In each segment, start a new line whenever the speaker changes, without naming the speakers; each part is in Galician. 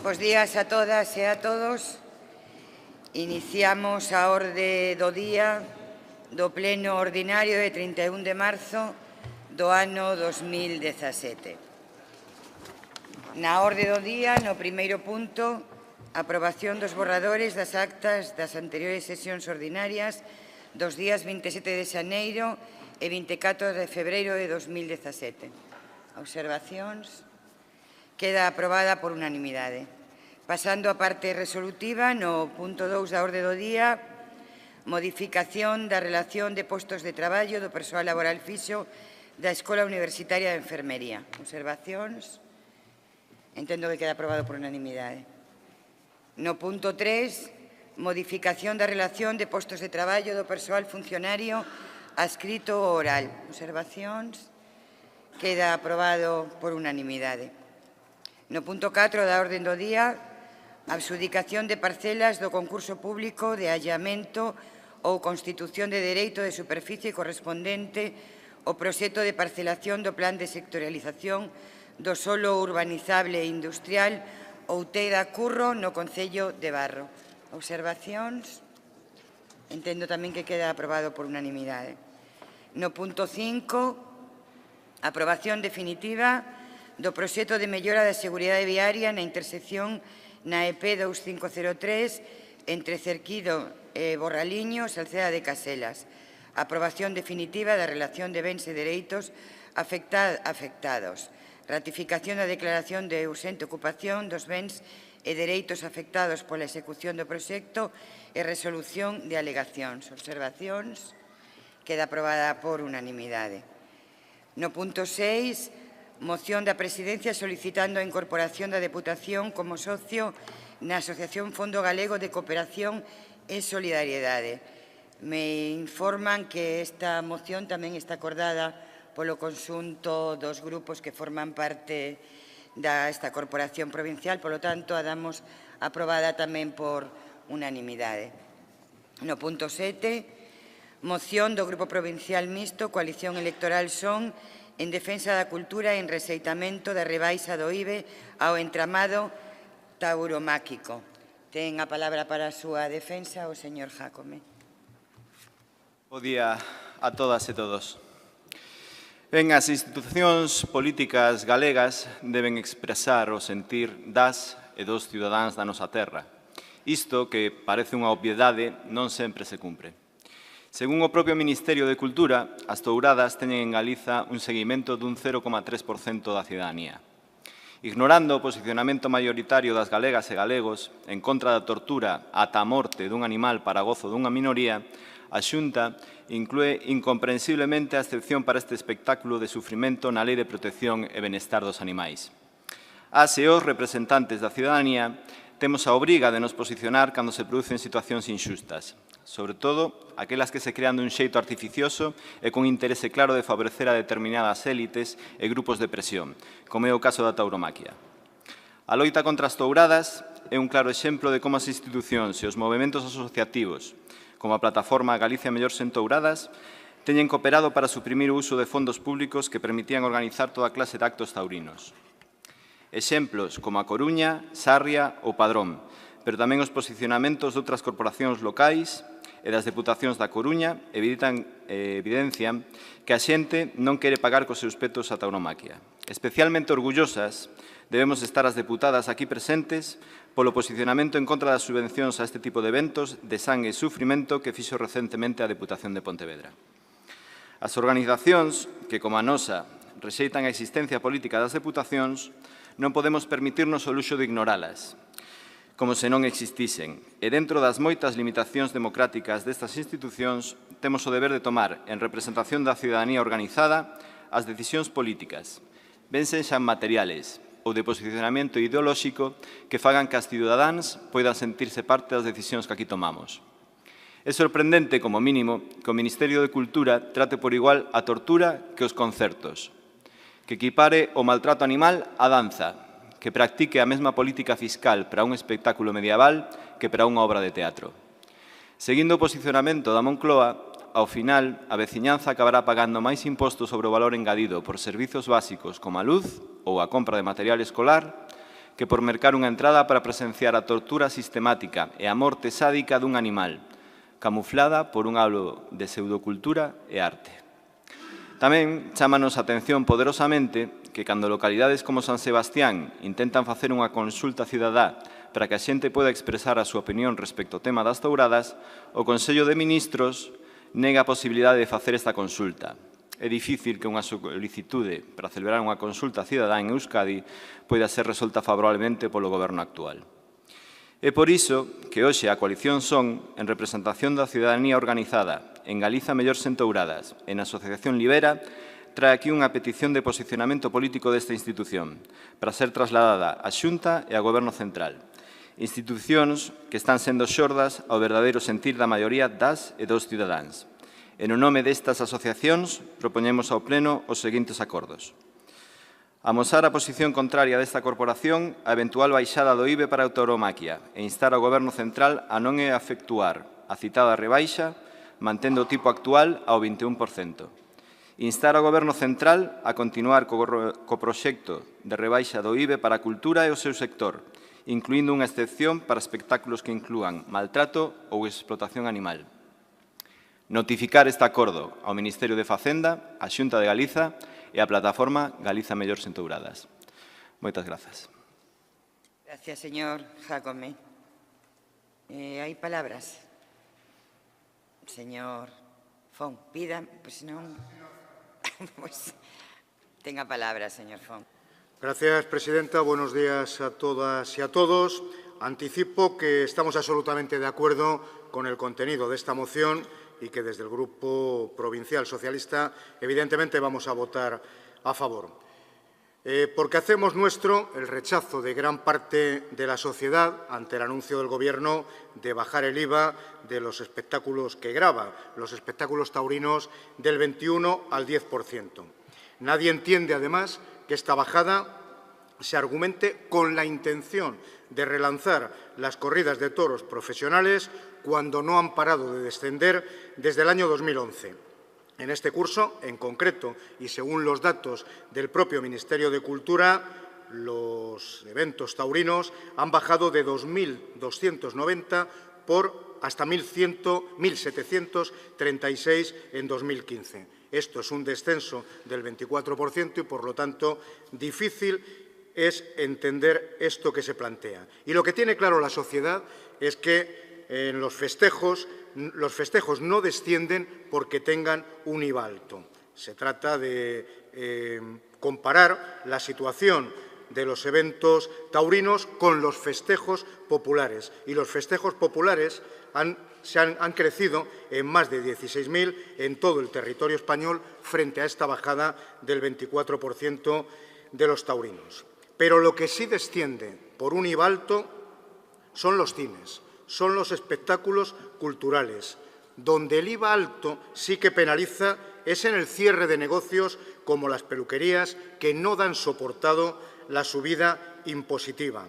Bos días a todas e a todos. Iniciamos a orde do día do pleno ordinario de 31 de marzo do ano 2017. Na orde do día, no primeiro punto, aprobación dos borradores das actas das anteriores sesións ordinarias dos días 27 de xaneiro e 24 de febreiro de 2017. Observacións? Queda aprobada por unanimidade. Pasando a parte resolutiva, no punto 2 da orde do día, modificación da relación de postos de traballo do persoal laboral fixo da Escola Universitaria de Enfermería. Observacións? Entendo que queda aprobado por unanimidade. No punto 3, modificación da relación de postos de traballo do persoal funcionario adscrito ou oral. Observacións? Queda aprobado por unanimidade. No punto 4 da orde do día, adxudicación de parcelas do concurso público de allamento ou constitución de dereito de superficie correspondente ao proxecto de parcelación do plan de sectorialización do solo urbanizable e industrial Outeira Curro no concello de Barro. Observacións? Entendo tamén que queda aprobado por unanimidade. No punto 5, aprobación definitiva do proxecto de mellora da seguridade viaria na intersección na EP 2503 entre Cerquido e Borraliño, Salceda de Caselas. Aprobación definitiva da relación de bens e dereitos afectados. Ratificación da declaración de urxente ocupación dos bens e dereitos afectados pola execución do proxecto e resolución de alegacións. Observacións? Queda aprobada por unanimidade. No punto 6, moción da Presidencia solicitando a incorporación da Deputación como socio na Asociación Fondo Galego de Cooperación e Solidariedade. Me informan que esta moción tamén está acordada polo conxunto dos grupos que forman parte desta corporación provincial, polo tanto, a damos aprobada tamén por unanimidade. No punto 7, moción do Grupo Provincial Mixto Coalición Electoral Son en defensa da cultura e en rexeitamento da rebaixa do IBE ao entramado tauromáquico. Ten a palabra para a súa defensa o señor Jácome.
Bo día a todas e todos. Ben, as institucións políticas galegas deben expresar o sentir das e dos cidadáns da nosa terra. Isto, que parece unha obviedade, non sempre se cumpre. Según o propio Ministerio de Cultura, as touradas teñen en Galiza un seguimento dun 0,3% da cidadanía. Ignorando o posicionamento maioritario das galegas e galegos en contra da tortura ata a morte dun animal para gozo dunha minoría, a Xunta inclúe incomprensiblemente a excepción para este espectáculo de sufrimento na Lei de Protección e Benestar dos Animais. As e os representantes da cidadanía temos a obriga de nos posicionar cando se producen situacións inxustas, sobre todo aquelas que se crean dun xeito artificioso e con interese claro de favorecer a determinadas élites e grupos de presión, como é o caso da tauromaquia. A loita contra as touradas é un claro exemplo de como as institucións e os movementos asociativos, como a plataforma Galicia Mellor Sen Touradas, teñen cooperado para suprimir o uso de fondos públicos que permitían organizar toda clase de actos taurinos. Exemplos como a Coruña, Sarria ou Padrón, pero tamén os posicionamentos de outras corporacións locais e das deputacións da Coruña evidencian que a xente non quere pagar cos seus petos a tauromaquia. Especialmente orgullosas debemos estar as deputadas aquí presentes polo posicionamento en contra das subvencións a este tipo de eventos de sangue e sufrimento que fixo recentemente a Deputación de Pontevedra. As organizacións que, como a nosa, rexeitan a existencia política das deputacións, non podemos permitirnos o luxo de ignoralas, como se non existisen. E dentro das moitas limitacións democráticas destas institucións, temos o deber de tomar, en representación da cidadanía organizada, as decisións políticas, ben sexan materiales ou de posicionamento ideolóxico que fagan que as cidadáns poidan sentirse parte das decisións que aquí tomamos. É sorprendente, como mínimo, que o Ministerio de Cultura trate por igual a tortura que os concertos, que equipare o maltrato animal á danza, que practique a mesma política fiscal para un espectáculo medieval que para unha obra de teatro. Seguindo o posicionamento da Moncloa, ao final, a veciñanza acabará pagando máis impostos sobre o valor engadido por servizos básicos como a luz ou a compra de material escolar que por mercar unha entrada para presenciar a tortura sistemática e a morte sádica dun animal, camuflada por un halo de pseudocultura e arte. Tamén chámanos a atención poderosamente que cando localidades como San Sebastián intentan facer unha consulta cidadá para que a xente poda expresar a súa opinión respecto ao tema das touradas, o Consello de Ministros nega a posibilidade de facer esta consulta. É difícil que unha solicitude para celebrar unha consulta cidadá en Euskadi poida ser resolta favorablemente polo Goberno actual. É por iso que hoxe a coalición Son, en representación da ciudadanía organizada, en Galiza Mellor Sen Touradas e na Asociación Libera, trae aquí unha petición de posicionamento político desta institución para ser trasladada á Xunta e ao Goberno Central. Institucións que están sendo xordas ao verdadeiro sentir da maioría das e dos cidadáns. E no nome destas asociacións propoñemos ao Pleno os seguintes acordos. Amosar a posición contraria desta corporación a eventual baixada do IBE para a tauromaquia e instar ao Goberno Central a non efectuar a citada rebaixa mantendo o tipo actual ao 21%. Instar ao Goberno Central a continuar co proxecto de rebaixa do IBE para a cultura e o seu sector, incluindo unha excepción para espectáculos que inclúan maltrato ou explotación animal. Notificar este acordo ao Ministerio de Facenda, á Xunta de Galiza e a plataforma Galiza Mellor Sen Touradas. Moitas grazas.
Gracias, señor Jácome. ¿Hay palabras? Señor Font, pida, pues no. Pues tenga palabra, señor Font.
Gracias, presidenta. Buenos días a todas y a todos. Anticipo que estamos absolutamente de acuerdo con el contenido de esta moción y que desde el Grupo Provincial Socialista, evidentemente, vamos a votar a favor. Porque hacemos nuestro el rechazo de gran parte de la sociedad ante el anuncio del Gobierno de bajar el IVA de los espectáculos que grava, los espectáculos taurinos, del 21 al 10%. Nadie entiende, además, que esta bajada se argumente con la intención de relanzar las corridas de toros profesionales cuando no han parado de descender desde el año 2011. En este curso, en concreto, y según los datos del propio Ministerio de Cultura, los eventos taurinos han bajado de 2.290 por hasta 1.736 en 2015. Esto es un descenso del 24% y, por lo tanto, difícil es entender esto que se plantea. Y lo que tiene claro la sociedad es que en los festejos no descienden porque tengan un IVA alto. Se trata de comparar la situación de los eventos taurinos con los festejos populares. Y los festejos populares han crecido en más de 16.000 en todo el territorio español frente a esta bajada del 24% de los taurinos. Pero lo que sí desciende por un IVA alto son los cines, son los espectáculos culturales. Donde el IVA alto sí que penaliza es en el cierre de negocios como las peluquerías, que no dan soportado la subida impositiva.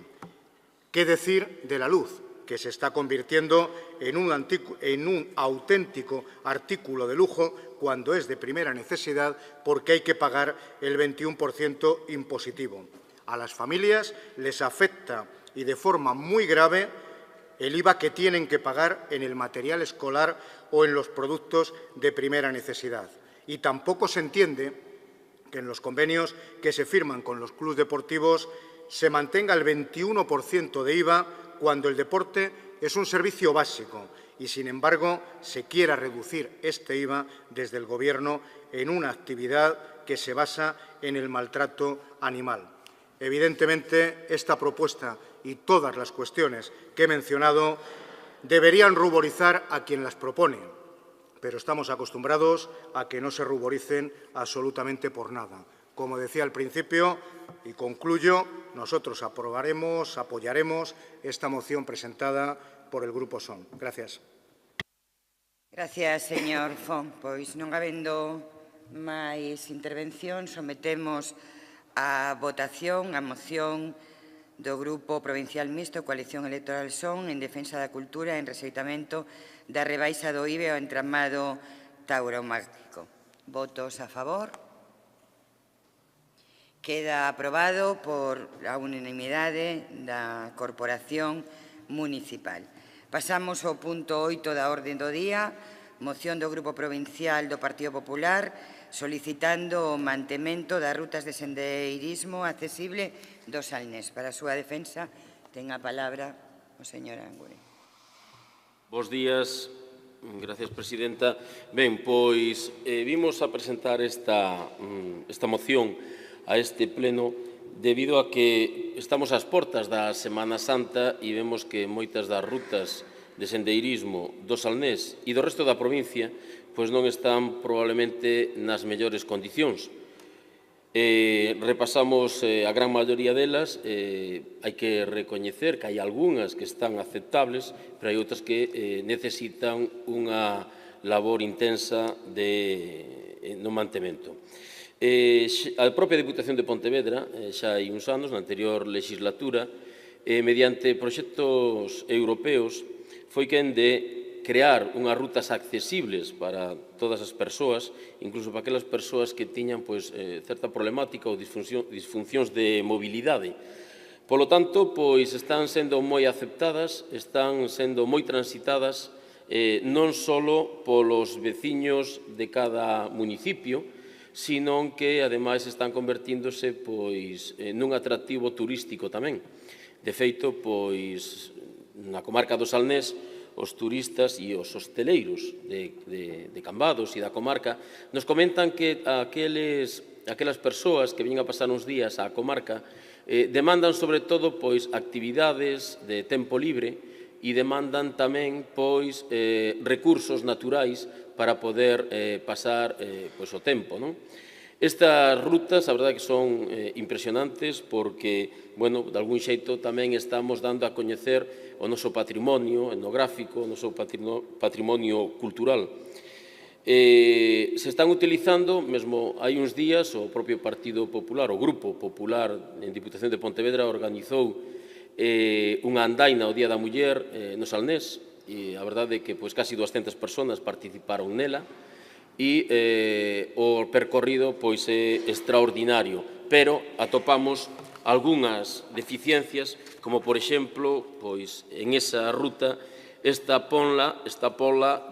¿Qué decir de la luz, que se está convirtiendo en un auténtico artículo de lujo cuando es de primera necesidad porque hay que pagar el 21% impositivo? A las familias les afecta y de forma muy grave el IVA que tienen que pagar en el material escolar o en los productos de primera necesidad. Y tampoco se entiende que en los convenios que se firman con los clubes deportivos se mantenga el 21% de IVA cuando el deporte es un servicio básico y, sin embargo, se quiera reducir este IVA desde el Gobierno en una actividad que se basa en el maltrato animal. Evidentemente, esta propuesta y todas las cuestiones que he mencionado deberían ruborizar a quien las propone, pero estamos acostumbrados a que no se ruboricen absolutamente por nada. Como decía al principio, y concluyo, nosotros apoyaremos esta moción presentada por el Grupo Son. Gracias.
Gracias, señor Font. Pois non habendo máis intervención, sometemos a votación a moción do Grupo Provincial Mixto Coalición Electoral Son en defensa da cultura e en rexeitamento da rebaixa do IVA ao entramado tauromáquico. Votos a favor. Queda aprobado por a unanimidade da Corporación Municipal. Pasamos ao punto 8 da orde do día, moción do Grupo Provincial do Partido Popular solicitando o mantemento das rutas de sendeirismo accesible do Salnés. Para a súa defensa, ten a palabra o señor Angure.
Bos días, gracias, presidenta. Ben, pois vimos a presentar esta moción a este pleno debido a que estamos ás portas da Semana Santa e vemos que moitas das rutas de sendeirismo do Salnés e do resto da provincia pois non están probablemente nas mellores condicións. Repasamos a gran maioría delas, hai que recoñecer que hai algunhas que están aceptables, pero hai outras que necesitan unha labor intensa no mantemento. A propia Deputación de Pontevedra, xa hai uns anos, na anterior legislatura, mediante proxectos europeos, foi quen de crear unhas rutas accesibles para todas as persoas, incluso para aquelas persoas que tiñan certa problemática ou disfuncións de mobilidade. Polo tanto, están sendo moi aceptadas, están sendo moi transitadas, non só polos veciños de cada municipio, sino que, ademais, están convertíndose nun atractivo turístico tamén. De feito, na comarca do Salnés, os turistas e os hosteleiros de Cambados e da comarca nos comentan que aquelas persoas que viñen a pasar uns días á comarca demandan, sobre todo, actividades de tempo libre e demandan tamén recursos naturais para poder pasar o tempo. Estas rutas, a verdade, que son impresionantes porque, de algún xeito, tamén estamos dando a coñecer o noso patrimonio etnográfico, o noso patrimonio cultural. Se están utilizando, mesmo hai uns días, o propio Partido Popular, o Grupo Popular en Diputación de Pontevedra, organizou unha andaina o Día da Muller no Salnés, e a verdade é que casi 200 persoas participaron nela e o percorrido é extraordinario, pero atopamos algunhas deficiencias, como por exemplo, en esa ruta, esta pola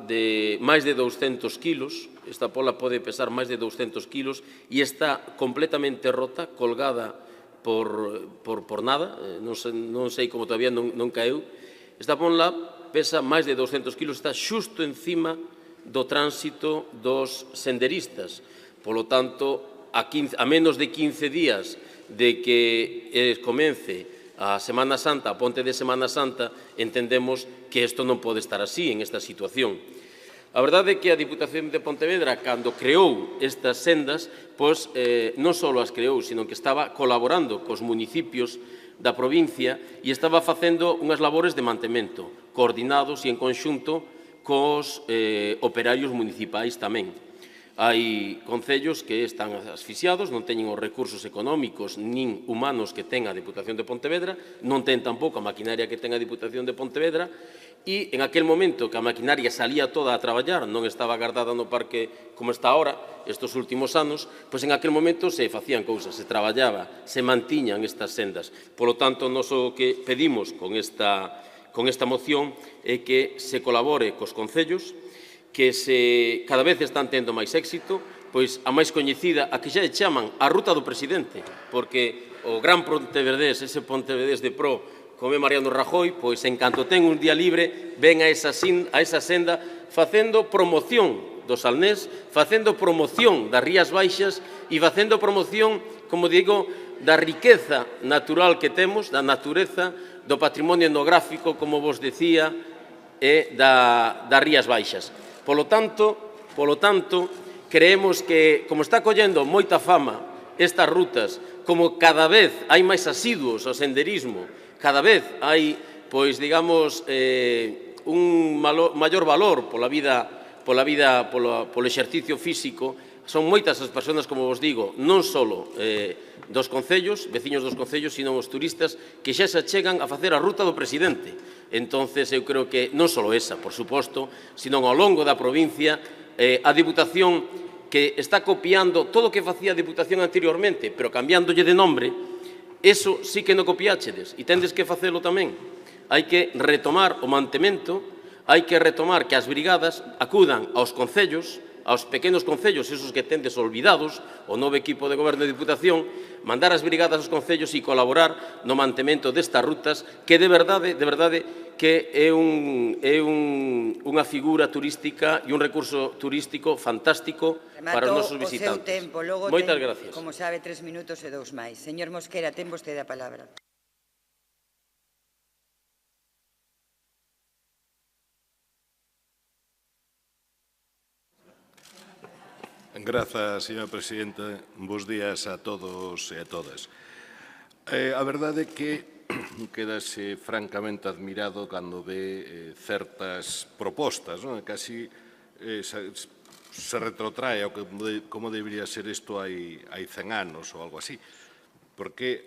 de máis de 200 kilos, esta pola pode pesar máis de 200 kilos e está completamente rota, colgada por nada, non sei como todavía non caeu. Esta pola pesa máis de 200 kilos, está xusto encima do tránsito dos senderistas. Polo tanto, a menos de 15 días de que comence a Semana Santa, a ponte de Semana Santa, entendemos que isto non pode estar así, en esta situación. A verdade é que a Diputación de Pontevedra, cando creou estas sendas, non só as creou, sino que estaba colaborando cos municipios da provincia e estaba facendo unhas labores de mantemento, coordinados e en conxunto cos operarios municipais tamén. Hai concellos que están asfixiados, non teñen os recursos económicos nin humanos que ten a Deputación de Pontevedra, non ten tampouco a maquinaria que ten a Deputación de Pontevedra, e en aquel momento que a maquinaria salía toda a traballar, non estaba guardada no parque como está ahora, estes últimos anos, en aquel momento se facían cousas, se traballaba, se mantiñan estas sendas. Polo tanto, nós o que pedimos con esta moción é que se colabore cos concellos, que cada vez están tendo máis éxito, a máis coñecida, a que xa chaman a ruta do presidente, porque o gran pontevedrés, ese pontevedrés de pro, como é Mariano Rajoy, en canto ten un día libre, ven a esa senda facendo promoción do Salnés, facendo promoción das Rías Baixas e facendo promoción, como digo, da riqueza natural que temos, da natureza, do patrimonio etnográfico, como vos decía, e das Rías Baixas. Polo tanto, creemos que, como está collendo moita fama estas rutas, como cada vez hai máis asiduos ao senderismo, cada vez hai, digamos, un maior valor polo exercicio físico, son moitas as persoas, como vos digo, non só dos concellos, veciños dos concellos, sino os turistas que xa se achegan a facer a ruta do presidente. Entonces, eu creo que non só esa, por suposto, sino ao longo da provincia, a Diputación que está copiando todo o que facía a Diputación anteriormente, pero cambiándolle de nombre, eso sí que non copiáchedes, e tendes que facelo tamén. Hai que retomar o mantemento, hai que retomar que as brigadas acudan aos concellos, aos pequenos concellos, esos que tendes olvidados, o novo equipo de goberno de Diputación, mandar as brigadas aos concellos e colaborar no mantemento destas rutas, que de verdade que é unha figura turística e un recurso turístico fantástico para os nosos visitantes. Moitas gracias.
Como sabe, 3 minutos e 2 máis. Señor Mosquera, ten vostede a palabra.
Grazas, señora presidenta. Bos días a todos e a todas. A verdade é que quedase francamente admirado cando ve certas propostas, casi se retrotrae ao que como debería ser isto hai 100 anos ou algo así, porque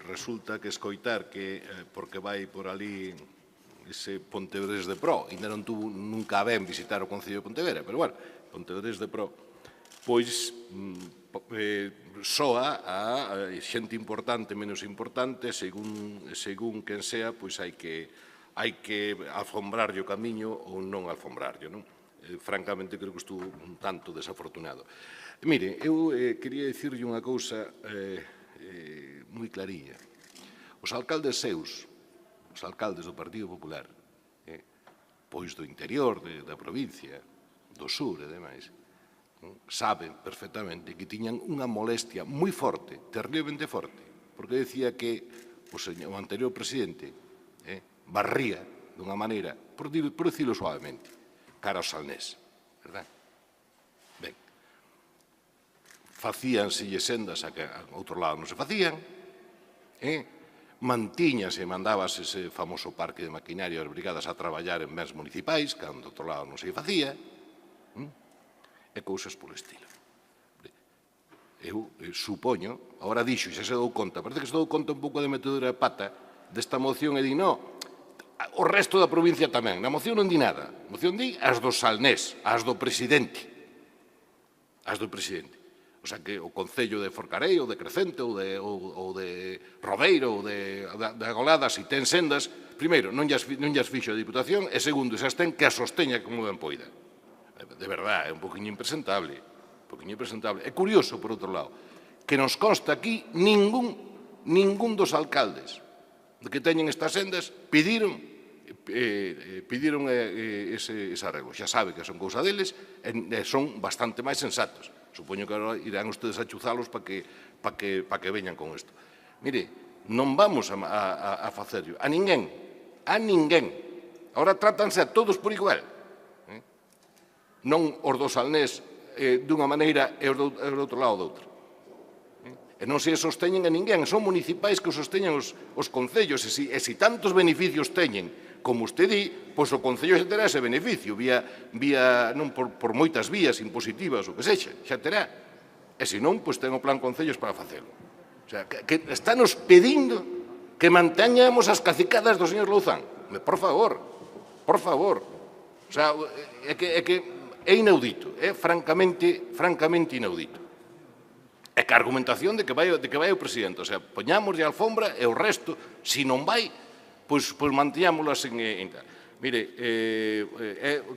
resulta que escoitar que porque vai por ali ese Pontevedrés de Pro, ainda non tuvo nunca a ben visitar o Concello de Pontevedra, pero bueno, Pontevedrés de Pro, pois soa a xente importante, menos importante, según quen sea, pois hai que alfombrarlle o camiño ou non alfombrarlle, non? Francamente, creo que estuvo un tanto desafortunado. Mire, eu quería dicirlle unha cousa moi clariña. Os alcaldes seus, os alcaldes do Partido Popular, pois do interior da provincia, do sur e demais, saben perfectamente que tiñan unha molestia moi forte, terriblemente forte, porque decía que o anterior presidente barría dunha maneira, por dicirlo suavemente, cara ao Salnés, verdad? Ben, facíanselle sendas a que a outro lado non se facían, mantíñase e mandábase ese famoso parque de maquinaria das brigadas a traballar en bens municipais, cando outro lado non se facía, e cousas polo estilo. Eu supoño, agora dixo, xa se dou conta, parece que se dou conta un pouco de metedura de pata desta moción e di, no, o resto da provincia tamén. Na moción non di nada. A moción di as do Salnés, as do presidente. As do presidente. O sea que o Concello de Forcarei, ou de Crecente, ou de Rodeiro, ou de Agolada, se ten sendas, primeiro, non llas fixo a Diputación, e segundo, se as ten que as sosteña como ben poida. De verdade, é un poquinho impresentable. É curioso, por outro lado, que nos consta aquí ningún dos alcaldes que teñen estas sendas pediron ese arreglo. Xa sabe que son cousa deles e son bastante máis sensatos. Supoño que agora irán ustedes a chuzalos para que veñan con isto. Mire, non vamos a facerlo. A ninguén. Agora trátanse a todos por igual. Non os do Salnés dunha maneira e os do outro lado doutra. E non se sosteñen a ninguén, son municipais que os sosteñen os concellos, e se tantos beneficios teñen, como usted di, pois o concello xa terá ese beneficio, non por moitas vías impositivas, o que sexa, xa terá. E se non, pois ten o plan concellos para facelo. O sea, que estános pedindo que manteñamos as cacicadas do señor Louzán. Por favor. O sea, é que é inaudito, é francamente inaudito. É que a argumentación de que vai o presidente, o sea, poñámoslle a alfombra e o resto, se non vai, pois manteñámolas en tal. Mire,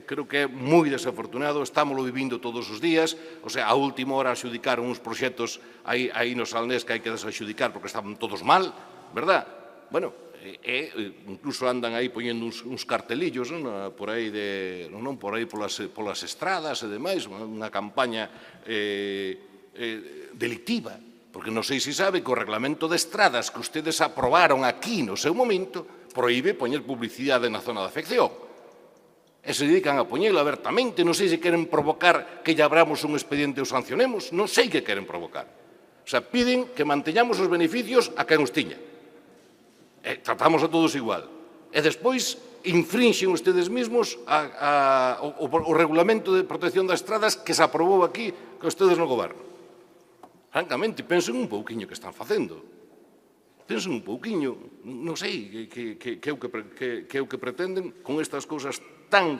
creo que é moi desafortunado, estámoslo vivindo todos os días, o sea, a última hora axudicaron uns proxectos aí no Salnés que hai que desaxudicar porque estaban todos mal, verdad? Bueno, incluso andan aí poñendo uns cartelillos por aí polas estradas e demais, unha campaña delictiva, porque non sei se sabe que o reglamento de estradas que ustedes aprobaron aquí no seu momento proíbe poñer publicidade na zona de afección. E se dedican a poñelo abertamente, non sei se queren provocar que lle abramos un expediente ou sancionemos, non sei que queren provocar. O sea, piden que manteñamos os beneficios a quen os tiña. Tratamos a todos igual. E despois infrinxen ustedes mesmos o regulamento de protección das estradas que se aprobou aquí que ustedes no goberno. Francamente, pensen un pouquiño que están facendo. Pensen un pouquiño, non sei que é o que pretenden con estas cousas tan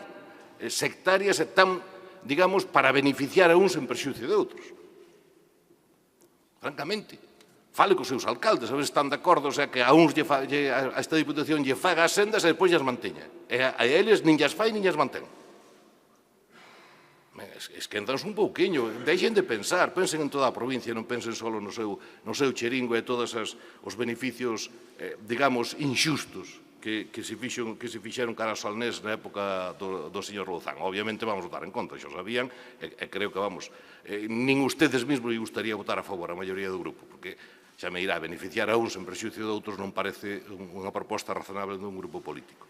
sectarias e tan digamos, para beneficiar a uns en perxuicio de outros. Francamente. Fale cos seus alcaldes, a ver se están de acordo, o sea, que a uns a esta Diputación lle faga as sendas e despois llas manteña. E a eles nin llas fai nin llas mantén. Esquéntanse un pouquiño, deixen de pensar, pensen en toda a provincia, non pensen só no seu cheringo e todos os beneficios, digamos, inxustos que se fixeron cara a Salnés na época do señor Rouzán. Obviamente vamos votar en contra, xa sabían, e creo que vamos, nin ustedes mesmos lle gustaría votar a favor a maioría do grupo, porque xa me irá beneficiar a uns en prexuicio de outros non parece unha proposta razonable dun grupo político.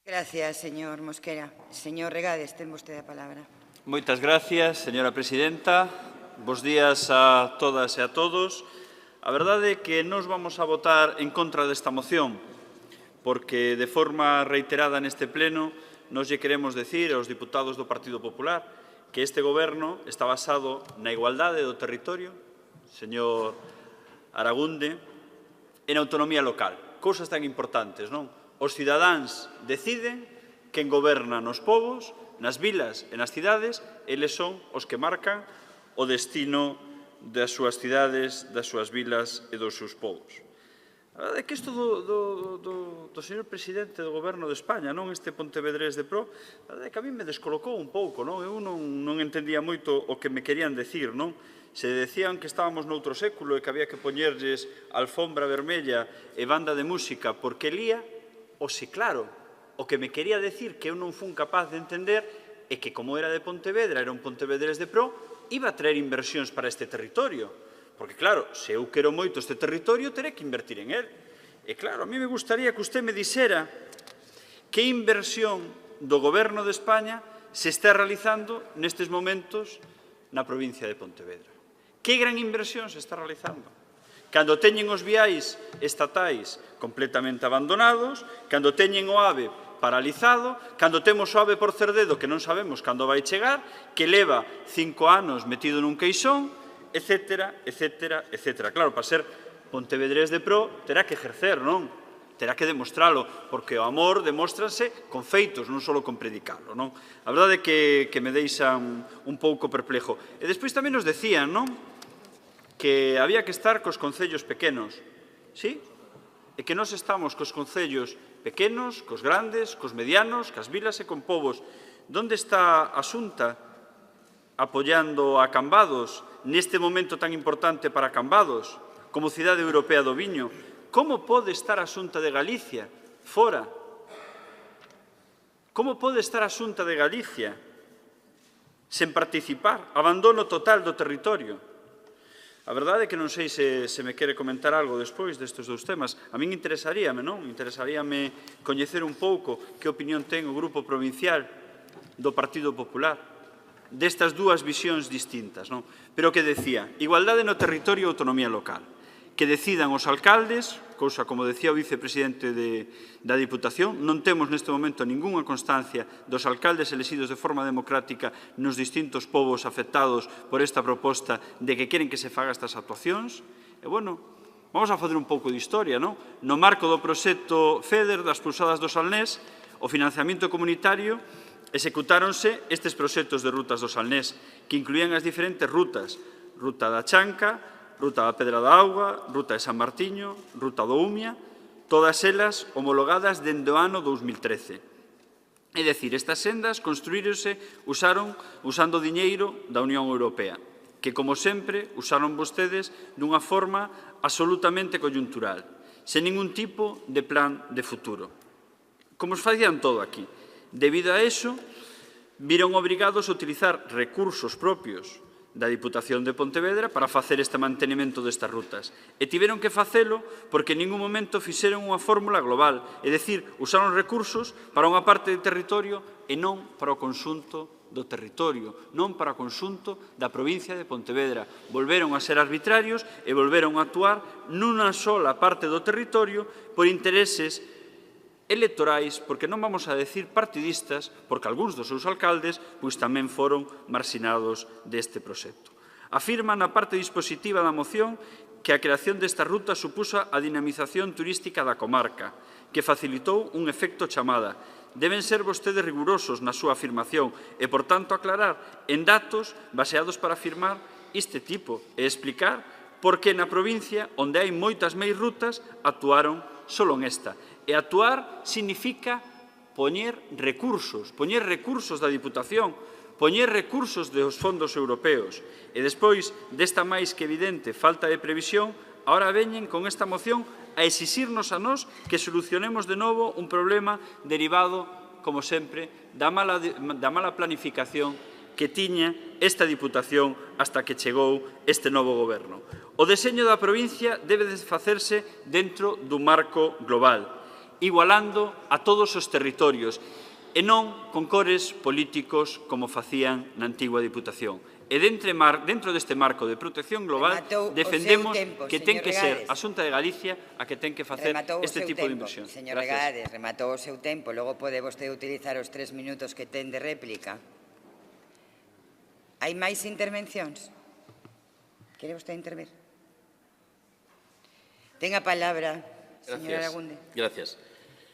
Gracias, señor Mosquera. Señor Regades, ten vostede a palabra.
Moitas gracias, señora presidenta. Bos días a todas e a todos. A verdade é que nos vamos a votar en contra desta moción, porque de forma reiterada neste pleno nos lle queremos decir aos diputados do Partido Popular que este goberno está basado na igualdade do territorio, señor Aragunde, e na autonomía local. Cousas tan importantes, non? Os cidadáns deciden quen goberna nos povos, nas vilas e nas cidades, eles son os que marcan o destino das súas cidades, das súas vilas e dos seus povos. A verdade é que isto do señor presidente do Goberno de España, non este Pontevedrés de Pro, a verdade é que a mí me descolocou un pouco, non? Eu non entendía moito o que me querían decir, non? Se decían que estábamos noutro século e que había que poñerlles alfombra vermella e banda de música porque lía, o se claro, o que me quería decir que eu non fun capaz de entender é que como era de Pontevedra, era un Pontevedrés de Pro, iba a traer inversións para este territorio. Porque, claro, se eu quero moito este territorio, terei que invertir en él. E, claro, a mí me gustaría que usted me dixera que inversión do Goberno de España se está realizando nestes momentos na provincia de Pontevedra. Que gran inversión se está realizando? Cando teñen os viais estatais completamente abandonados, cando teñen o AVE paralizado, cando temos o AVE por Cerdedo que non sabemos cando vai chegar, que leva 5 anos metido nun queixón, etcétera, etcétera, etcétera. Claro, para ser Pontevedrés de Pro terá que ejercer, non? Terá que demostralo, porque o amor demóstrase con feitos, non só con predicalo, non? A verdade é que me deixan un pouco perplejo. E despois tamén nos decían, non? Que había que estar cos concellos pequenos, sí? E que nós estamos cos concellos pequenos, cos grandes, cos medianos, cas vilas e con povos. Donde está a Xunta apoiando a Cambados neste momento tan importante para Cambados, como cidade europea do viño? Como pode estar a Xunta de Galicia fora? Como pode estar a Xunta de Galicia sen participar? Abandono total do territorio. A verdade é que non sei se me quere comentar algo despois destes dous temas. A min interesaríame, non? Interesaríame coñecer un pouco que opinión ten o Grupo Provincial do Partido Popular destas dúas visións distintas, non? Pero que decía, igualdade no territorio e autonomía local. Que decidan os alcaldes, cousa como decía o vicepresidente da Diputación, non temos neste momento ningunha constancia dos alcaldes elexidos de forma democrática nos distintos povos afectados por esta proposta de que queren que se faga estas actuacións. E, bueno, vamos a fazer un pouco de historia, non? No marco do proxecto FEDER das pulsadas do Salnés, o financiamento comunitario, executáronse estes proxectos de rutas do Salnés, que incluían as diferentes rutas, ruta da Chanca, ruta da Pedra da Auga, ruta de San Martiño, ruta do Umia, todas elas homologadas dende o ano 2013. É dicir, estas sendas construíronse usando diñeiro da Unión Europea, que, como sempre, usaron vostedes dunha forma absolutamente coyuntural, sen ningún tipo de plan de futuro. Como os facían todo aquí. Debido a eso, viron obrigados a utilizar recursos propios da Diputación de Pontevedra para facer este mantenimento destas rutas. E tiveron que facelo porque en ningún momento fixeron unha fórmula global, é dicir, usaron recursos para unha parte do territorio e non para o conxunto do territorio, non para o conxunto da provincia de Pontevedra. Volveron a ser arbitrarios e volveron a actuar nunha sola parte do territorio por intereses electorais, porque non vamos a decir partidistas, porque algúns dos seus alcaldes pois tamén foron marxinados deste proxecto. Afirma na parte dispositiva da moción que a creación desta ruta supuso a dinamización turística da comarca, que facilitou un efecto chamada, deben ser vostedes rigurosos na súa afirmación e, por tanto, aclarar en datos baseados para afirmar este tipo e explicar por que na provincia, onde hai moitas máis rutas, actuaron só en esta. E actuar significa poñer recursos da Diputación, poñer recursos dos fondos europeos. E despois desta máis que evidente falta de previsión, agora veñen con esta moción a exixirnos a nós que solucionemos de novo un problema derivado, como sempre, da mala planificación que tiña esta Diputación hasta que chegou este novo goberno. O deseño da provincia debe de facerse dentro dun marco global, igualando a todos os territorios e non con cores políticos como facían na antigua Diputación. E dentro deste marco de protección global defendemos que ten que ser a Xunta de Galicia a que ten que facer este tipo de inversión.
Señor Regades, rematou o seu tempo, logo pode vostede utilizar os 3 minutos que ten de réplica. Hai máis intervencións? Quere vostede intervir? Ten a palabra, señor Aragunde.
Gracias.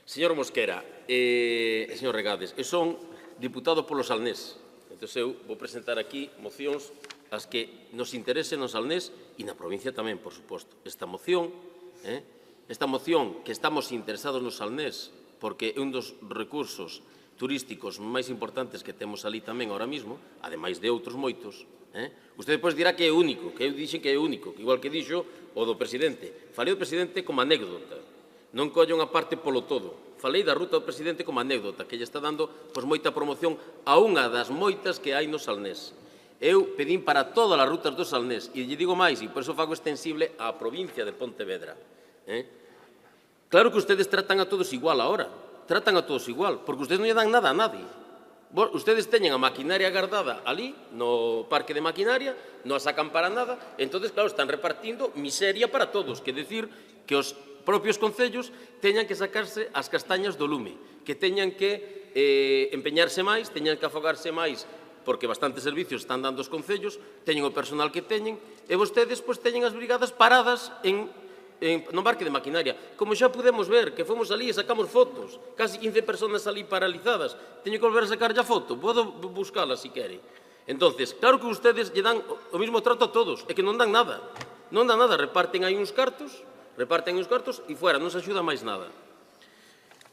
Señor Mosquera e señor Regades, eu son diputado polo Salnés. Entón, eu vou presentar aquí mocións as que nos interesen no Salnés e na provincia tamén, por suposto. Esta moción que estamos interesados no Salnés porque é un dos recursos turísticos máis importantes que temos ali tamén ahora mismo, ademais de outros moitos. Usted depois dirá que é único, que eu dixen que é único, igual que dixo o do presidente. Falei do presidente como anécdota, non colla unha parte polo todo. Falei da ruta do presidente como anécdota, que lle está dando moita promoción a unha das moitas que hai no Salnés. Eu pedín para todas as rutas do Salnés, e lle digo máis, e por iso fago extensible á provincia de Pontevedra. Claro que ustedes tratan a todos igual ahora, tratan a todos igual, porque ustedes non lle dan nada a nadie. Ustedes teñen a maquinaria guardada ali, no parque de maquinaria, non a sacan para nada, entón, claro, están repartindo miseria para todos, que decir que os propios concellos teñan que sacarse as castañas do lume, que teñan que empeñarse máis, teñan que afogarse máis, porque bastantes servicios están dando os concellos, teñen o personal que teñen, e vostedes teñen as brigadas paradas no parque de maquinaria. Como xa podemos ver, que fomos ali e sacamos fotos, casi 15 personas ali paralizadas, teño que volver a sacar ya foto, podo buscala se quere. Entón, claro que ustedes lle dan o mismo trato a todos, e que non dan nada, reparten aí uns cartos, e fuera, non se axuda máis nada.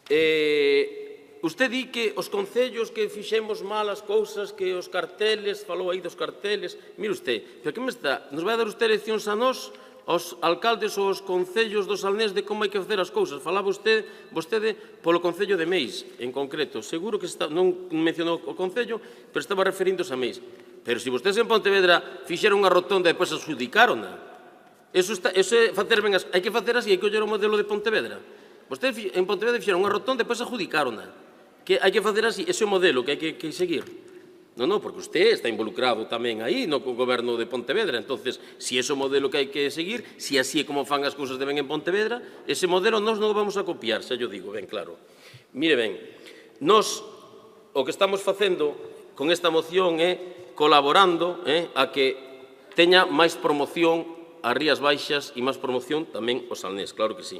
Usted di que os concellos que fixemos mal as cousas, que os carteles, falou aí dos carteles, mire usted, pero que nos vai dar usted leccións a nós, aos alcaldes ou aos concellos do Salnés de como hai que facer as cousas. Falaba vostede polo concello de Meis, en concreto. Seguro que non mencionou o concello, pero estaba referíndose a Meis. Pero se vostedes en Pontevedra fixeron unha rotonda e depois adxudicárona, hai que facer así, hai que ollar o modelo de Pontevedra. Vostedes en Pontevedra fixeron unha rotonda e depois adxudicárona. Hai que facer así, ese é o modelo que hai que seguir. Non, porque usted está involucrado tamén aí no goberno de Pontevedra. Entonces, se é o modelo que hai que seguir, se así é como fan as cousas de ben en Pontevedra, ese modelo nós non o vamos a copiar, xa yo digo, ben claro. Mire ben, nós o que estamos facendo con esta moción é colaborando a que teña máis promoción as Rías Baixas e máis promoción tamén o Salnés, claro que sí.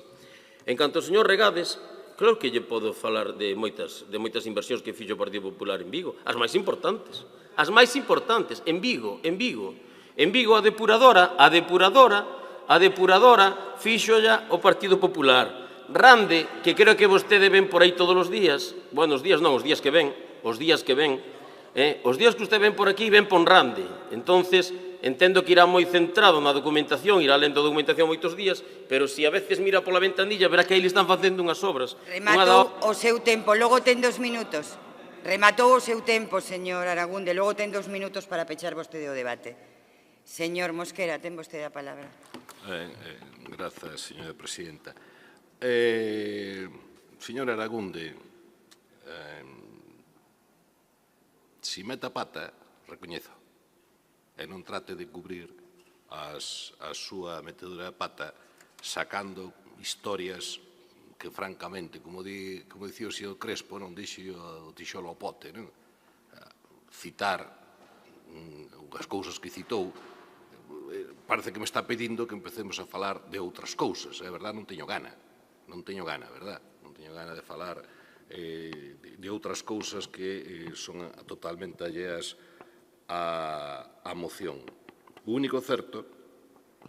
En canto ao señor Regades, claro que lle podo falar de moitas inversións que fixo o Partido Popular en Vigo, as máis importantes, en Vigo, a depuradora fixolla o Partido Popular. Rande, que creo que vostede ven por aí todos os días, bueno, os días que ven, os días que usted ven por aquí, ven por Rande. Entonces, entendo que irá moi centrado na documentación, irá lendo a documentación moitos días, pero se a veces mira pola ventanilla, verá que aí le están facendo unhas obras.
Rematou o seu tempo, logo ten 2 minutos. Rematou o seu tempo, señor Aragunde, logo ten 2 minutos para pechar vostede o debate. Señor Mosquera, ten vostede a palabra.
Grazas, señora presidenta. Señor Aragunde, si meta pata, recoñezo, e non trate de cubrir a súa metedura de pata sacando historias que, francamente, como dicía o señor Crespo, non dixo o tixolo ao pote, citar as cousas que citou, parece que me está pedindo que empecemos a falar de outras cousas, é verdad, non teño gana, verdad? Non teño gana de falar de outras cousas que son totalmente alleas á moción. O único certo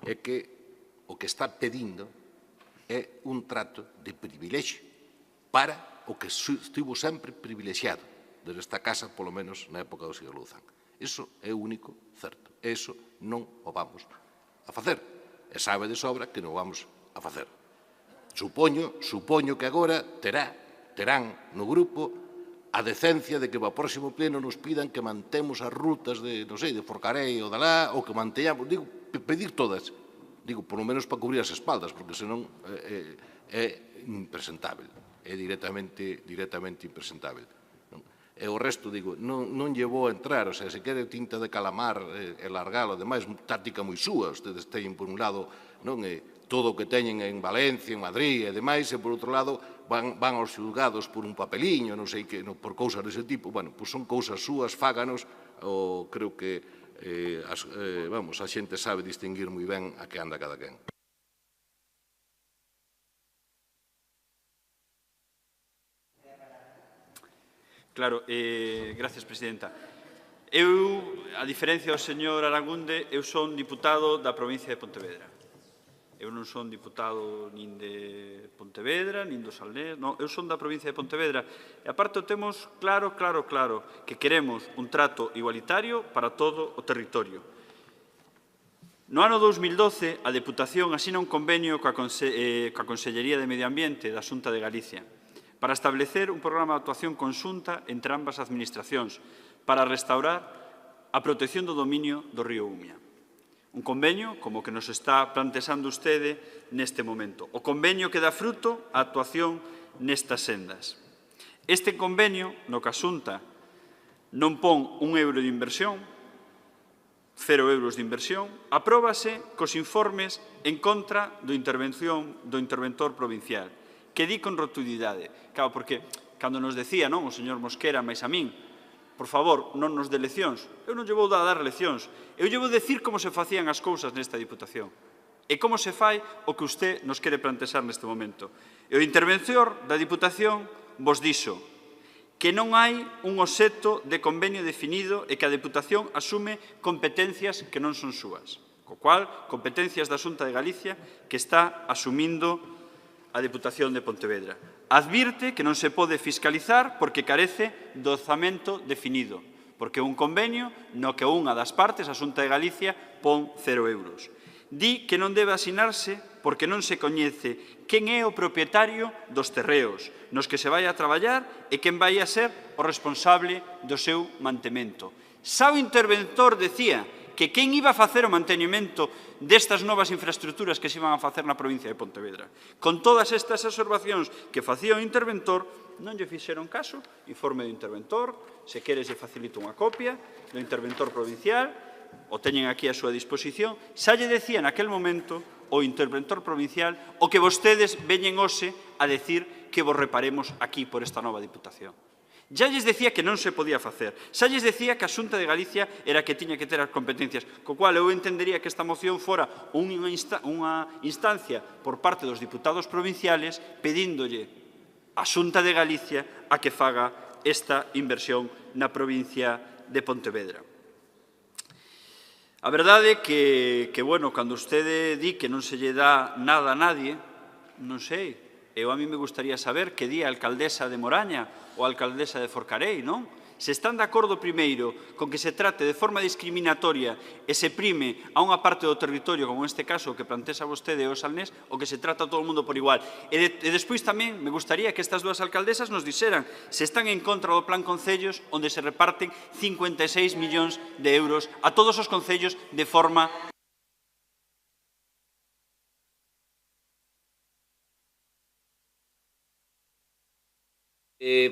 é que o que está pedindo é un trato de privilexio para o que estivo sempre privilexiado desde esta casa, polo menos na época do Siglo Luzán. Iso é o único certo. Iso non o vamos a facer. E sabe de sobra que non o vamos a facer. Supoño que agora terán no grupo a decencia de que ao próximo pleno nos pidan que mantemos as rutas de, non sei, de Forcarei ou de lá, ou que manteñamos, digo, pedir todas. Digo, por lo menos para cubrir as espaldas, porque senón é impresentable, é directamente impresentable. E o resto, digo, non llevou a entrar, o sea, se quere tinta de calamar e largalo, ademais, táctica moi súa, ustedes teñen por un lado, non todo o que teñen en Valencia, en Madrid e demais, e por outro lado van aos xulgados por un papeliño, non sei que, por cousas dese tipo, bueno, pois son cousas súas, fáganos, creo que a xente sabe distinguir moi ben a que anda cada quen.
Claro, gracias, presidenta. Eu, a diferencia do señor Aragunde, eu son diputado da provincia de Pontevedra. Eu non son diputado nin de Pontevedra, nin do Salnés, non, eu son da provincia de Pontevedra. E aparte temos claro que queremos un trato igualitario para todo o territorio. No ano 2012, a Deputación asina un convenio coa Consellería de Medio Ambiente da Xunta de Galicia para establecer un programa de actuación conxunta entre ambas administracións para restaurar a protección do dominio do río Umia. Un convenio como que nos está plantexando vostede neste momento. O convenio que dá fruto á actuación nestas sendas. Este convenio, no que a Xunta non pon €1 de inversión, 0 euros de inversión, apróbase cos informes en contra do interventor provincial, que di con rotundidade. Claro, porque cando nos decía, non, o señor Mosquera, máis a min, por favor, non nos dé leccións. Eu non lle vou dar leccións. Eu lle vou decir como se facían as cousas nesta Diputación. E como se fai o que usted nos quere plantexar neste momento. E o interventor da Diputación vos dixo que non hai un obxecto de convenio definido e que a Deputación asume competencias que non son súas. Co cual, competencias da Xunta de Galicia que está asumindo a Deputación de Pontevedra. Advirte que non se pode fiscalizar porque carece do orzamento definido, porque é un convenio no que unha das partes, a Xunta de Galicia, pon 0 euros. Di que non debe asinarse porque non se coñece quen é o propietario dos terreos nos que se vai a traballar e quen vai a ser o responsable do seu mantemento. Xa o interventor decía que quen iba a facer o mantenimento destas novas infraestructuras que se iban a facer na provincia de Pontevedra. Con todas estas observacións que facía o interventor, non lle fixeron caso, informe do interventor, se queres lle facilito unha copia do interventor provincial, o teñen aquí a súa disposición, xa lle decía naquel momento o interventor provincial o que vostedes veñen hoxe a decir que vos reparemos aquí por esta nova Diputación. Ya lles decía que non se podía facer. Xa lles decía que a Xunta de Galicia era que tiña que ter as competencias, co cual eu entendería que esta moción fora unha instancia por parte dos diputados provinciales pedíndolle a Xunta de Galicia a que faga esta inversión na provincia de Pontevedra. A verdade é que, bueno, cando vostede di que non se lle dá nada a nadie, non sei, a mí me gustaría saber que di a alcaldesa de Moraña ou a alcaldesa de Forcarei, non? Se están de acordo primeiro con que se trate de forma discriminatoria e se prime a unha parte do territorio, como neste caso que plantexa vostede o Salnés, o que se trata a todo o mundo por igual. E despois tamén me gustaría que estas dúas alcaldesas nos dixeran se están en contra do plan concellos onde se reparten 56 millóns de euros a todos os concellos de forma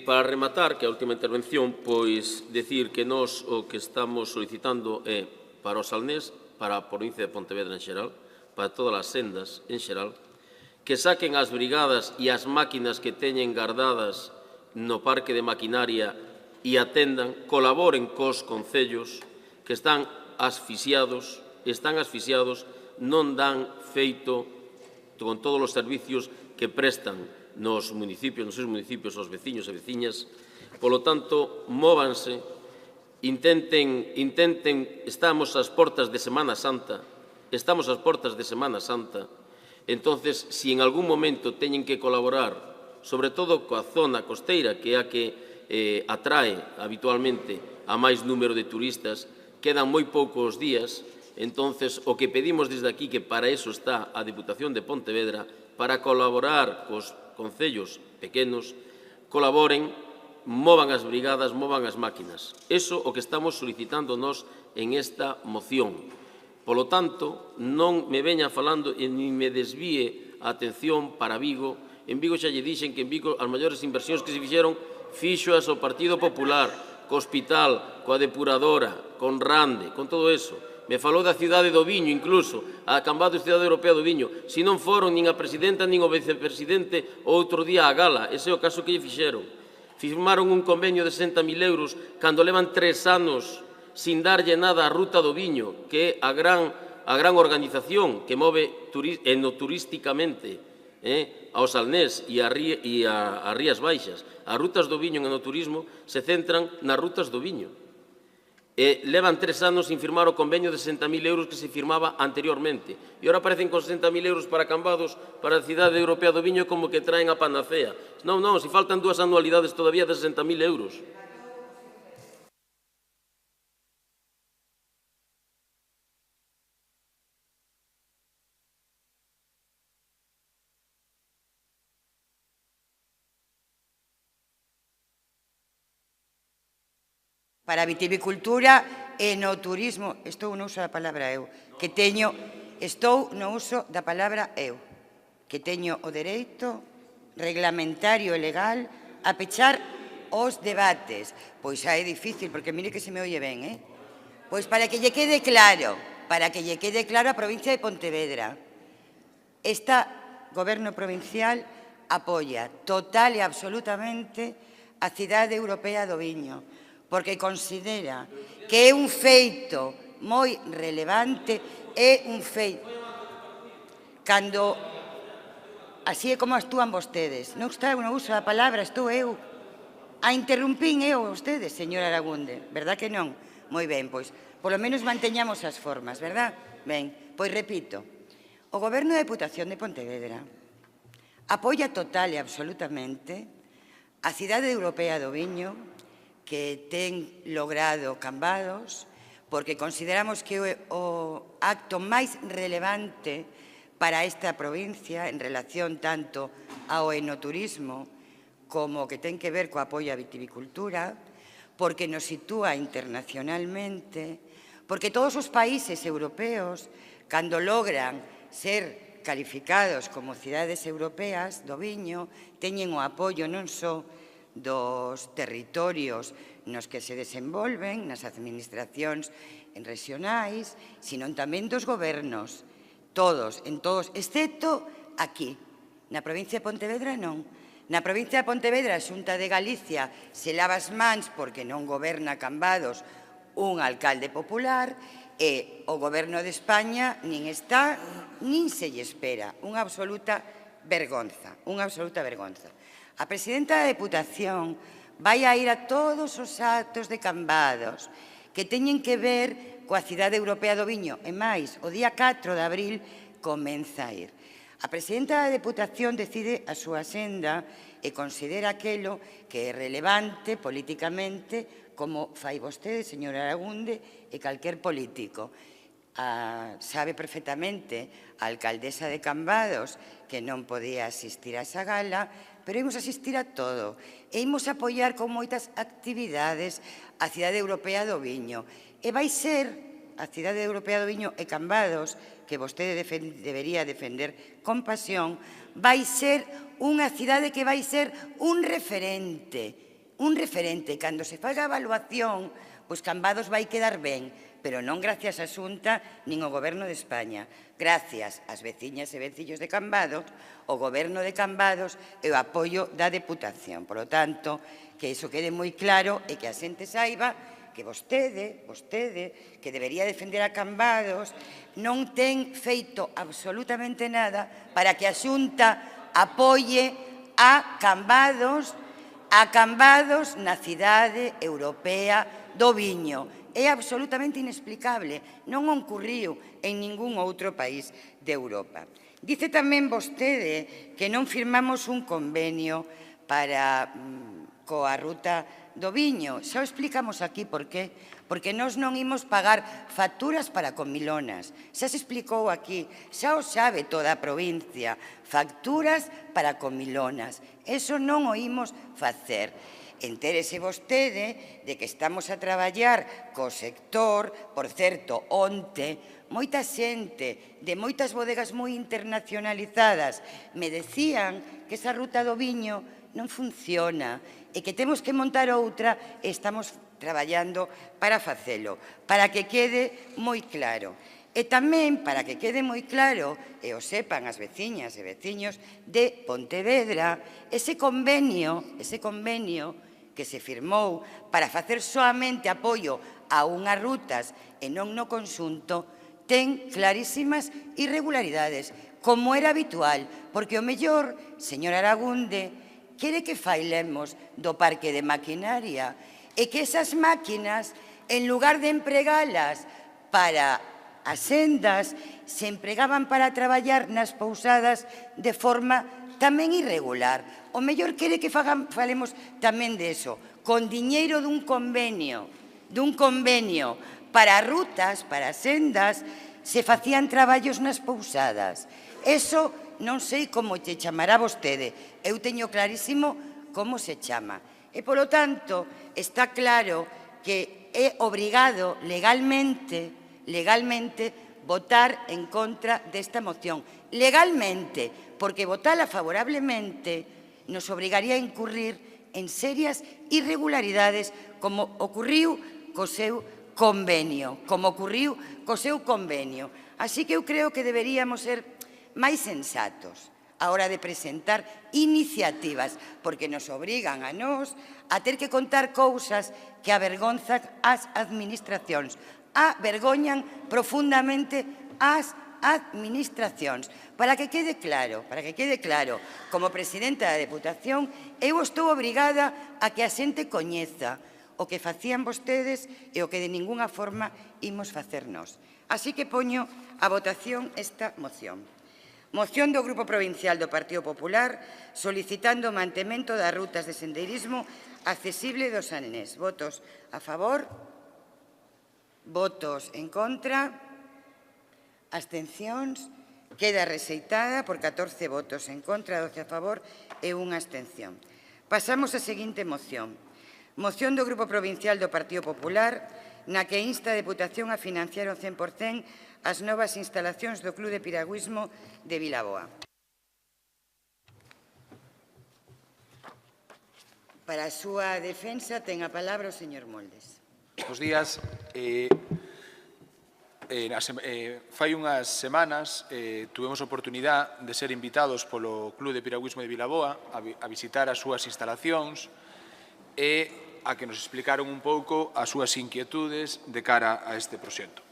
Para rematar, que a última intervención, pois decir que nós o que estamos solicitando é para o Salnés, para a provincia de Pontevedra en xeral, para todas as sendas en xeral, que saquen as brigadas e as máquinas que teñen guardadas no parque de maquinaria e atendan, colaboren cos concellos que están asfixiados, non dan feito con todos os servicios que prestan nos seus municipios, aos veciños e veciñas. Polo tanto, móvanse, intenten, estamos ás portas de Semana Santa, entonces, se en algún momento teñen que colaborar, sobre todo coa zona costeira, que é a que atrae habitualmente a máis número de turistas, quedan moi poucos días, entonces o que pedimos desde aquí, que para eso está a Deputación de Pontevedra, para colaborar cos concellos pequenos, colaboren, movan as brigadas, movan as máquinas. Eso o que estamos solicitando nós en esta moción. Polo tanto, non me veña falando e nin me desvíe a atención para Vigo. En Vigo xa lle dixen que en Vigo as maiores inversións que se fixeron fixoas o Partido Popular, co hospital, coa depuradora, con Rande, con todo eso. Me falou da cidade do Viño, incluso, a Cambados Cidade Europea do Viño. Se non foron nin a presidenta nin o vicepresidente outro día a gala, ese é o caso que lle fixeron. Firmaron un convenio de 60.000 euros cando levan 3 anos sin darlle nada á Ruta do Viño, que é a gran organización que move enoturísticamente ao Salnés e a Rías Baixas. As rutas do Viño en enoturismo se centran nas rutas do Viño. Levan 3 anos sin firmar o convenio de 60.000 euros que se firmaba anteriormente. E agora aparecen con 60.000 euros para Cambados, para a cidade europea do Viño, como que traen a panacea. Non, se faltan 2 anualidades todavía de 60.000 euros.
Para a vitivicultura e no turismo, estou no uso da palabra eu, estou no uso da palabra eu, que teño o dereito reglamentario e legal a pechar os debates. Pois xa é difícil, porque mire que se me oye ben, Pois para que lle quede claro, a provincia de Pontevedra, este goberno provincial apoia total e absolutamente a cidade europea do Viño, porque considera que é un feito moi relevante, é un feito. Cando así é como actúan vostedes. Non está no uso da palabra, estou eu. A interrumpín eu a vostedes, señor Aragunde, verdad que non? Moi ben, pois, polo menos manteñamos as formas, verdad? Ben, pois repito, o Goberno da Deputación de Pontevedra apoia total e absolutamente a cidade europea do Viño, que ten logrado Cambados, porque consideramos que é o acto máis relevante para esta provincia en relación tanto ao enoturismo como que ten que ver co apoio á vitivicultura, porque nos sitúa internacionalmente, porque todos os países europeos, cando logran ser calificados como cidades europeas do viño, teñen o apoio non só dos territorios nos que se desenvolven, nas administracións regionais, sino tamén dos gobernos, todos, excepto aquí. Na provincia de Pontevedra non. Na provincia de Pontevedra, a Xunta de Galicia se lava as mans porque non goberna Cambados un alcalde popular e o goberno de España nin está, nin se lle espera. Unha absoluta vergonza, unha absoluta vergonza. A presidenta da Deputación vai a ir a todos os actos de Cambados que teñen que ver coa cidade europea do viño. E máis, o día 4 de abril comeza a ir. A presidenta da Deputación decide a súa senda e considera aquilo que é relevante políticamente, como fai vostede, señor Aragunde, e calquer político. Sabe perfectamente a alcaldesa de Cambados que non podía asistir a esa gala, pero imos asistir a todo. E imos apoiar con moitas actividades a cidade europea do viño. E vai ser a cidade europea do viño e Cambados, que vostede debería defender con pasión, vai ser unha cidade que vai ser un referente. Un referente. Cando se faga a evaluación, pois Cambados vai quedar ben, pero non gracias á Xunta nin ao Goberno de España. Gracias ás veciñas e veciños de Cambados, o Goberno de Cambados e o apoio da Deputación. Por lo tanto, que iso quede moi claro e que a xente saiba que vostede, que debería defender a Cambados, non ten feito absolutamente nada para que a Xunta apoie a cambados na cidade europea do viño. É absolutamente inexplicable, non ocurriu en ningún outro país de Europa. Dice tamén vostede que non firmamos un convenio coa ruta do viño. Xa o explicamos aquí por qué. Porque nós non imos pagar facturas para comilonas. Xa se explicou aquí, xa o sabe toda a provincia, facturas para comilonas. Eso non o imos facer. Entérese vostede de que estamos a traballar co sector, por certo, onte, moita xente de moitas bodegas moi internacionalizadas me decían que esa ruta do viño non funciona e que temos que montar outra e estamos traballando para facelo, para que quede moi claro. E tamén, para que quede moi claro, e o sepan as veciñas e veciños de Pontevedra, ese convenio que se firmou para facer soamente apoio a unhas rutas e non no conxunto, ten clarísimas irregularidades, como era habitual, porque o mellor, señor Aragunde, quere que failemos do parque de maquinaria e que esas máquinas, en lugar de empregalas para as sendas, se empregaban para traballar nas pousadas de forma tamén irregular. O mellor quere que falemos tamén de eso, con diñeiro dun convenio para rutas, para sendas, se facían traballos nas pousadas. Eso non sei como te chamará vostede. Eu teño clarísimo como se chama. E, polo tanto, está claro que é obrigado legalmente votar en contra desta moción. Legalmente, porque votala favorablemente nos obrigaría a incurrir en serias irregularidades como ocurriu co seu convenio. Así que eu creo que deberíamos ser máis sensatos a hora de presentar iniciativas, porque nos obrigan a nós a ter que contar cousas que avergonzan as administracións, avergoñan profundamente as administracións. Para que quede claro, como presidenta da Deputación, eu estou obrigada a que a xente coñeza o que facían vostedes e o que de ningunha forma imos facer nós. Así que poño a votación esta moción. Moción do Grupo Provincial do Partido Popular solicitando o mantemento das rutas de sendeirismo accesible do Salnés. Votos a favor, votos en contra, abstencións. Queda rexeitada por 14 votos en contra, 12 a favor e unha abstención. Pasamos á seguinte moción. Moción do Grupo Provincial do Partido Popular na que insta a Deputación a financiar o 100% as novas instalacións do Club de Piragüismo de Vilaboa. Para a súa defensa ten a palabra o señor Moldes.
Bos días. Fai unhas semanas tuvemos a oportunidade de ser invitados polo Club de Piragüismo de Vilaboa a visitar as súas instalacións e a que nos explicaron un pouco as súas inquietudes de cara a este proxecto.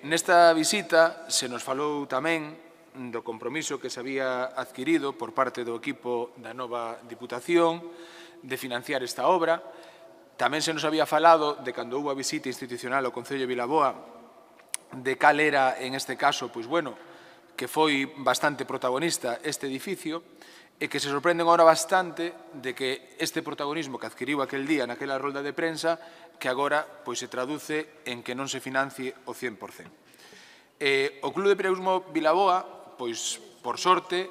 Nesta visita se nos falou tamén do compromiso que se había adquirido por parte do equipo da nova Diputación de financiar esta obra. Tamén se nos había falado de cando houve a visita institucional ao Concello de Vilaboa de cal era, en este caso, pois bueno, que foi bastante protagonista este edificio e que se sorprenden agora bastante de que este protagonismo que adquiriu aquel día naquela rolda de prensa que agora pois se traduce en que non se financie o 100%. O Club de Piragüismo Vilaboa, pois, por sorte,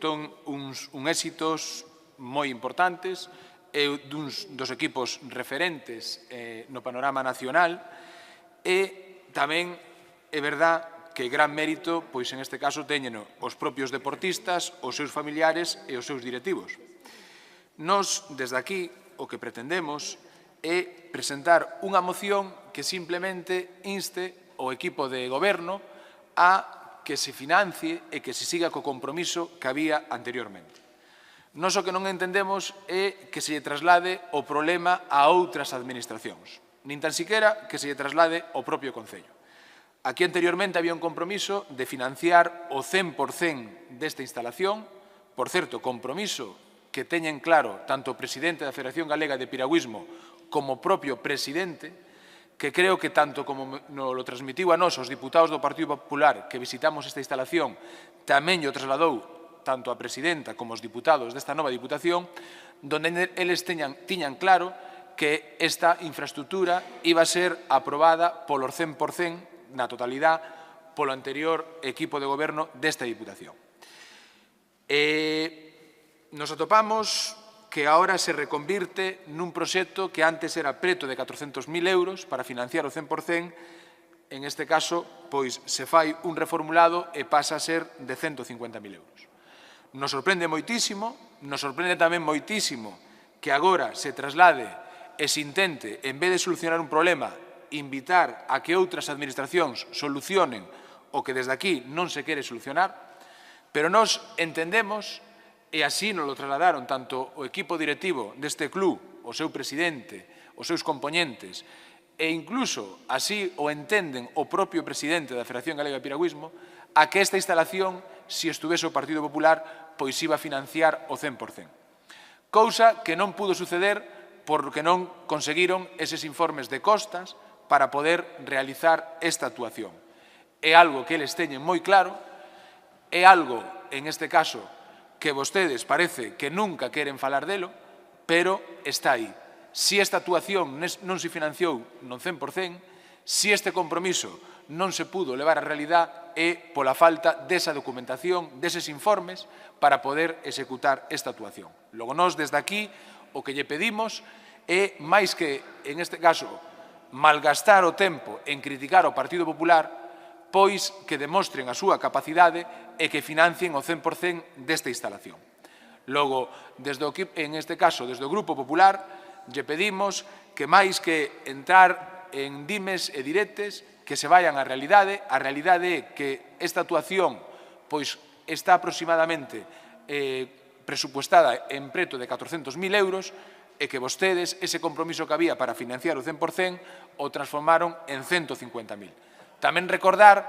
ten uns éxitos moi importantes, é dos equipos referentes no panorama nacional e tamén é verdad que gran mérito, pois en este caso, teñeno os propios deportistas, os seus familiares e os seus directivos. Nós, desde aquí, o que pretendemos é presentar unha moción que simplemente inste o equipo de goberno a que se financie e que se siga co compromiso que había anteriormente. Nós o que non entendemos é que se lle traslade o problema a outras administracións, nin tan siquiera que se lle traslade ao propio Concello. Aquí anteriormente había un compromiso de financiar o 100% desta instalación por certo, compromiso que teñen claro tanto o presidente da Federación Galega de Piragüismo como o propio presidente, que creo que tanto como nos lo transmitiu a nós os diputados do Partido Popular que visitamos esta instalación, tamén o trasladou tanto a presidenta como os diputados desta nova diputación, donde eles tiñan claro que esta infraestructura iba a ser aprobada polo 100% na totalidade polo anterior equipo de goberno desta diputación. Nos atopamos que agora se reconvirte nun proxecto que antes era preto de 400.000 euros para financiar o 100%, en este caso, pois se fai un reformulado e pasa a ser de 150.000 euros. Nos sorprende moitísimo, nos sorprende tamén moitísimo que agora se traslade e se intente, en vez de solucionar un problema, invitar a que outras administracións solucionen o que desde aquí non se quere solucionar, pero nós entendemos, e así nos lo trasladaron tanto o equipo directivo deste club, o seu presidente, os seus compoñentes, e incluso así o entenden o propio presidente da Federación Galega de Piragüismo, a que esta instalación, se estuvese o Partido Popular, pois iba a financiar o 100%. Cousa que non pudo suceder porque non conseguiron eses informes de costas para poder realizar esta actuación. É algo que eles teñen moi claro, é algo, en este caso, que vostedes parece que nunca queren falar delo, pero está aí. Si esta actuación non se financiou non 100%, si este compromiso non se pudo levar á realidade, é pola falta desa documentación, deses informes, para poder executar esta actuación. Logo, nós, desde aquí, o que lle pedimos é, máis que, en este caso, malgastar o tempo en criticar o Partido Popular, pois que demostren a súa capacidade e que financien o 100% desta instalación. Logo, en este caso, desde o Grupo Popular, lle pedimos que máis que entrar en dimes e diretes, que se vayan á realidade. A realidade é que esta actuación pois está aproximadamente presupuestada en preto de 400.000 euros e que vostedes, ese compromiso que había para financiar o 100%, o transformaron en 150.000. Tamén recordar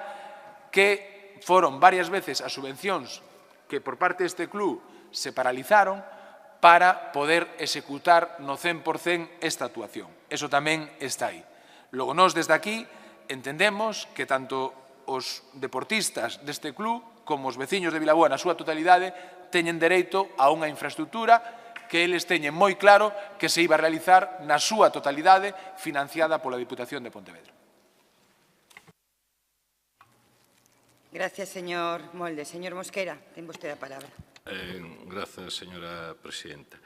que foron varias veces as subvencións que por parte deste club se paralizaron para poder executar no 100% esta actuación. Eso tamén está aí. Logo, nós desde aquí entendemos que tanto os deportistas deste club como os veciños de Vilaboa na súa totalidade teñen dereito a unha infraestructura que eles teñen moi claro que se iba a realizar na súa totalidade financiada pola Diputación de Pontevedra.
Gracias, señor Molde. Señor Mosquera, ten vostede a palabra.
Gracias, señora presidenta.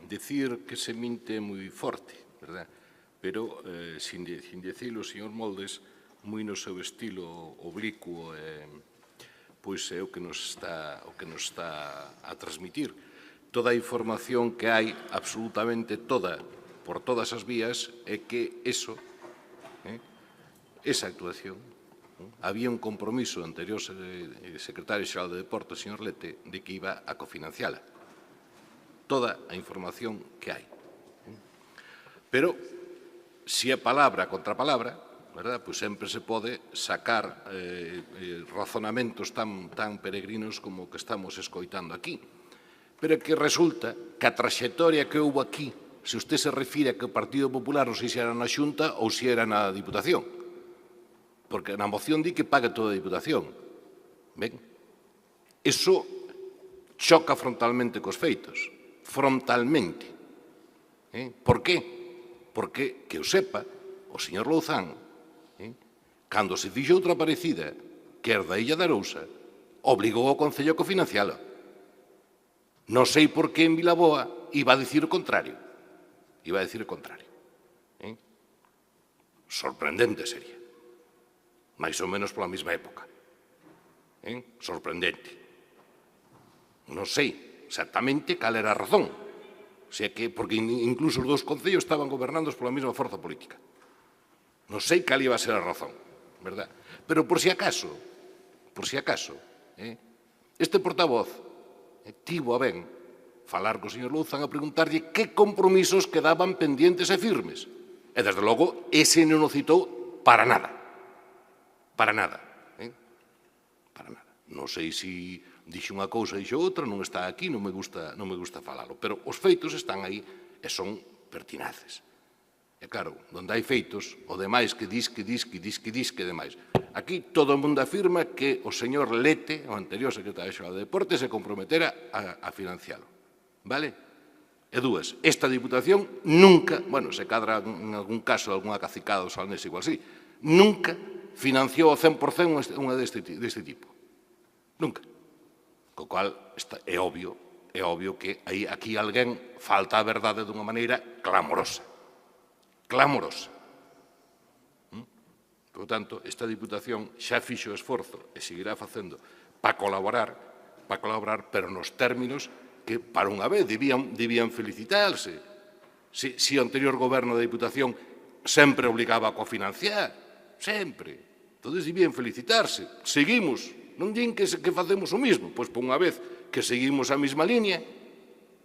Decir que se minte moi forte, verdad? Pero, sin dicilo, o señor Moldes, moi no seu estilo oblicuo, pois é o que nos está a transmitir. Toda a información que hai, absolutamente toda, por todas as vías, é que esa actuación, había un compromiso do anterior secretario xeral de Deportes, señor Lete, de que iba a cofinanciala. Toda a información que hai. Pero, se é palabra contra palabra, pois sempre se pode sacar razonamentos tan peregrinos como o que estamos escoitando aquí. Pero que resulta que a traxectoria que houve aquí, se usted se refire a que o Partido Popular non sei se era na Xunta ou se era na Diputación, porque na moción di que paga toda a Diputación. Ben, iso choca frontalmente cos feitos, frontalmente. Por qué? Porque, que eu sepa, o señor Louzán, cando se fixo outra parecida, que era da Illa de Arousa, obligou ao Concello a cofinanciala. Non sei por que en Vilaboa iba a dicir o contrario. Iba a dicir o contrario. Sorprendente sería. Mais ou menos pola mesma época. Sorprendente. Non sei exactamente cal era a razón. Porque incluso os dous concellos estaban gobernados pola mesma forza política. Non sei cal iba a ser a razón, verdad? Pero por si acaso, este portavoz tivo a ben falar co señor Louzán a preguntarlle que compromisos quedaban pendientes e firmes. E, desde logo, ese non o citou para nada. Para nada. Para nada. Non sei se dixo unha cousa, dixo outra, non está aquí, non me gusta falalo, pero os feitos están aí e son pertinaces. E claro, onde hai feitos, o demais que disque demais. Aquí todo o mundo afirma que o señor Lete, o anterior secretario xeral de Deportes, se comprometera a financialo. Vale? E dúas, esta Diputación nunca, bueno, se cadra en algún caso, alguna cacicada do Salnés igual así, nunca financiou ao 100% unha deste tipo. Nunca. Co cual, é obvio que aquí alguén falta a verdade dunha maneira clamorosa. Clamorosa. Por tanto, esta Diputación xa fixo esforzo e seguirá facendo para colaborar, pero nos términos que, para unha vez, debían felicitarse. Se o anterior goberno da Diputación sempre obligaba a cofinanciar, sempre. Entonces, debían felicitarse. Seguimos. Non din que facemos o mismo. Pois, por unha vez que seguimos a mesma línea,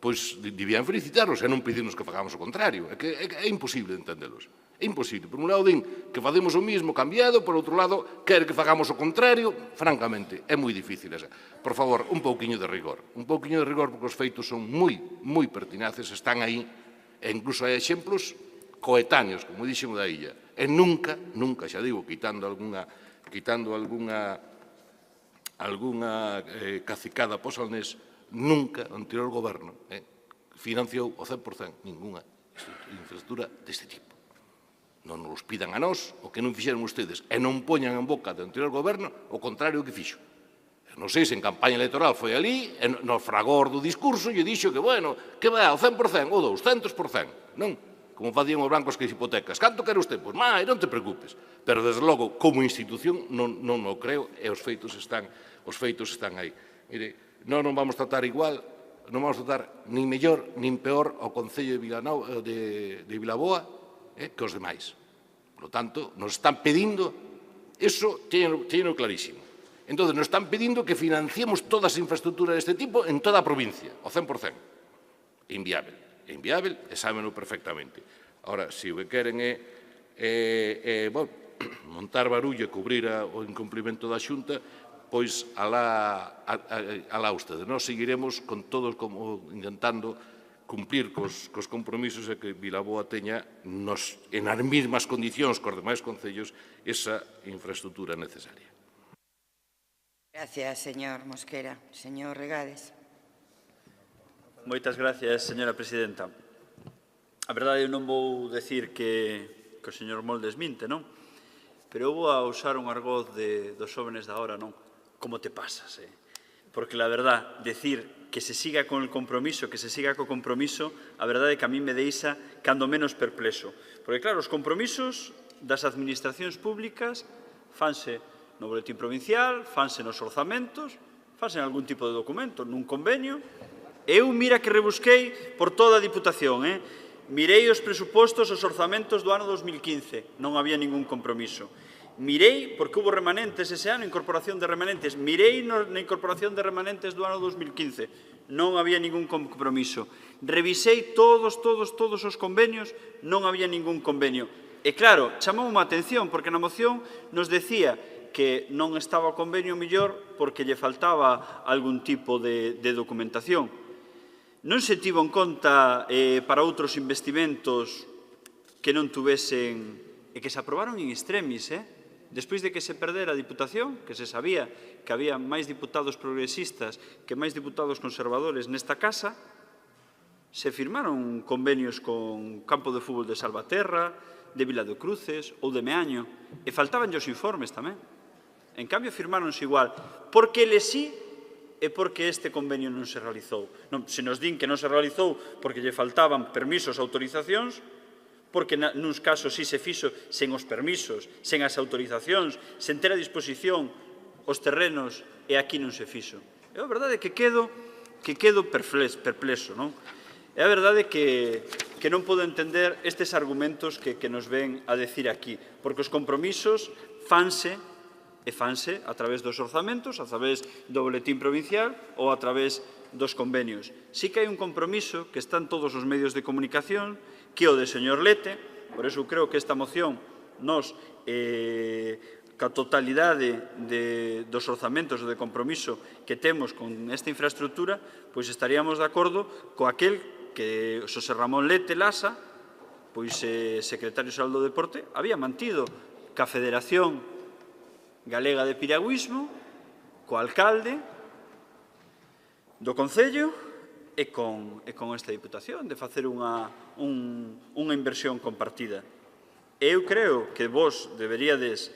pois, debían felicitarnos e non pedirnos que fagamos o contrario. É imposible entendelos. É imposible. Por un lado, din que facemos o mismo cambiado, por outro lado, quer que fagamos o contrario. Francamente, é moi difícil esa. Por favor, un pouquiño de rigor. Un pouquiño de rigor, porque os feitos son moi pertinaces, están aí, e incluso hai exemplos coetáneos, como dixen da illa. E nunca, xa digo, quitando algunha cacicada po Salnés, nunca o anterior goberno financiou ao 100% ninguna infraestructura deste tipo. Non nos pidan a nós o que non fixeron ustedes e non poñan en boca do anterior goberno o contrario que fixo. Non sei se en campaña electoral foi ali, e no fragor do discurso lle dixo que, bueno, que vai ao 100% ou 200%, non? Como facían os bancos que hipotecas. Canto quer usted? Pois, non te preocupes. Pero, desde logo, como institución, non o creo e os feitos están aí. Mire, non vamos tratar igual, non vamos tratar nin mellor nin peor ao Concello de Vilaboa que os demais. Por lo tanto, nos están pedindo, eso teño clarísimo. Entón, nos están pedindo que financiemos todas as infraestructuras deste tipo en toda a provincia, ao 100%. Inviável, e sábeno perfectamente. Ahora, se o que queren é montar barullo e cubrir o incumprimento da Xunta, pois alá ustedes. Nós seguiremos con todos intentando cumplir cos compromisos e que Vilaboa teña en as mesmas condicións que os demais concellos esa infraestructura necesaria.
Gracias, señor Mosquera. Señor Regades.
Moitas gracias, señora presidenta. A verdade, eu non vou decir que o señor Moldes minte, non? Pero eu vou a usar un argoz dos jóvenes da hora, non? Como te pasas, Porque, la verdad, decir que se siga con el compromiso, que se siga co compromiso, a verdade é que a mí me deixa cando menos perplexo. Porque, claro, os compromisos das administracións públicas fanse no boletín provincial, fanse nos orzamentos, fanse en algún tipo de documento, nun convenio. Eu, mira que rebusquei por toda a Diputación, Mirei os presupostos, os orzamentos do ano 2015, non había ningún compromiso. Mirei, porque hubo remanentes ese ano, incorporación de remanentes, mirei na incorporación de remanentes do ano 2015, non había ningún compromiso. Revisei todos os convenios, non había ningún convenio. E claro, chamou unha atención, porque na moción nos decía que non estaba o convenio mellor porque lle faltaba algún tipo de documentación. Non se tivo en conta para outros investimentos que non tuvesen e que se aprobaron en extremis, Despois de que se perdera a Diputación, que se sabía que había máis diputados progresistas que máis diputados conservadores nesta casa, se firmaron convenios con Campo de Fútbol de Salvaterra, de Vila de Cruces ou de Meaño, e faltaban os informes tamén. En cambio, firmáronse igual, porque eles sí e porque este convenio non se realizou. Se nos din que non se realizou porque lle faltaban permisos, autorizacións, porque nuns casos sí se fixo sen os permisos, sen as autorizacións, sen ter a disposición os terrenos, e aquí non se fixo. E a verdade é que quedo perplexo, non? E a verdade é que non podo entender estes argumentos que nos ven a decir aquí, porque os compromisos fanse a través dos orzamentos, a través do boletín provincial ou a través dos convenios. Sí que hai un compromiso que está en todos os medios de comunicación, que é o de señor Lete, por eso creo que esta moción nos ca totalidade dos orzamentos ou de compromiso que temos con esta infraestructura, pois estaríamos de acordo co aquel que Xosé Ramón Lete Lasa, pois secretario xeral do Deporte, había mantido ca Federación Galega de Piragüismo, co alcalde do Concello e con esta Diputación, de facer unha inversión compartida. Eu creo que vos deberíades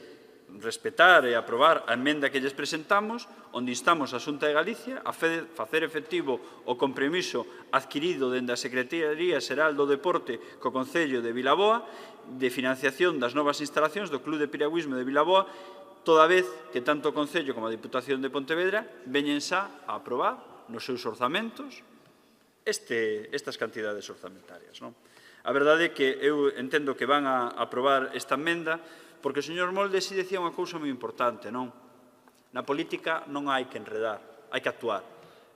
respetar e aprobar a emenda que lles presentamos, onde instamos a Xunta de Galicia a facer efectivo o compromiso adquirido dende a Secretaría Xeral do Deporte co Concello de Vilaboa de financiación das novas instalacións do Club de Piragüismo de Vilaboa, toda vez que tanto o Concello como a Diputación de Pontevedra veñen xa a aprobar nos seus orzamentos estas cantidades orzamentarias. A verdade é que eu entendo que van a aprobar esta emenda porque o señor Molde si decía unha cousa moi importante, non? Na política non hai que enredar, hai que actuar.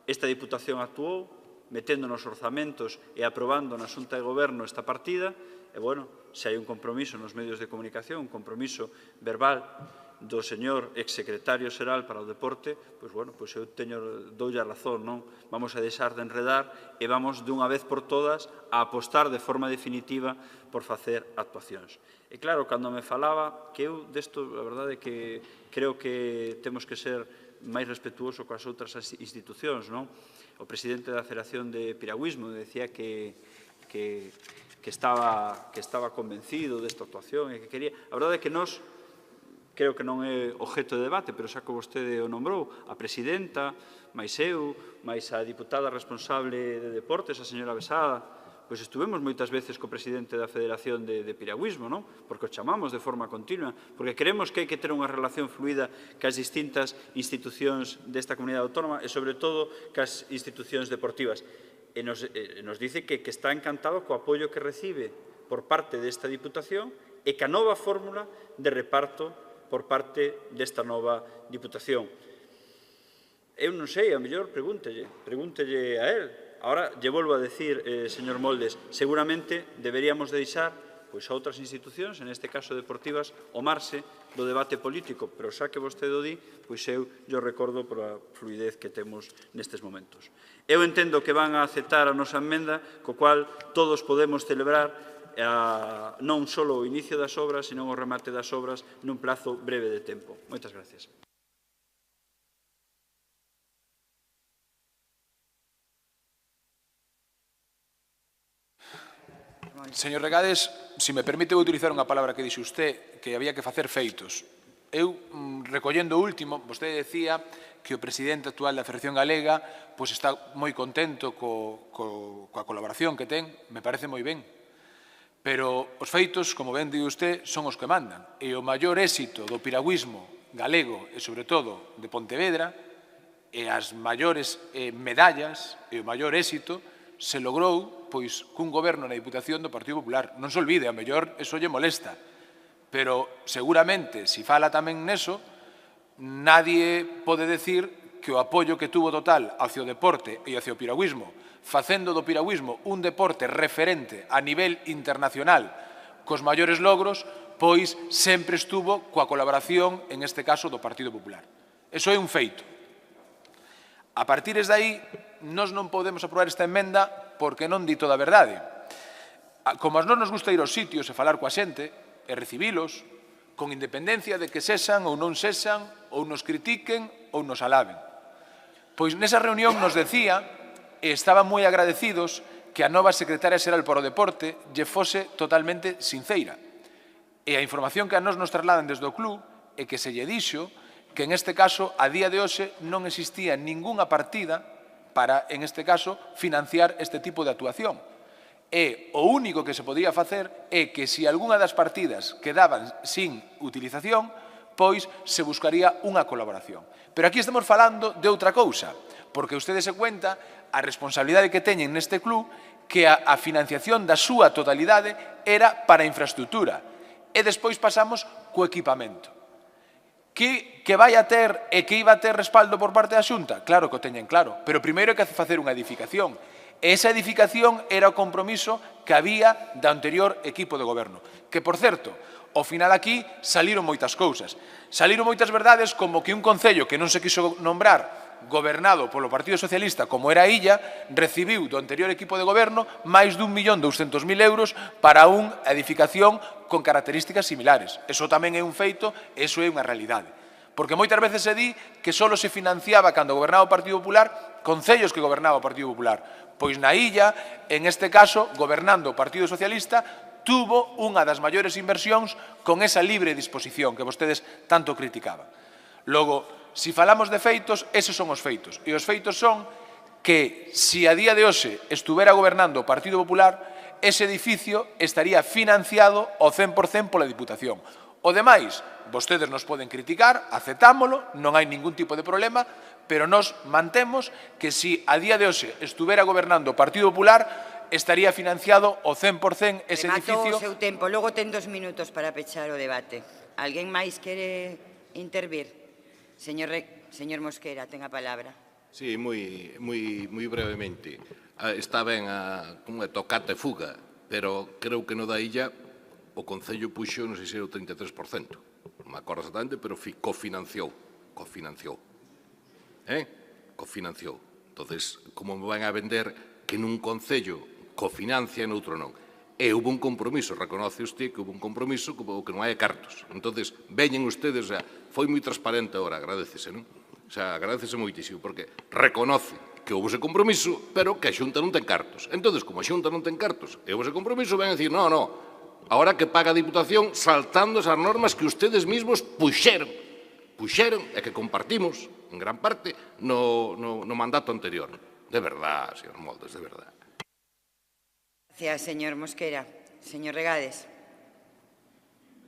Esta Diputación actuou, metendo nos orzamentos e aprobando na Xunta de Goberno esta partida, e, bueno, se hai un compromiso nos medios de comunicación, un compromiso verbal do señor exsecretario xeral para o deporte, pois, bueno, pois eu doulle a razón, non? Vamos a deixar de enredar e vamos, dunha vez por todas, a apostar de forma definitiva por facer actuacións. E claro, cando me falaba que eu desto, a verdade é que creo que temos que ser máis respetuoso coas outras institucións, non? O presidente da Federación de Piragüismo decía que estaba convencido desta actuación e que quería... A verdade é que nós, creo que non é objeto de debate, pero xa que vostede o nombrou, a presidenta, máis eu, máis a diputada responsable de Deportes, a señora Besada, pois estuvemos moitas veces co presidente da Federación de Piragüismo, non? Porque o chamamos de forma continua, porque queremos que hai que ter unha relación fluida cas distintas institucións desta comunidade autónoma e, sobre todo, cas institucións deportivas. E nos dice que está encantado co apoio que recibe por parte desta Diputación e ca nova fórmula de reparto por parte desta nova Diputación. Eu non sei, a mellor pregúntelle a él. Ahora, lle volvo a decir, señor Moldes, seguramente deberíamos deixar a outras institucións, en este caso deportivas, o marxe do debate político, pero xa que vostede o di, pois eu recordo por a fluidez que temos nestes momentos. Eu entendo que van a aceptar a nosa emenda, co cual todos podemos celebrar non só o inicio das obras, senón o remate das obras nun plazo breve de tempo. Moitas gracias.
Señor Regades, se me permite, vou utilizar unha palabra que dixe usted, que había que facer feitos. Eu, recollendo o último, vostede decía que o presidente actual da Federación Galega está moi contento coa colaboración que ten, me parece moi ben. Pero os feitos, como ben di usted, son os que mandan. E o maior éxito do piragüismo galego e, sobre todo, de Pontevedra, e as maiores medallas e o maior éxito se logrou cun goberno na Diputación do Partido Popular. Non se olvide, a mellor eso lle molesta, pero seguramente, se fala tamén neso, nadie pode decir que o apoio que tuvo total hacia o deporte e hacia o piragüismo, facendo do piragüismo un deporte referente a nivel internacional cos maiores logros, pois sempre estuvo coa colaboración, en este caso, do Partido Popular. Eso é un feito. A partir de aí, nós non podemos aprobar esta emenda porque non di toda a verdade. Como a nós nos gusta ir aos sitios e falar coa xente e recibilos, con independencia de que sexan ou non sexan, ou nos critiquen ou nos alaben. Pois nesa reunión nos decía, e estaban moi agradecidos, que a nova secretaria xeral para o deporte lle fose totalmente sinceira. E a información que a nós nos trasladan desde o club é que se lle dixo que en este caso, a día de hoxe, non existía ningunha partida para, en este caso, financiar este tipo de actuación. E o único que se podía facer é que, se algunha das partidas quedaban sin utilización, pois se buscaría unha colaboración. Pero aquí estamos falando de outra cousa, porque ustedes se cuenta a responsabilidade que teñen neste club que a financiación da súa totalidade era para a infraestructura. E despois pasamos co equipamento. Que vai a ter e que iba a ter respaldo por parte da Xunta? Claro que o teñen claro, pero primeiro hai que facer unha edificación. E esa edificación era o compromiso que había do anterior equipo de goberno. Que, por certo, ao final aquí saliron moitas cousas. Saliron moitas verdades como que un concello que non se quiso nombrar gobernado polo Partido Socialista, como era Illa, recibiu do anterior equipo de goberno máis de 1.200.000 euros para unha edificación con características similares. Eso tamén é un feito, eso é unha realidade. Porque moitas veces se di que só se financiaba cando gobernaba o Partido Popular concellos que gobernaba o Partido Popular. Pois na Illa, en este caso, gobernando o Partido Socialista, tuvo unha das maiores inversións con esa libre disposición que vostedes tanto criticaban. Logo, se falamos de feitos, eses son os feitos. E os feitos son que, se a día de hoxe estuvera gobernando o Partido Popular, ese edificio estaría financiado ao 100% pola Diputación. O demais, vostedes nos poden criticar, aceptámolo, non hai ningún tipo de problema, pero nos mantemos que, se a día de hoxe estuvera gobernando o Partido Popular, estaría financiado o 100% ese edificio.
Rematou o seu tempo. Logo ten 2 minutos para pechar o debate. Alguén máis quere intervir? Señor Mosquera, ten a palabra.
Sí, moi brevemente. Está ben como é tocate fuga, pero creo que no da Illa o Concello puxo, non sei se era o 33%. Non me acordo exactamente, pero cofinanciou. Entonces, como me van a vender que nun Concello cofinancia e noutro non? E houve un compromiso, reconoce usted que houve un compromiso que non hai cartos. Entonces, veñen ustedes, foi moi transparente agora, agradecese, non? O sea, agradecese moitísimo, porque reconoce que houve ese compromiso, pero que a Xunta non ten cartos. Entonces, como a Xunta non ten cartos e houve ese compromiso, ven a dicir, no, agora que paga a Diputación saltando esas normas que ustedes mesmos puxeron e que compartimos, en gran parte, no mandato anterior. De verdad, señor Moldes, de verdad.
Gracias, señor Mosquera. Señor Regades.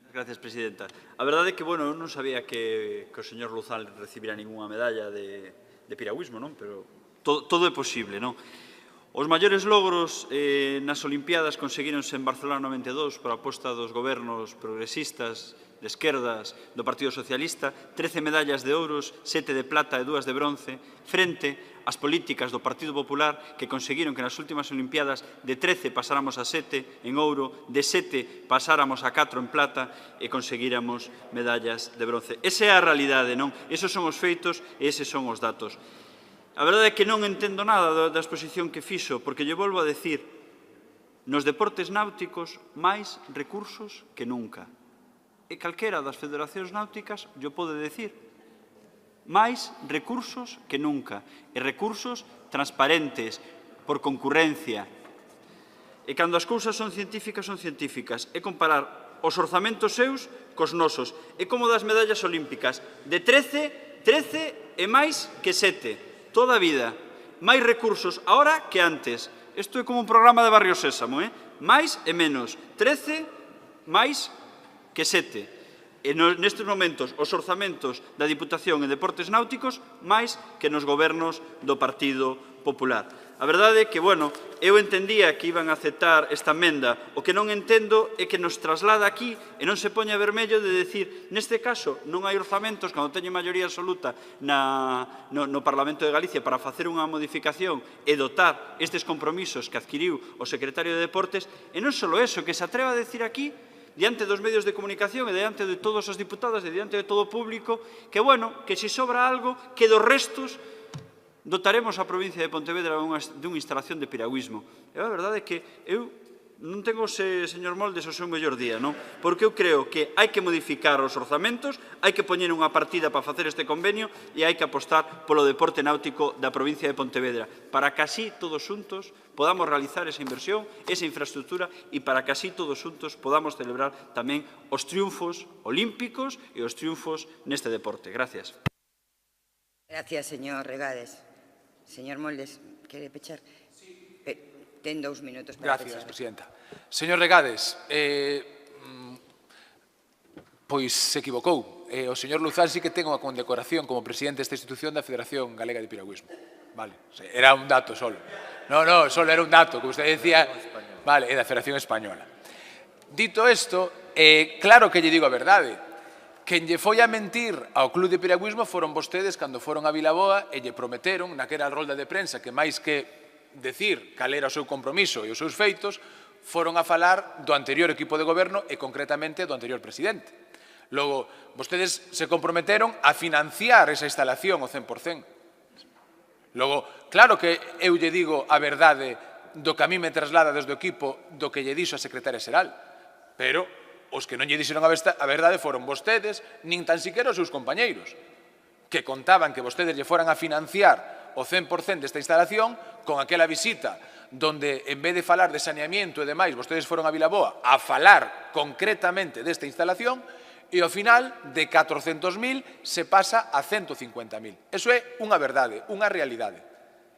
Gracias, presidenta. A verdade é que, bueno, eu non sabía que o señor Luzán recibira ninguna medalla de piragüismo, non? Pero todo é posible, non? Os maiores logros nas Olimpiadas conseguíronse en Barcelona 92 por aposta dos gobernos progresistas de esquerdas do Partido Socialista, 13 medallas de ouros, 7 de plata e 2 de bronce, frente ás políticas do Partido Popular que conseguiron que nas últimas Olimpiadas de 13 pasáramos a 7 en ouro, de 7 pasáramos a 4 en plata e conseguíramos medallas de bronce. Esa é a realidade, non? Esos son os feitos e eses son os datos. A verdade é que non entendo nada da exposición que fixo, porque lle volvo a decir, nos deportes náuticos máis recursos que nunca. E calquera das federacións náuticas lle pode decir, máis recursos que nunca, e recursos transparentes, por concurrencia. E cando as cousas son científicas, é comparar os orzamentos seus cos nosos. E como das medallas olímpicas, de 13 e máis que 7, toda a vida. Máis recursos ahora que antes. Isto é como un programa de Barrio Sésamo, máis e menos. 13 máis que 7. E nestes momentos os orzamentos da Diputación en deportes náuticos máis que nos gobernos do Partido Popular. A verdade é que, bueno, eu entendía que iban a aceptar esta emenda. O que non entendo é que nos traslada aquí e non se poña vermello de decir, neste caso non hai orzamentos cando teñen maioría absoluta no Parlamento de Galicia para facer unha modificación e dotar estes compromisos que adquiriu o secretario de Deportes. E non só eso, que se atreva a decir aquí diante dos medios de comunicación e diante de todos os diputados e diante de todo o público que, bueno, que se sobra algo, que dos restos dotaremos a provincia de Pontevedra dunha instalación de piragüismo. E a verdade é que eu non tengo, señor Moldes, o seu mellor día, non? Porque eu creo que hai que modificar os orzamentos, hai que poñer unha partida para facer este convenio e hai que apostar polo deporte náutico da provincia de Pontevedra, para que así todos xuntos podamos realizar esa inversión, esa infraestructura e para que así todos xuntos podamos celebrar tamén os triunfos olímpicos e os triunfos neste deporte. Gracias.
Gracias, señor Regades. Señor Moldes, quere pechar? Sí. Ten 2 minutos para pechar.
Gracias, presidenta. Señor Regades, pois se equivocou. O señor Luzán sí que ten unha condecoración como presidente desta institución da Federación Galega de Piragüismo. Vale, era un dato solo. No, solo era un dato, que usted decía... Vale, é da Federación Española. Dito isto, claro que lle digo a verdade. Quen lle foi a mentir ao Club de Piragüismo foron vostedes cando foron a Vilaboa e lle prometeron, naquela rolda de prensa, que máis que decir cal era o seu compromiso e os seus feitos, foron a falar do anterior equipo de goberno e concretamente do anterior presidente. Logo, vostedes se comprometeron a financiar esa instalación ao 100%. Logo, claro que eu lle digo a verdade do que a mí me traslada desde o equipo do que lle dixo a secretaria xeral, pero os que non lle dixeron a verdade foron vostedes, nin tan siquiera os seus compañeiros, que contaban que vostedes lle foran a financiar o 100% desta instalación con aquela visita donde, en vez de falar de saneamiento e demais, vostedes foron a Vilaboa a falar concretamente desta instalación e, ao final, de 400.000 se pasa a 150.000. Eso é unha verdade, unha realidade.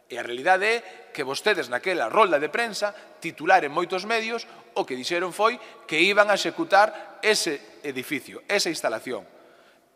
E a realidade é que vostedes, naquela rolda de prensa, titular en moitos medios, o que dixeron foi que iban a executar ese edificio, esa instalación.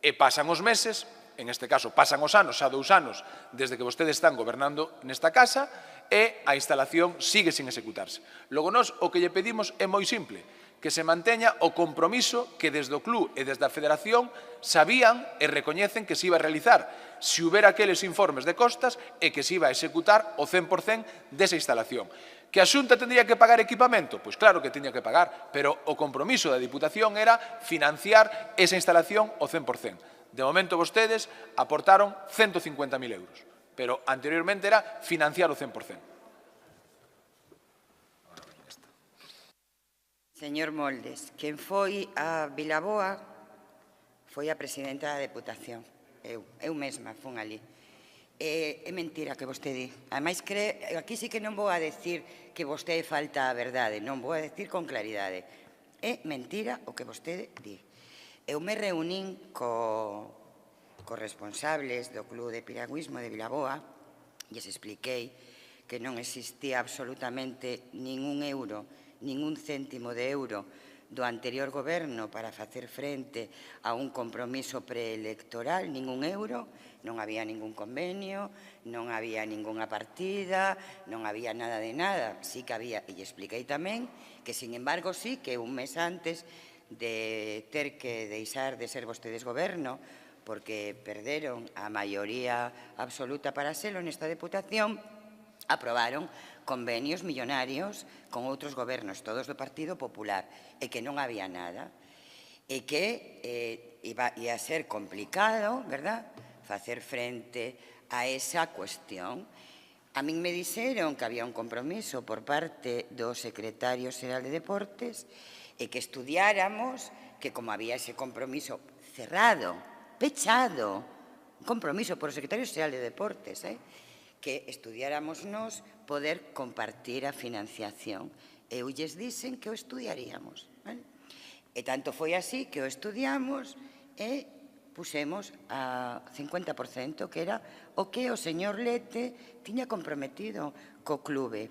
E pasan os meses, en este caso pasan os anos, xa 2 anos, desde que vostedes están gobernando nesta casa, e a instalación sigue sin executarse. Logo, nós o que lle pedimos é moi simple, que se manteña o compromiso que desde o club e desde a federación sabían e recoñecen que se iba a realizar, se houbera aqueles informes de costas e que se iba a executar o 100% desa instalación. Que a Xunta tendría que pagar equipamento? Pois claro que tiña que pagar, pero o compromiso da Diputación era financiar esa instalación o 100%. De momento vostedes aportaron 150.000 euros, pero anteriormente era financiar o 100%.
Señor Moldes, quen foi a Vilaboa foi a presidenta da Deputación. Eu mesma fun ali. É mentira que vostede di. Ademais, aquí sí que non vou a decir que vostede falta a verdade, non vou a decir con claridade. É mentira o que vostede di. Eu me reunín cos responsables do Club de Piragüismo de Vilaboa e lles expliquei que non existía absolutamente ningún euro, ningún céntimo de euro do anterior goberno para facer frente a un compromiso preelectoral, ningún euro, non había ningún convenio, non había ningunha partida, non había nada de nada. Sí que había, e lle expliquei tamén que, sin embargo, sí que un mes antes de ter que deixar de ser vostedes goberno, porque perderon a maioría absoluta para selo nesta Deputación, aprobaron convenios millonarios con outros gobernos, todos do Partido Popular, e que non había nada, e que ia a ser complicado, verdad?, facer frente a esa cuestión. A min me dixeron que había un compromiso por parte do secretario xeral de Deportes e que estudiáramos que, como había ese compromiso cerrado, pechado, un compromiso por o secretario xeral de Deportes, que estudiáramos nos poder compartir a financiación. Eu lles dixen que o estudiaríamos. E tanto foi así que o estudiamos e pusemos a 50%, que era o que o señor Lete tiña comprometido co clube.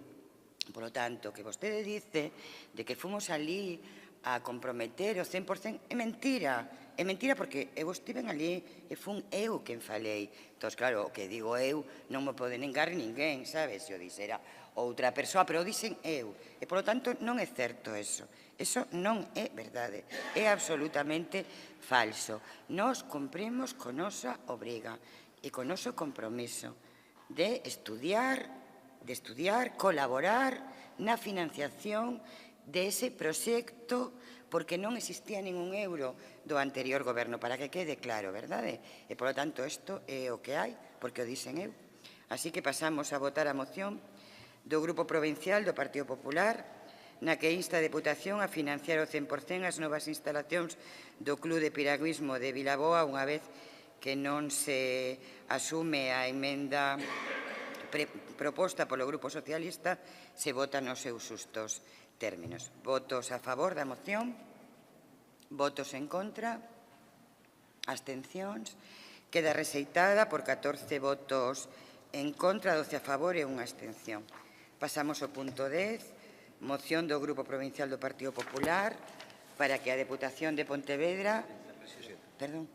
Por lo tanto, que vostede dice de que fomos ali a comprometer o 100%, é mentira. É mentira porque eu estiven ali e fun eu quen falei. Entón, claro, o que digo eu non me pode negar ninguén, sabes? Se o dixera outra persoa, pero o dixen eu. E, por lo tanto, non é certo eso. Eso non é verdade. É absolutamente falso. Nós cumprimos con nosa obriga e con noso compromiso de estudiar, colaborar na financiación dese proxecto, porque non existía ningún euro do anterior goberno, para que quede claro, verdade? E, por lo tanto, isto é o que hai, porque o dixen eu. Así que pasamos a votar a moción do Grupo Provincial do Partido Popular, na que insta a Deputación a financiar o 100% as novas instalacións do Club de Piragüismo de Vilaboa, unha vez que non se asume a emenda proposta polo Grupo Socialista, se vota nos seus justos términos. Votos a favor da moción, votos en contra, abstencións. Queda rexeitada por 14 votos en contra, 12 a favor e unha abstención. Pasamos ao punto 10, moción do Grupo Provincial do Partido Popular para que a Deputación de Pontevedra... Perdón.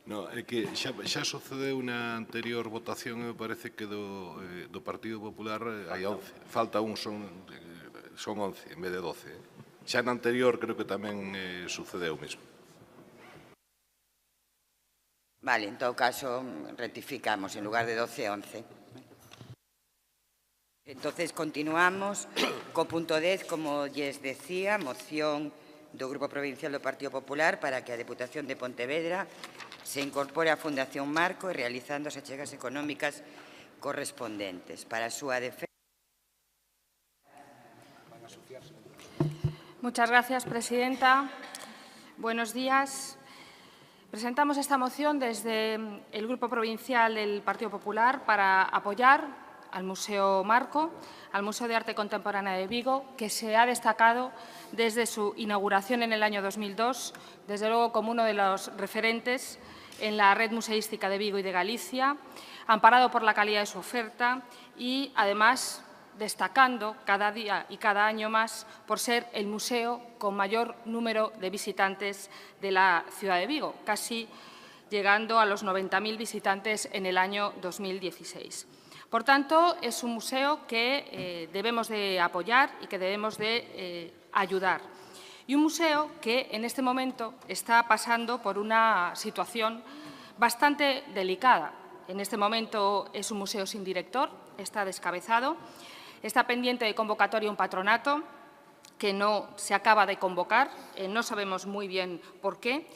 No, é que xa sucedeu na anterior votación, me parece que do Partido Popular hai 11. Falta un, son 11 en vez de 12. Xa na anterior creo que tamén sucedeu mesmo.
Vale, en todo caso, rectificamos, en lugar de 12, 11. Entonces, continuamos co punto 10, como lles decía, moción do Grupo Provincial do Partido Popular para que a Deputación de Pontevedra se incorpore á Fundación Marco e realizando as achegas económicas correspondentes. Para a súa defensa.
Muchas gracias, presidenta. Buenos días. Presentamos esta moción desde el Grupo Provincial del Partido Popular para apoyar al Museo Marco, al Museo de Arte Contemporánea de Vigo, que se ha destacado desde su inauguración en el año 2002, desde luego como uno de los referentes en la red museística de Vigo y de Galicia, amparado por la calidad de su oferta y, además, destacando cada día y cada año más por ser el museo con mayor número de visitantes de la ciudad de Vigo, casi llegando a los 90.000 visitantes en el año 2016. Por tanto, es un museo que debemos de apoyar y que debemos de ayudar. Y un museo que en este momento está pasando por una situación bastante delicada. En este momento es un museo sin director, está descabezado, está pendiente de convocatoria un patronato que no se acaba de convocar, no sabemos muy bien por qué.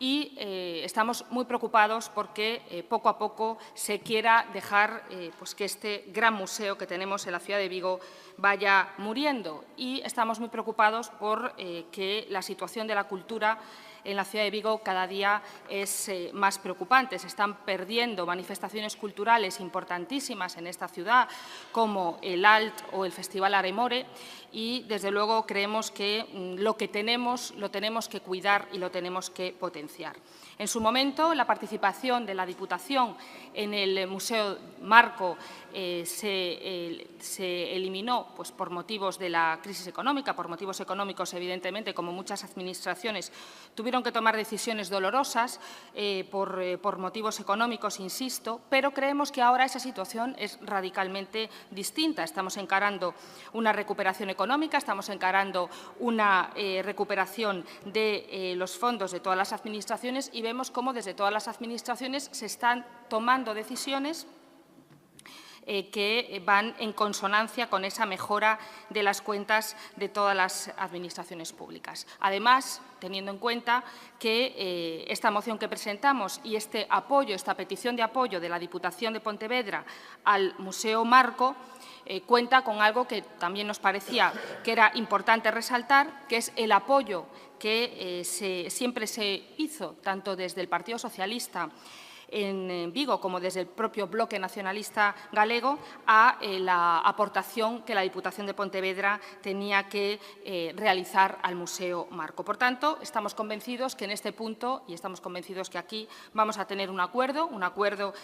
Y estamos muy preocupados porque poco a poco se quiera dejar pues que este gran museo que tenemos en la ciudad de Vigo vaya muriendo. Y estamos muy preocupados por que la situación de la cultura en la ciudad de Vigo cada día es más preocupante. Se están perdiendo manifestaciones culturales importantísimas en esta ciudad, como el ALT o el Festival Aremore, y desde luego creemos que lo que tenemos lo tenemos que cuidar y lo tenemos que potenciar. En su momento, la participación de la Diputación en el Museo Marco se eliminó pues, por motivos de la crisis económica, por motivos económicos, evidentemente, como muchas administraciones tuvieron que tomar decisiones dolorosas por motivos económicos, insisto, pero creemos que ahora esa situación es radicalmente distinta. Estamos encarando una recuperación económica, estamos encarando una recuperación de los fondos de todas las administraciones y vemos cómo desde todas las administraciones se están tomando decisiones que van en consonancia con esa mejora de las cuentas de todas las administraciones públicas. Además, teniendo en cuenta que esta moción que presentamos y este apoyo, esta petición de apoyo de la Diputación de Pontevedra al Museo Marco cuenta con algo que también nos parecía que era importante resaltar, que es el apoyo que siempre se hizo, tanto desde el Partido Socialista en Vigo como desde el propio Bloque Nacionalista Galego a la aportación que la Diputación de Pontevedra tenía que realizar al Museo Marco. Por tanto, estamos convencidos que en este punto, y estamos convencidos que aquí vamos a tener un acuerdo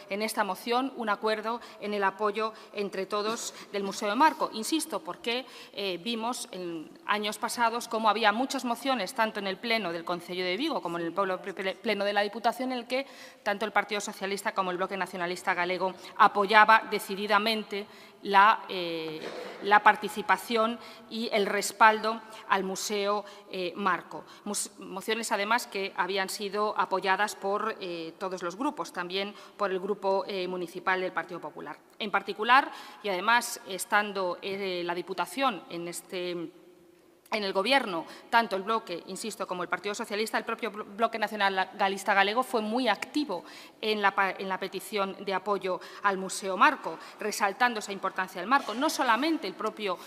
en esta moción, un acuerdo en el apoyo entre todos del Museo Marco. Insisto, porque vimos en años pasados cómo había muchas mociones, tanto en el Pleno del Concello de Vigo como en el Pleno de la Diputación, en el que tanto el Partido Socialista como el Bloque Nacionalista Galego apoyaba decididamente la participación y el respaldo al Museo Marco. Mociones, además, que habían sido apoyadas por todos los grupos, también por el Grupo Municipal del Partido Popular. En particular, y además estando la Diputación en el Gobierno, tanto el Bloque, insisto, como el Partido Socialista, el propio Bloque Nacionalista Galego fue muy activo en la petición de apoyo al Museo Marco, resaltando esa importancia del Marco. No solamente el propio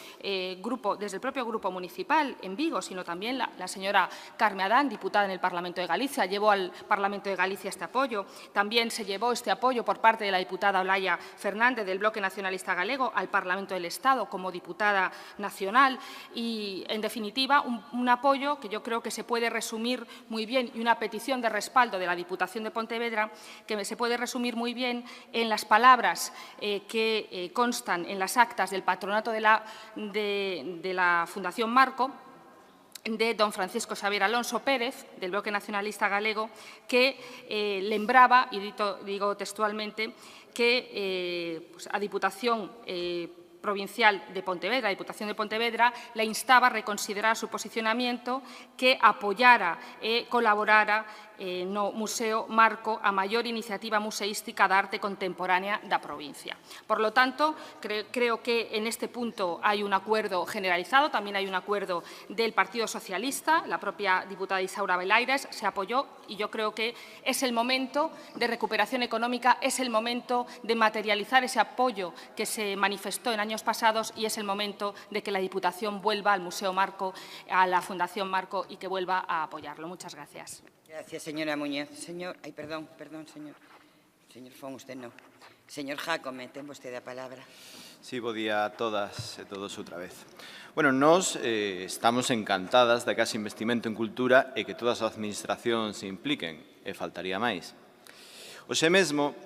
grupo, desde el propio Grupo Municipal en Vigo, sino también la señora Carme Adán, diputada en el Parlamento de Galicia, llevó al Parlamento de Galicia este apoyo. También se llevó este apoyo por parte de la diputada Olaya Fernández del Bloque Nacionalista Galego al Parlamento del Estado como diputada nacional y, en definitiva, un apoyo que yo creo que se puede resumir muy bien y una petición de respaldo de la Diputación de Pontevedra que se puede resumir muy bien en las palabras que constan en las actas del patronato de la Fundación Marco, de don Francisco Xavier Alonso Pérez, del Bloque Nacionalista Galego, que lembraba, y digo textualmente, que a Diputación Provincial de Pontevedra, la Diputación de Pontevedra, la instaba a reconsiderar su posicionamiento, que apoyara, colaborara no Museo Marco a maior iniciativa museística da arte contemporánea da provincia. Por lo tanto, creo que en este punto hay un acuerdo generalizado, también hay un acuerdo del Partido Socialista, la propia diputada Isaura Belaires se apoyó y yo creo que es el momento de recuperación económica, es el momento de materializar ese apoyo que se manifestó en años pasados y es el momento de que la Diputación vuelva al Museo Marco, a la Fundación Marco y que vuelva a apoyarlo. Muchas gracias.
Gracias, señora Muñoz. Perdón, señor. Señor Fon, usted no. Señor Jácome, ten vostede a palabra.
Sí, bo día a todas e todos outra vez. Bueno, nós estamos encantadas de que haxe investimento en cultura e que todas as administracións se impliquen, e faltaría máis. Hoxe mesmo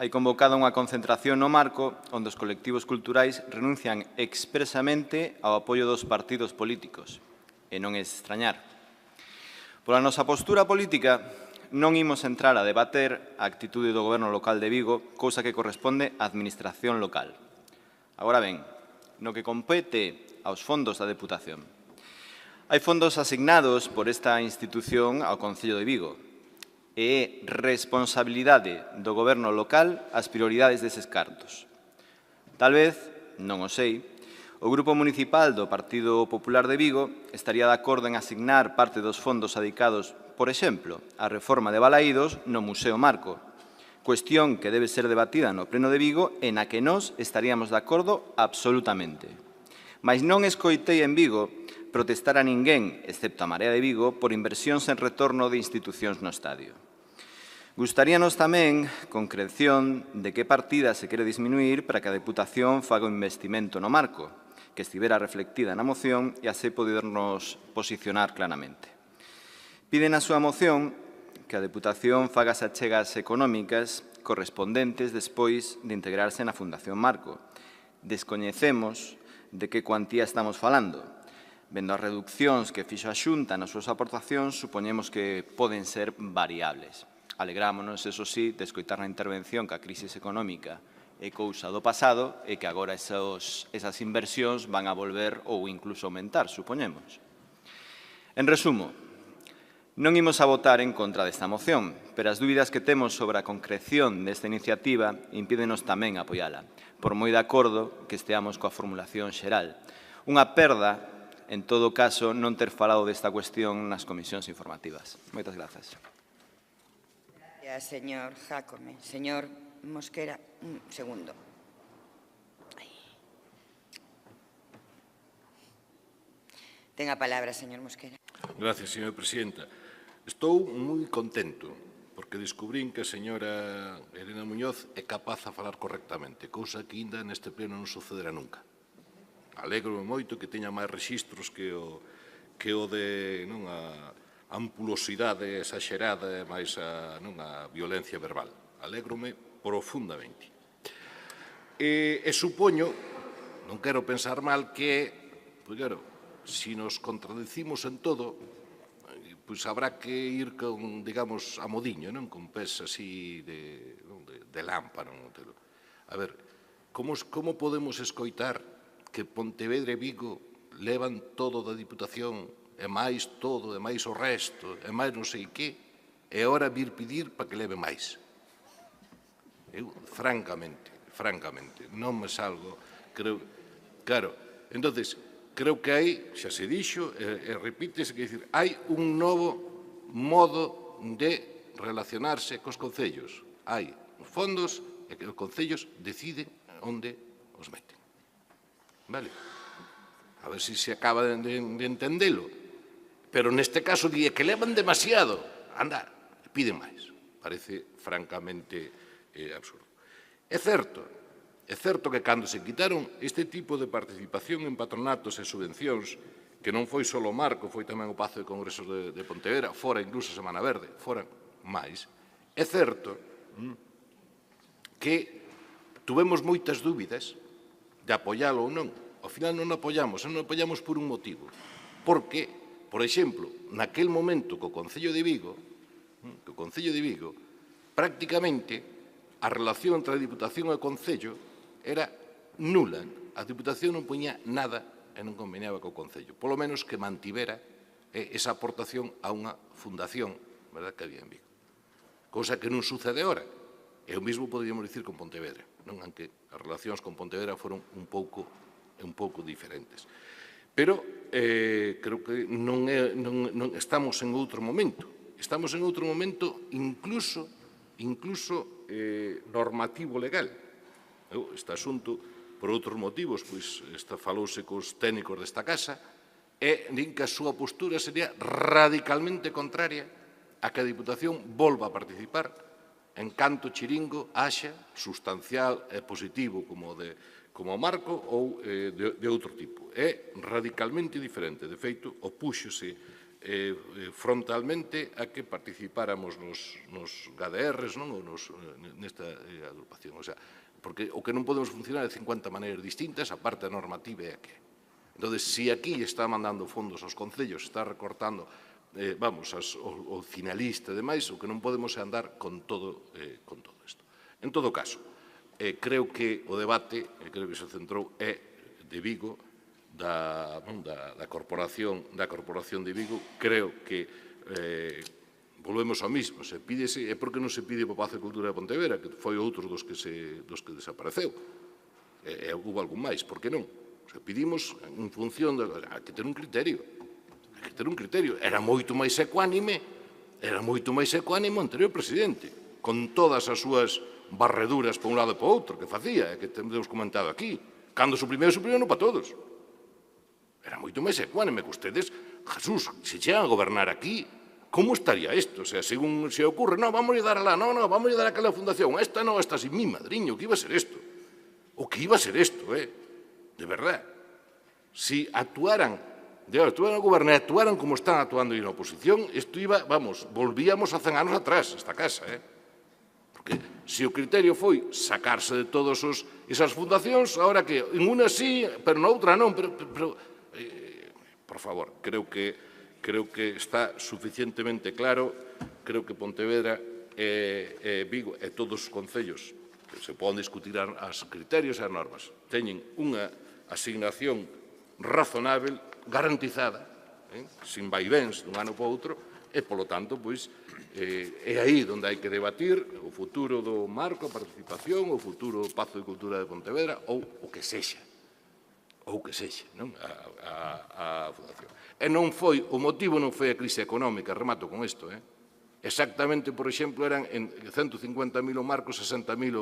hai convocada unha concentración no Marco onde os colectivos culturais renuncian expresamente ao apoio dos partidos políticos. E non é extrañar. Pola nosa postura política, non imos entrar a debater a actitude do Goberno local de Vigo, cousa que corresponde á Administración local. Agora ben, no que compete aos fondos da Deputación. Hai fondos asignados por esta institución ao Concello de Vigo e é responsabilidade do Goberno local as prioridades deses cartos. Tal vez, non o sei, o Grupo Municipal do Partido Popular de Vigo estaría de acordo en asignar parte dos fondos dedicados, por exemplo, á reforma de Balaídos no Museo Marco, cuestión que debe ser debatida no Pleno de Vigo e na que nós estaríamos de acordo absolutamente. Mais non escoitei en Vigo protestar a ninguén, excepto a Marea de Vigo, por inversións en retorno de institucións no estadio. Gustaríanos tamén concreción de que partida se quere disminuir para que a Deputación faga un investimento no Marco, que estivera reflectida na moción e así podernos posicionar claramente. Piden na súa moción que a Deputación faga as achegas económicas correspondentes despois de integrarse na Fundación Marco. Descoñecemos de que cuantía estamos falando. Vendo as reduccións que fixo a Xunta nas súas aportacións, supoñemos que poden ser variables. Alegrámonos, eso sí, de escoitar na intervención que a crise económica é cousa do pasado e que agora esas inversións van a volver ou incluso aumentar, supoñemos. En resumo, non imos a votar en contra desta moción, pero as dúbidas que temos sobre a concreción desta iniciativa impídenos tamén apoiala, por moi de acordo que esteamos coa formulación xeral. Unha perda, en todo caso, non ter falado desta cuestión nas comisións informativas. Moitas grazas.
Gracias, señor Jácome. Señor Mosquera, un segundo. Ten a palabra, señor Mosquera.
Gracias, señora presidenta. Estou moi contento porque descubrín que a señora Elena Muñoz é capaz de falar correctamente, cousa que ainda neste pleno non sucederá nunca. Alegro moito que teña máis rexistros que o de a ampulosidade exagerada e máis a violencia verbal. Alégrome profundamente. E supoño, non quero pensar mal, que, pois claro, se nos contradicimos en todo, pois habrá que ir con, digamos, a modiño, non? Con pés así de lámpara. A ver, como podemos escoitar que Pontevedra e Vigo levan todo da Diputación e máis todo, e máis o resto, e máis non sei que, e agora vir pedir para que leve máis? Eu, francamente, non me salgo, claro, entonces, creo que hai, xa se dixo, e repítese, que dicir, hai un novo modo de relacionarse cos concellos. Hai fondos e que os concellos deciden onde os meten. Vale? A ver se acaba de entendelo. Pero neste caso, di que levan demasiado. Anda, piden máis. Parece francamente absurdo. É certo que cando se quitaron este tipo de participación en patronatos e subvencións, que non foi só o Marco, foi tamén o Pazo de Congresos de Pontevedra, fora incluso a Semana Verde, foran máis, é certo que tuvemos moitas dúbidas de apoialo ou non. Ao final non apoiamos por un motivo. Porque, por exemplo, naquel momento co Concello de Vigo, prácticamente a relación entre a Diputación e o Concello era nula. A Diputación non poñía nada e non conveniaba co Concello. Polo menos que mantivera esa aportación a unha fundación verdad, que había en Vigo. Cousa que non sucede ahora. E o mesmo poderíamos dicir con Pontevedra, non? Aunque as relacións con Pontevedra foron un pouco diferentes. Pero creo que non estamos en outro momento. Estamos en outro momento incluso normativo legal. Este asunto, por outros motivos, pois falouse cos técnicos desta casa, e din que a súa postura sería radicalmente contraria a que a Diputación volva a participar en canto chiringo haxa sustancial e positivo como o Marco ou de outro tipo. É radicalmente diferente. De feito, opúxose frontalmente a que participáramos nos GDRs ou nesta agrupación. O sea, porque o que non podemos funcionar de 50 maneiras distintas, a parte normativa é a que. Entón, se aquí está mandando fondos aos concellos, está recortando o finalista e demais, o que non podemos é andar con todo isto. En todo caso, creo que o debate, creo que se centrou, é de Vigo, da Corporación de Vigo. Creo que volvemos ao mismo, se pídese, e por que non se pide para o Pazo de Cultura de Pontevedra, que foi outro dos que desapareceu, e houve algún máis, por que non? Se pedimos en función de... Hai que ter un criterio. Hai que ter un criterio. Era moito máis ecuánime o anterior presidente, con todas as súas barreduras para un lado e para outro, que facía, que temos comentado aquí. Cando suprimeu non para todos. Era moito máis ecuánime que ustedes. Jesús, se chegan a gobernar aquí, como estaría isto? O sea, según se ocurre, non, vamos a dar alá, non, vamos a dar aquela fundación, esta non, esta sin mi madriño, que iba a ser isto? O que iba a ser isto, de verdad. Si actuaran a gobernar, actuaran como están actuando aí na oposición, isto iba, volvíamos a 100 anos atrás, esta casa, Porque se o criterio foi sacarse de todas esas fundacións, ahora que en unha sí, pero na outra non, pero por favor, creo que está suficientemente claro, creo que Pontevedra e Vigo e todos os concellos que se poden discutir as criterios e as normas, teñen unha asignación razonável, garantizada, sin vaivéns dun ano para outro, e, polo tanto, pois, é aí onde hai que debatir o futuro do Marco, a participación, o futuro do Pazo de Cultura de Pontevedra, ou o que sexa, non? A fundación. E non foi, o motivo non foi a crise económica, remato con isto, Exactamente, por exemplo, eran en 150.000 o Marco, 60.000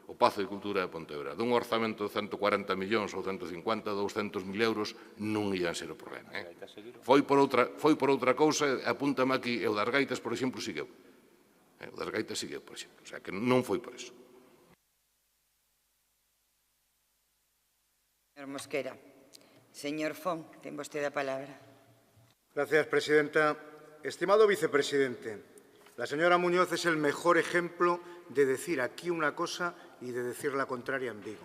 o Pazo de Cultura de Pontevedra. Dun orzamento de 140 millóns ou 150, 200.000 euros, non ian ser o problema. Foi por outra cousa, apúntame aquí, e o das gaitas, por exemplo, segueu. O das gaitas segueu, por exemplo. O sea, que non foi por eso.
Señor Mosquera. Señor Fon, ten vostede a palabra.
Gracias, presidenta. Estimado vicepresidente, la señora Muñoz es el mejor ejemplo de decir aquí una cosa y de decir la contraria en Vigo.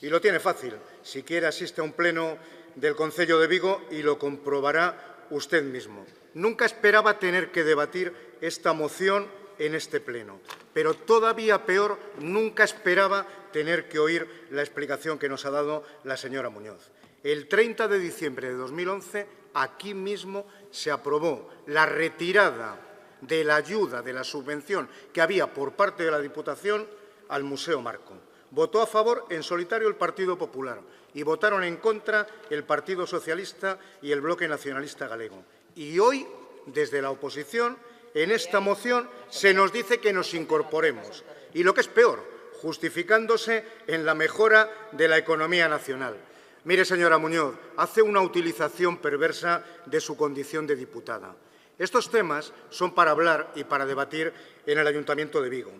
Y lo tiene fácil. Si quiere, asiste a un pleno del Concello de Vigo y lo comprobará usted mismo. Nunca esperaba tener que debatir esta moción en este pleno, pero todavía peor, nunca esperaba tener que oír la explicación que nos ha dado la señora Muñoz. El 30 de diciembre de 2011, aquí mismo se aprobó la retirada de la ayuda, de la subvención que había por parte de la Diputación al Museo Marco. Votó a favor en solitario el Partido Popular y votaron en contra el Partido Socialista y el Bloque Nacionalista Galego. Y hoy, desde la oposición, en esta moción se nos dice que nos incorporemos. Y lo que es peor, justificándose en la mejora de la economía nacional. Mire, señora Muñoz, hace una utilización perversa de su condición de diputada. Estos temas son para hablar y para debatir en el Ayuntamiento de Vigo.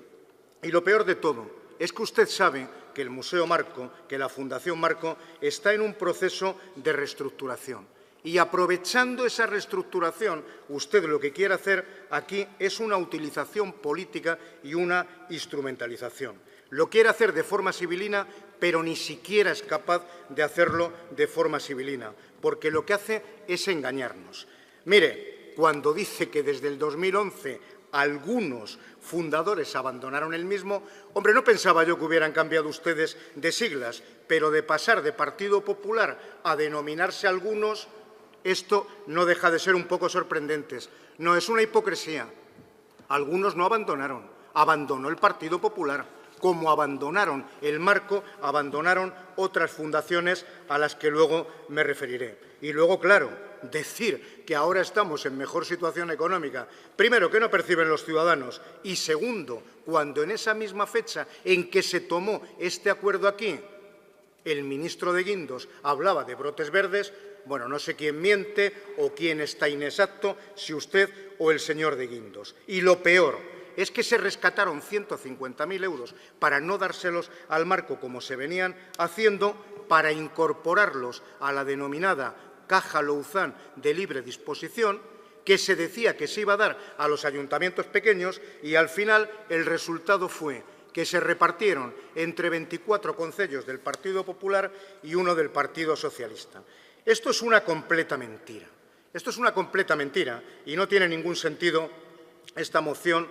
Y lo peor de todo es que usted sabe que el Museo Marco, que la Fundación Marco, está en un proceso de reestructuración. Y aprovechando esa reestructuración, usted lo que quiere hacer aquí es una utilización política y una instrumentalización. Lo quiere hacer de forma sibilina, pero ni siquiera es capaz de hacerlo de forma sibilina, porque lo que hace es engañarnos. Mire, cuando dice que desde el 2011 algunos fundadores abandonaron el mismo, hombre, no pensaba yo que hubieran cambiado ustedes de siglas, pero de pasar de Partido Popular a denominarse algunos, esto no deja de ser un poco sorprendente. No, es una hipocresía. Algunos no abandonaron, abandonó el Partido Popular. Como abandonaron el marco, abandonaron otras fundaciones a las que luego me referiré. Y luego, claro, decir que ahora estamos en mejor situación económica, primero, que no perciben los ciudadanos, y segundo, cuando en esa misma fecha en que se tomó este acuerdo aquí, el ministro de Guindos hablaba de brotes verdes, bueno, no sé quién miente o quién está inexacto, si usted o el señor de Guindos. Y lo peor es que se rescataron 150.000 euros para no dárselos al marco como se venían haciendo, para incorporarlos a la denominada Caja Louzán de libre disposición, que se decía que se iba a dar a los ayuntamientos pequeños, y al final el resultado fue que se repartieron entre 24 concellos del Partido Popular y uno del Partido Socialista. Esto es una completa mentira. Esto es una completa mentira y no tiene ningún sentido esta moción,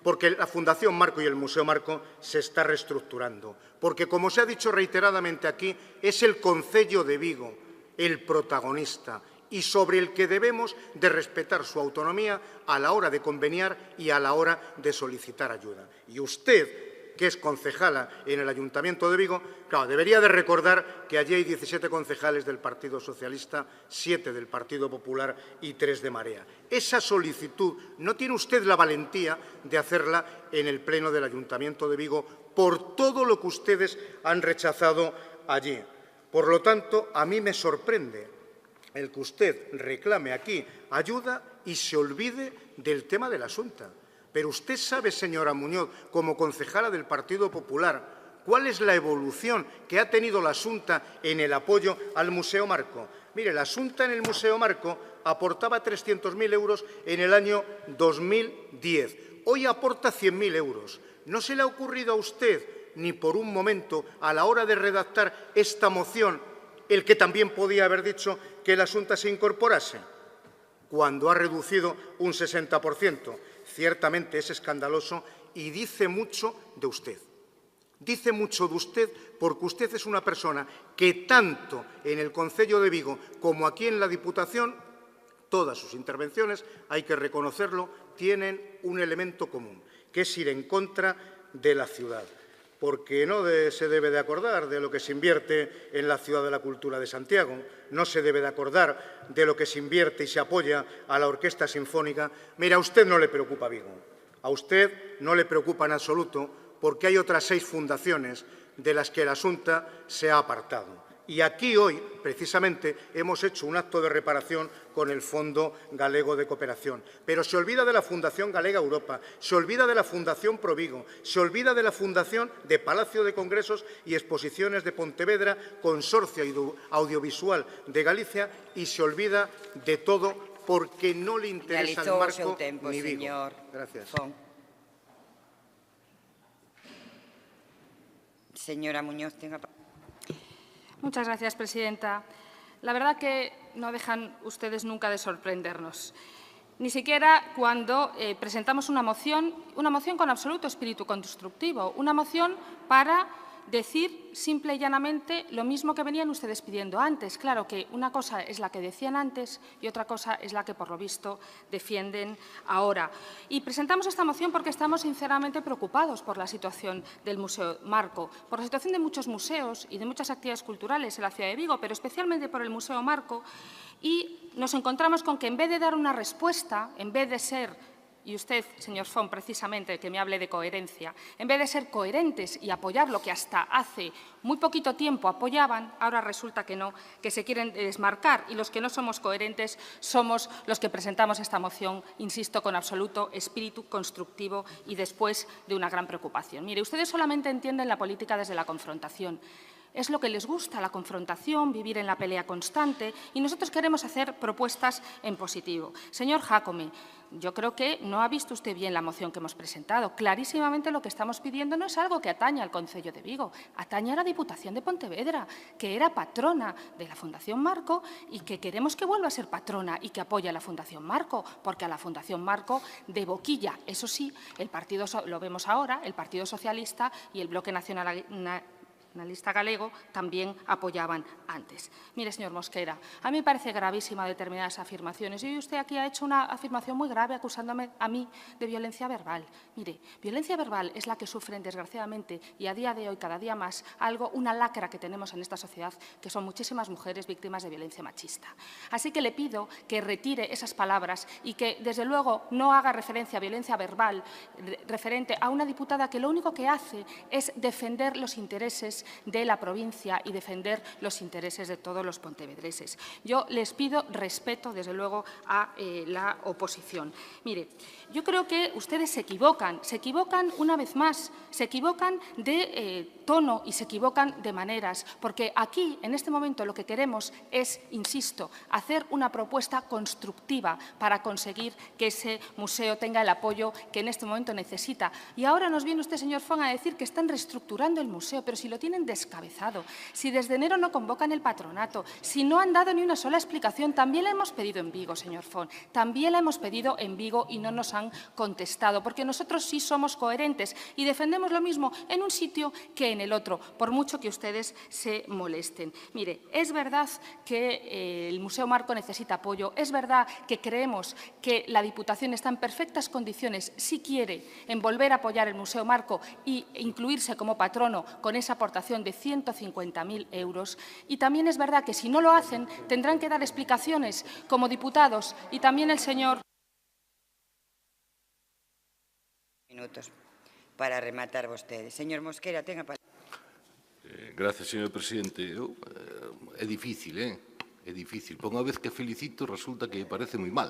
porque la Fundación Marco y el Museo Marco se está reestructurando. Porque, como se ha dicho reiteradamente aquí, es el Concello de Vigo el protagonista y sobre el que debemos de respetar su autonomía a la hora de conveniar y a la hora de solicitar ayuda. Y usted, que es concejala en el Ayuntamiento de Vigo, claro, debería de recordar que allí hay 17 concejales del Partido Socialista, 7 del Partido Popular y 3 de Marea. Esa solicitud no tiene usted la valentía de hacerla en el Pleno del Ayuntamiento de Vigo por todo lo que ustedes han rechazado allí. Por lo tanto, a mí me sorprende el que usted reclame aquí ayuda y se olvide del tema de la Xunta. Pero usted sabe, señora Muñoz, como concejala del Partido Popular, cuál es la evolución que ha tenido la Xunta en el apoyo al Museo Marco. Mire, la Xunta en el Museo Marco aportaba 300.000 euros en el año 2010. Hoy aporta 100.000 euros. ¿No se le ha ocurrido a usted ni por un momento, a la hora de redactar esta moción, el que también podía haber dicho que la Xunta se incorporase? Cuando ha reducido un 60%. Ciertamente es escandaloso y dice mucho de usted. Dice mucho de usted porque usted es una persona que tanto en el Concello de Vigo como aquí en la Diputación, todas sus intervenciones, hay que reconocerlo, tienen un elemento común, que es ir en contra de la ciudad. Porque no se debe de acordar de lo que se invierte en la Ciudad de la Cultura de Santiago, no se debe de acordar de lo que se invierte y se apoya a la Orquesta Sinfónica. Mira, a usted no le preocupa Vigo, a usted no le preocupa en absoluto, porque hay otras 6 fundaciones de las que la Xunta se ha apartado. Y aquí hoy, precisamente, hemos hecho un acto de reparación con el Fondo Galego de Cooperación. Pero se olvida de la Fundación Galega Europa, se olvida de la Fundación Provigo, se olvida de la Fundación de Palacio de Congresos y Exposiciones de Pontevedra, Consorcio Audiovisual de Galicia, y se olvida de todo porque no le interesa el marco ni Vigo.
Señor.
Gracias.
Señora Muñoz, tenga palabra.
Muchas gracias, presidenta. La verdad que no dejan ustedes nunca de sorprendernos. Ni siquiera cuando presentamos una moción con absoluto espíritu constructivo, una moción para decir simple y llanamente lo mismo que venían ustedes pidiendo antes. Claro que una cosa es la que decían antes y otra cosa es la que, por lo visto, defienden ahora. Y presentamos esta moción porque estamos sinceramente preocupados por la situación del Museo Marco, por la situación de muchos museos y de muchas actividades culturales en la ciudad de Vigo, pero especialmente por el Museo Marco. Y nos encontramos con que, en vez de dar una respuesta, en vez de ser, y usted, señor Font, precisamente, que me hable de coherencia, en vez de ser coherentes y apoyar lo que hasta hace muy poquito tiempo apoyaban, ahora resulta que no, que se quieren desmarcar, y los que no somos coherentes somos los que presentamos esta moción, insisto, con absoluto espíritu constructivo y después de una gran preocupación. Mire, ustedes solamente entienden la política desde la confrontación. Es lo que les gusta, la confrontación, vivir en la pelea constante, y nosotros queremos hacer propuestas en positivo. Señor Jácome, yo creo que no ha visto usted bien la moción que hemos presentado. Clarísimamente lo que estamos pidiendo no es algo que atañe al Concello de Vigo, atañe a la Diputación de Pontevedra, que era patrona de la Fundación Marco y que queremos que vuelva a ser patrona y que apoye a la Fundación Marco, porque a la Fundación Marco, de boquilla, eso sí, el partido, lo vemos ahora, el Partido Socialista y el Bloque Nacionalista nacionalista galego también apoyaban antes. Mire, señor Mosquera, a mí me parece gravísima determinadas afirmaciones. Y hoy usted aquí ha hecho una afirmación muy grave acusándome a mí de violencia verbal. Mire, violencia verbal es la que sufren, desgraciadamente, y a día de hoy, cada día más, una lacra que tenemos en esta sociedad, que son muchísimas mujeres víctimas de violencia machista. Así que le pido que retire esas palabras y que, desde luego, no haga referencia a violencia verbal referente a una diputada que lo único que hace es defender los intereses de la provincia y defender los intereses de todos los pontevedreses. Yo les pido respeto, desde luego, a la oposición. Mire, yo creo que ustedes se equivocan una vez más, se equivocan de tono y se equivocan de maneras, porque aquí, en este momento, lo que queremos es, insisto, hacer una propuesta constructiva para conseguir que ese museo tenga el apoyo que en este momento necesita. Y ahora nos viene usted, señor Fon, a decir que están reestructurando el museo, pero si lo tienen descabezado, si desde enero no convocan el patronato, si no han dado ni una sola explicación. También la hemos pedido en Vigo, señor Fon, también la hemos pedido en Vigo y no nos han contestado, porque nosotros sí somos coherentes y defendemos lo mismo en un sitio que en el otro, por mucho que ustedes se molesten. Mire, es verdad que el Museo Marco necesita apoyo, es verdad que creemos que la Diputación está en perfectas condiciones, si quiere, en volver a apoyar el Museo Marco e incluirse como patrono con esa aportación de 150.000 euros. Y también es verdad que si no lo hacen, tendrán que dar explicaciones como diputados y también el señor.
Minutos para rematar vostedes. Señor Mosquera, tenga palabra.
Gracias, señor presidente. É difícil, é difícil. Por unha vez que felicito, resulta que parece moi mal.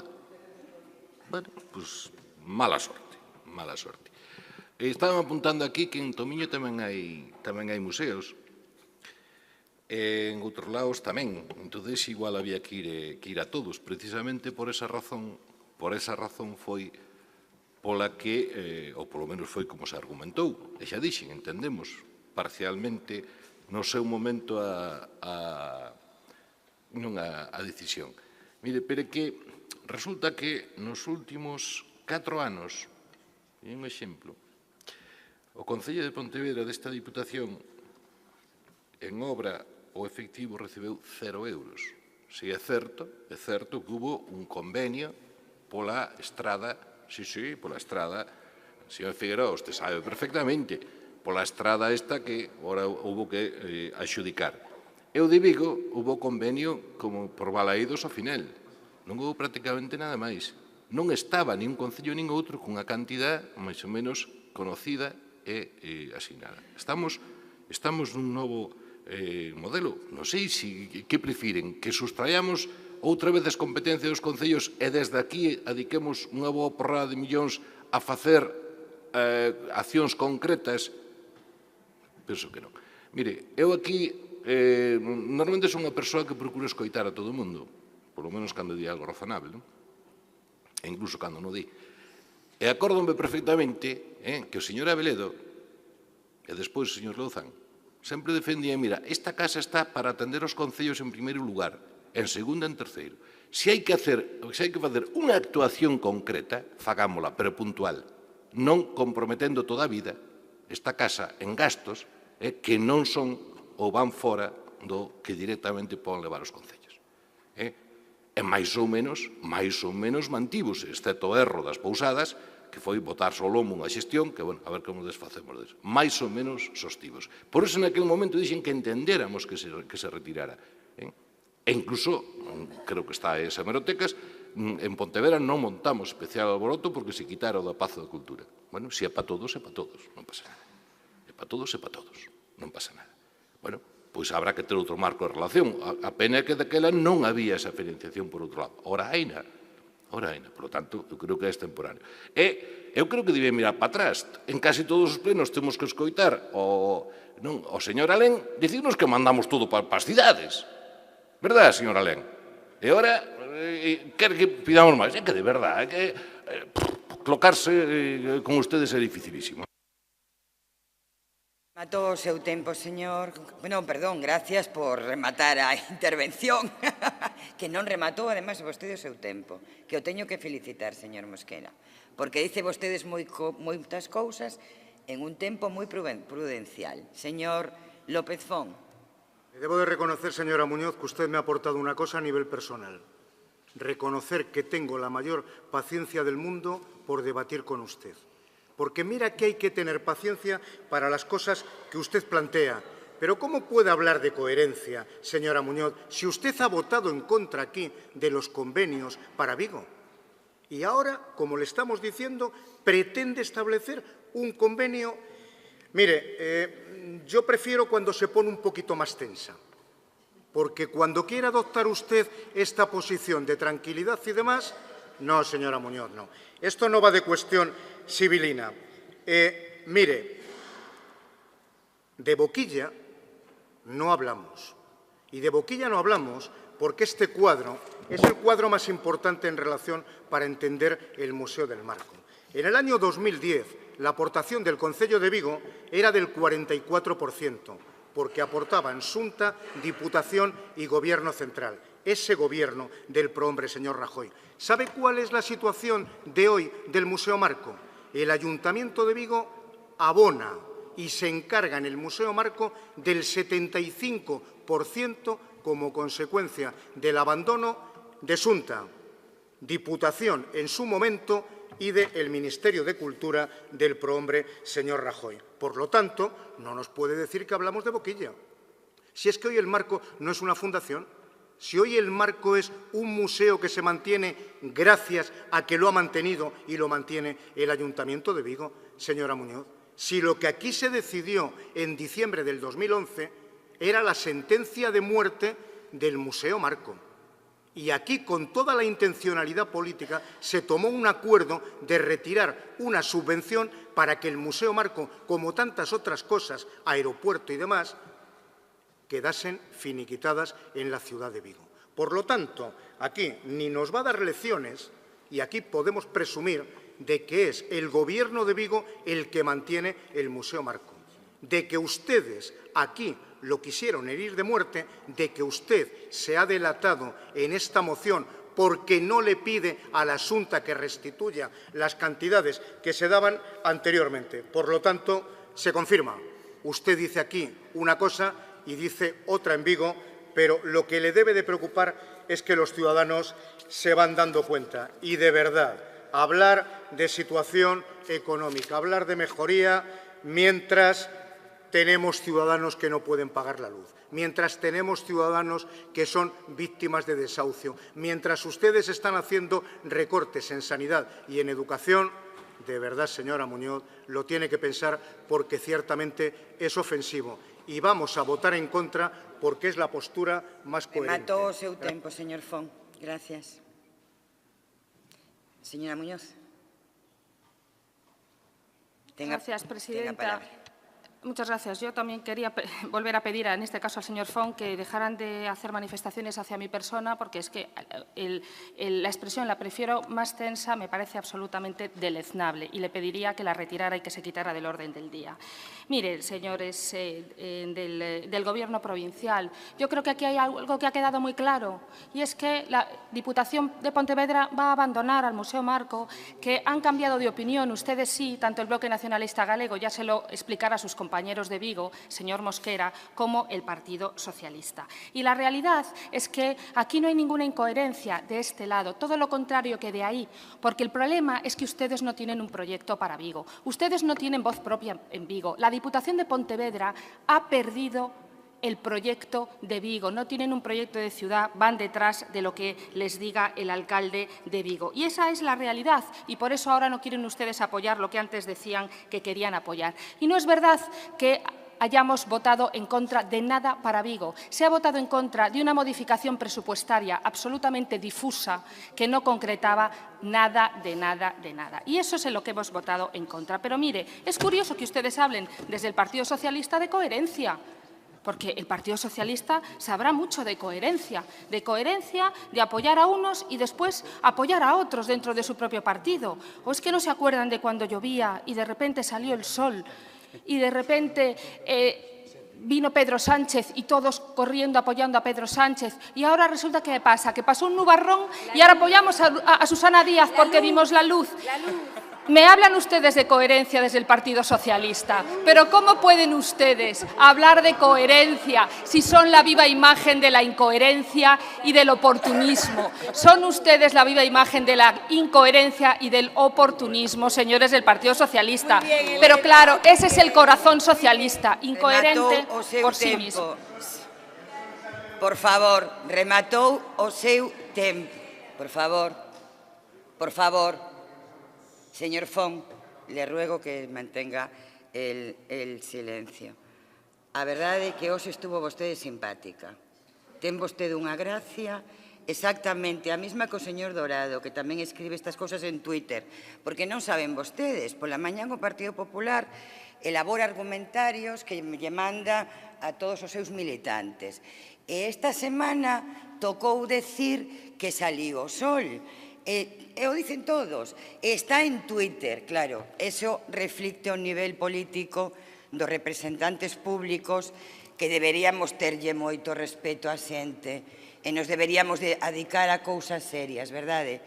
Bueno, pois mala sorte, mala sorte. Estaban apuntando aquí que en Tomiño tamén hai museos. En outros lados tamén. Entón, igual había que ir a todos. Precisamente por esa razón foi pola que, ou polo menos foi como se argumentou, e xa dixen, entendemos parcialmente no seu momento a decisión. Mire, pero que resulta que nos últimos 4 anos, e un exemplo, o Concello de Pontevedra desta Diputación en obra o efectivo recebeu 0 euros. Si é certo que hubo un convenio pola estrada. Sí, pola estrada, señor Figueroa, usted sabe perfectamente, pola estrada esta que agora houve que adxudicar. E o de Vigo houve convenio como por balaídos ao final. Non houve prácticamente nada máis. Non estaba nin un concello nin outro cunha cantidad máis ou menos conocida e asignada. Estamos nun novo modelo. Non sei que prefiren, que sustraiamos outra vez as competencias dos concellos e desde aquí adiquemos unha boa porrada de millóns a facer accións concretas. Penso que non. Mire, eu aquí normalmente son unha persoa que procura escoitar a todo o mundo, polo menos cando di algo razonable, non? E incluso cando non di. E acórdome perfectamente que o señor Abeledo e despois o señor Louzán sempre defendían, mira, esta casa está para atender os concellos en primeiro lugar, en segundo e en terceiro. Se hai que facer unha actuación concreta, fagámola, pero puntual, non comprometendo toda a vida esta casa en gastos que non son ou van fora do que directamente poden levar os concellos. E máis ou menos mantivos, exceto o erro das pousadas, que foi botarse ao lomo unha xestión que, bueno, a ver como desfacemos deso. Mais ou menos sostivos. Por iso, naquele momento, dixen que entendéramos que se retirara. E incluso, creo que está en hemerotecas, en Pontevedra non montamos especial alboroto porque se quitara o da Pazo da Cultura. Bueno, se é para todos, é para todos, non pasa nada. É para todos, non pasa nada. Bueno, pois habrá que ter outro marco de relación. A pena é que daquela non había esa financiación por outro lado. Ora haina. Por lo tanto, eu creo que é extemporáneo. E eu creo que debe mirar para atrás. En casi todos os plenos temos que escoitar o señor Alén dicirnos que mandamos todo para as cidades. Verdad, señor Alén? E ora, quer que pidamos máis? É que de verdade, é que colocarse con ustedes é dificilísimo.
Mató o seu tempo, señor. Bueno, perdón, gracias por rematar a intervención. Que non rematou, además, vostede o seu tempo. Que o teño que felicitar, señor Mosquera. Porque dice vostedes moitas cousas en un tempo moi prudencial. Señor López Font.
Debo de reconocer, señora Muñoz, que usted me ha aportado una cosa a nivel personal. Reconocer que tengo la mayor paciencia del mundo por debatir con usted. Porque mira que hay que tener paciencia para las cosas que usted plantea. Pero ¿cómo puede hablar de coherencia, señora Muñoz, si usted ha votado en contra aquí de los convenios para Vigo? Y ahora, como le estamos diciendo, pretende establecer un convenio. Mire, yo prefiero cuando se pone un poquito más tensa, porque cuando quiera adoptar usted esta posición de tranquilidad y demás, no, señora Muñoz, no. Esto no va de cuestión civilina. Mire, de boquilla no hablamos. Y de boquilla no hablamos porque este cuadro es el cuadro más importante en relación para entender el Museo del Marco. En el año 2010, la aportación del Concello de Vigo era del 44%, porque aportaban Xunta, Diputación y Gobierno Central. Ese gobierno del prohombre, señor Rajoy. ¿Sabe cuál es la situación de hoy del Museo Marco? El Ayuntamiento de Vigo abona y se encarga en el Museo Marco del 75% como consecuencia del abandono de Xunta, Diputación en su momento y del Ministerio de Cultura del prohombre señor Rajoy. Por lo tanto, no nos puede decir que hablamos de boquilla. Si es que hoy el Marco no es una fundación, si hoy el Marco es un museo que se mantiene gracias a que lo ha mantenido y lo mantiene el Ayuntamiento de Vigo, señora Muñoz. Si lo que aquí se decidió en diciembre del 2011 era la sentencia de muerte del Museo Marco. Y aquí, con toda la intencionalidad política, se tomó un acuerdo de retirar una subvención para que el Museo Marco, como tantas otras cosas, aeropuerto y demás, quedasen finiquitadas en la ciudad de Vigo. Por lo tanto, aquí ni nos va a dar lecciones y aquí podemos presumir de que es el Gobierno de Vigo el que mantiene el Museo Marco. De que ustedes aquí lo quisieron herir de muerte, de que usted se ha delatado en esta moción porque no le pide a la Xunta que restituya las cantidades que se daban anteriormente. Por lo tanto, se confirma. Usted dice aquí una cosa y dice otra en Vigo, pero lo que le debe de preocupar es que los ciudadanos se van dando cuenta. Y de verdad, hablar de situación económica, hablar de mejoría mientras tenemos ciudadanos que no pueden pagar la luz, mientras tenemos ciudadanos que son víctimas de desahucio, mientras ustedes están haciendo recortes en sanidad y en educación, de verdad, señora Muñoz, lo tiene que pensar porque ciertamente es ofensivo. Y vamos a votar en contra porque es la postura más coherente.
Matou o seu tempo, señor Font. Gracias. Señora Muñoz.
Gracias, presidenta.
Tenga palabra.
Muchas gracias. Yo también quería volver a pedir, en este caso al señor Font, que dejaran de hacer manifestaciones hacia mi persona, porque es que la expresión la prefiero más tensa, me parece absolutamente deleznable, y le pediría que la retirara y que se quitara del orden del día. Mire, señores del Gobierno provincial, yo creo que aquí hay algo que ha quedado muy claro, y es que la Diputación de Pontevedra va a abandonar al Museo Marco, que han cambiado de opinión, ustedes sí, tanto el Bloque Nacionalista Galego, ya se lo explicará a sus compañeros de Vigo, señor Mosquera, como el Partido Socialista. Y la realidad es que aquí no hay ninguna incoherencia de este lado, todo lo contrario que de ahí, porque el problema es que ustedes no tienen un proyecto para Vigo, ustedes no tienen voz propia en Vigo. La Diputación de Pontevedra ha perdido el proyecto de Vigo, no tienen un proyecto de ciudad, van detrás de lo que les diga el alcalde de Vigo. Y esa es la realidad, y por eso ahora no quieren ustedes apoyar lo que antes decían que querían apoyar. Y no es verdad que hayamos votado en contra de nada para Vigo. Se ha votado en contra de una modificación presupuestaria absolutamente difusa que no concretaba nada de nada de nada. Y eso es en lo que hemos votado en contra. Pero mire, es curioso que ustedes hablen desde el Partido Socialista de coherencia, porque el Partido Socialista sabrá mucho de coherencia de apoyar a unos y después apoyar a otros dentro de su propio partido. ¿O es que no se acuerdan de cuando llovía y de repente salió el sol y de repente vino Pedro Sánchez y todos corriendo apoyando a Pedro Sánchez? Y ahora resulta que pasa, que pasó un nubarrón y ahora apoyamos a Susana Díaz porque vimos la luz. Me hablan ustedes de coherencia desde el Partido Socialista, pero ¿cómo pueden ustedes hablar de coherencia si son la viva imagen de la incoherencia y del oportunismo? Son ustedes la viva imagen de la incoherencia y del oportunismo, señores del Partido Socialista. Pero claro, ese es el corazón socialista, incoherente por sí mismo.
Por favor, rematou o seu tempo. Por favor, por favor. Señor Font, le ruego que mantenga el silencio. A verdade é que hoxe estuvo vostede simpática. Ten vostede unha gracia exactamente a mesma que o señor Dorado, que tamén escribe estas cousas en Twitter, porque non saben vostedes. Pola mañán o Partido Popular elabora argumentarios que lle manda a todos os seus militantes. E esta semana tocou decir que saliu o sol. E o dicen todos, está en Twitter, claro, eso reflicte o nivel político dos representantes públicos que deberíamos terlle moito respeto á xente e nos deberíamos de adicar a cousas serias, verdade?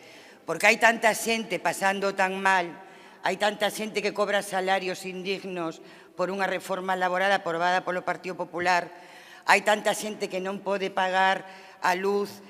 Porque hai tanta xente pasando tan mal, hai tanta xente que cobra salarios indignos por unha reforma laboral aprobada polo Partido Popular, hai tanta xente que non pode pagar a luz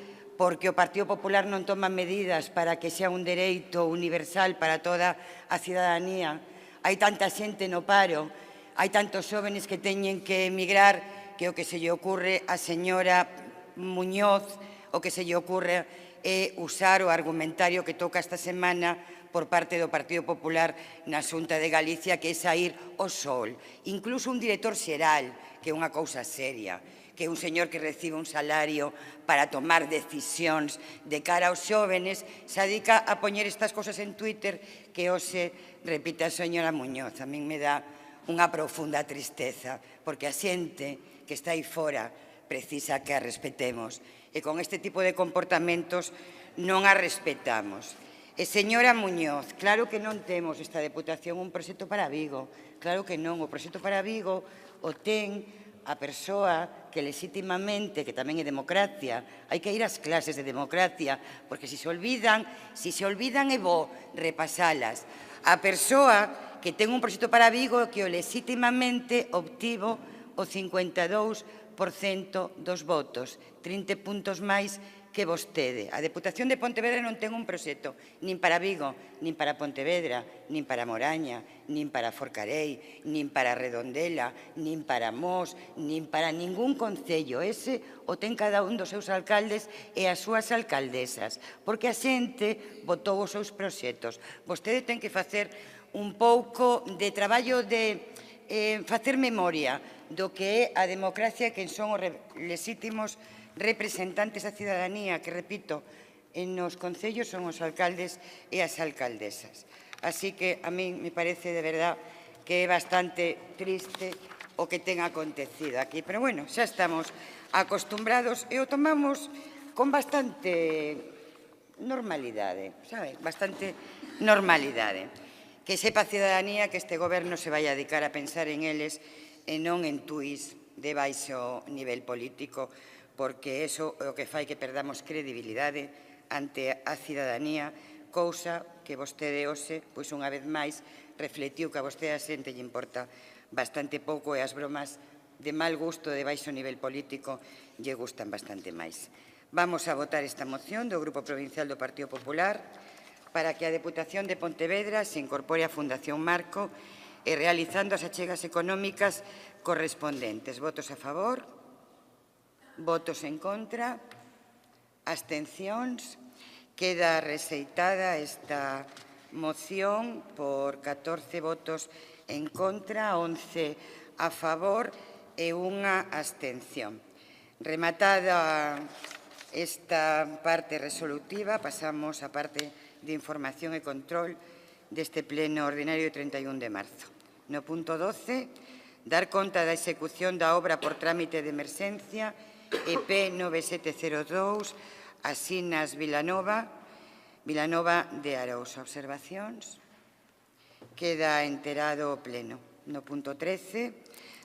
porque o Partido Popular non toma medidas para que sea un dereito universal para toda a cidadanía. Hai tanta xente no paro, hai tantos xóvenes que teñen que emigrar que o que se lle ocurre a señora Muñoz, o que se lle ocurre é usar o argumentario que toca esta semana por parte do Partido Popular na Xunta de Galicia, que é saír o sol. Incluso un director xeral, que é unha cousa seria, que é un señor que recibe un salario para tomar decisións de cara aos xóvenes, se dedica a poñer estas cosas en Twitter que hoxe repite a señora Muñoz. A min me dá unha profunda tristeza, porque a xente que está aí fora precisa que a respetemos. E con este tipo de comportamentos non a respetamos. E señora Muñoz, claro que non temos esta Deputación un proxecto para Vigo. Claro que non. O proxecto para Vigo o ten a persoa que legitimamente, que tamén é democracia, hai que ir ás clases de democracia, porque se se olvidan é bo repasalas. A persoa que ten un proxecto para Vigo que o legitimamente obtivo o 52% dos votos, 30 puntos máis que vostede. A Deputación de Pontevedra non ten un proxecto nin para Vigo, nin para Pontevedra, nin para Moraña, nin para Forcarei, nin para Redondela, nin para Mos, nin para ningún concello. Ese o ten cada un dos seus alcaldes e as súas alcaldesas, porque a xente votou os seus proxectos. Vostede ten que facer un pouco de traballo de facer memoria do que é a democracia e quen son os legítimos representantes da cidadanía, que, repito, nos concellos son os alcaldes e as alcaldesas. Así que a mí me parece de verdad que é bastante triste o que ten acontecido aquí. Pero, bueno, xa estamos acostumbrados e o tomamos con bastante normalidade, sabe? Bastante normalidade. Que sepa a cidadanía que este goberno se vai a dedicar a pensar en eles e non en tuís de baixo nivel político, porque iso é o que fai que perdamos credibilidade ante a cidadanía, cousa que vostede hoxe, pois unha vez máis, refletiu que a vostede a xente lle importa bastante pouco e as bromas de mal gusto de baixo nivel político lle gustan bastante máis. Vamos a votar esta moción do Grupo Provincial do Partido Popular para que a Deputación de Pontevedra se incorpore á Fundación Marco e realizando as achegas económicas correspondentes. Votos a favor? Votos en contra? Abstencións? Queda rexeitada esta moción por 14 votos en contra, 11 a favor e unha abstención. Rematada esta parte resolutiva, pasamos á parte de información e control deste pleno ordinario de 31 de marzo. No punto 12, dar conta da execución da obra por trámite de emerxencia EP 9702, Asinas Vilanova de Arousa. Observacións? Queda enterado o pleno. No punto 13,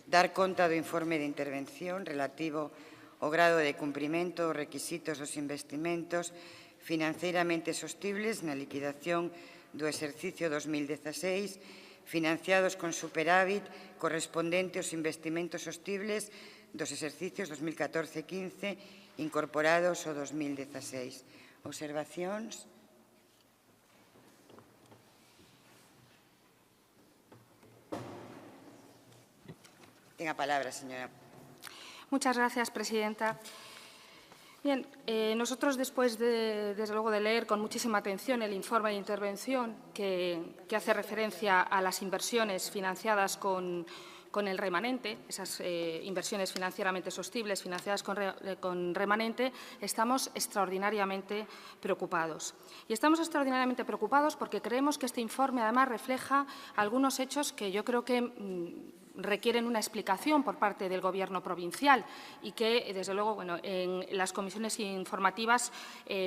dar conta do informe de intervención relativo ao grado de cumprimento dos requisitos dos investimentos financeiramente sostibles na liquidación do exercicio 2016, financiados con superávit correspondente aos investimentos sostibles dos exercicios 2014-15 incorporados ao 2016. Observacións? Ten a palabra, señora.
Muchas gracias, presidenta. Bien, nosotros después, desde luego, de leer con muchísima atención el informe de intervención que hace referencia a las inversiones financiadas con el remanente, esas inversiones financieramente sostenibles financiadas con remanente, estamos extraordinariamente preocupados. Y estamos extraordinariamente preocupados porque creemos que este informe, además, refleja algunos hechos que yo creo que requieren una explicación por parte del Gobierno provincial y que, desde luego, bueno, en las comisiones informativas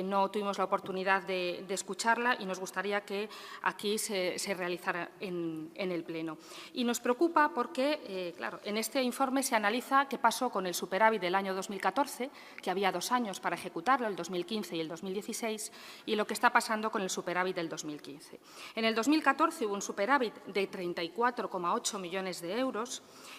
no tuvimos la oportunidad de escucharla y nos gustaría que aquí se realizara en el Pleno. Y nos preocupa porque, claro, en este informe se analiza qué pasó con el superávit del año 2014, que había 2 años para ejecutarlo, el 2015 y el 2016, y lo que está pasando con el superávit del 2015. En el 2014 hubo un superávit de 34,8 millones de euros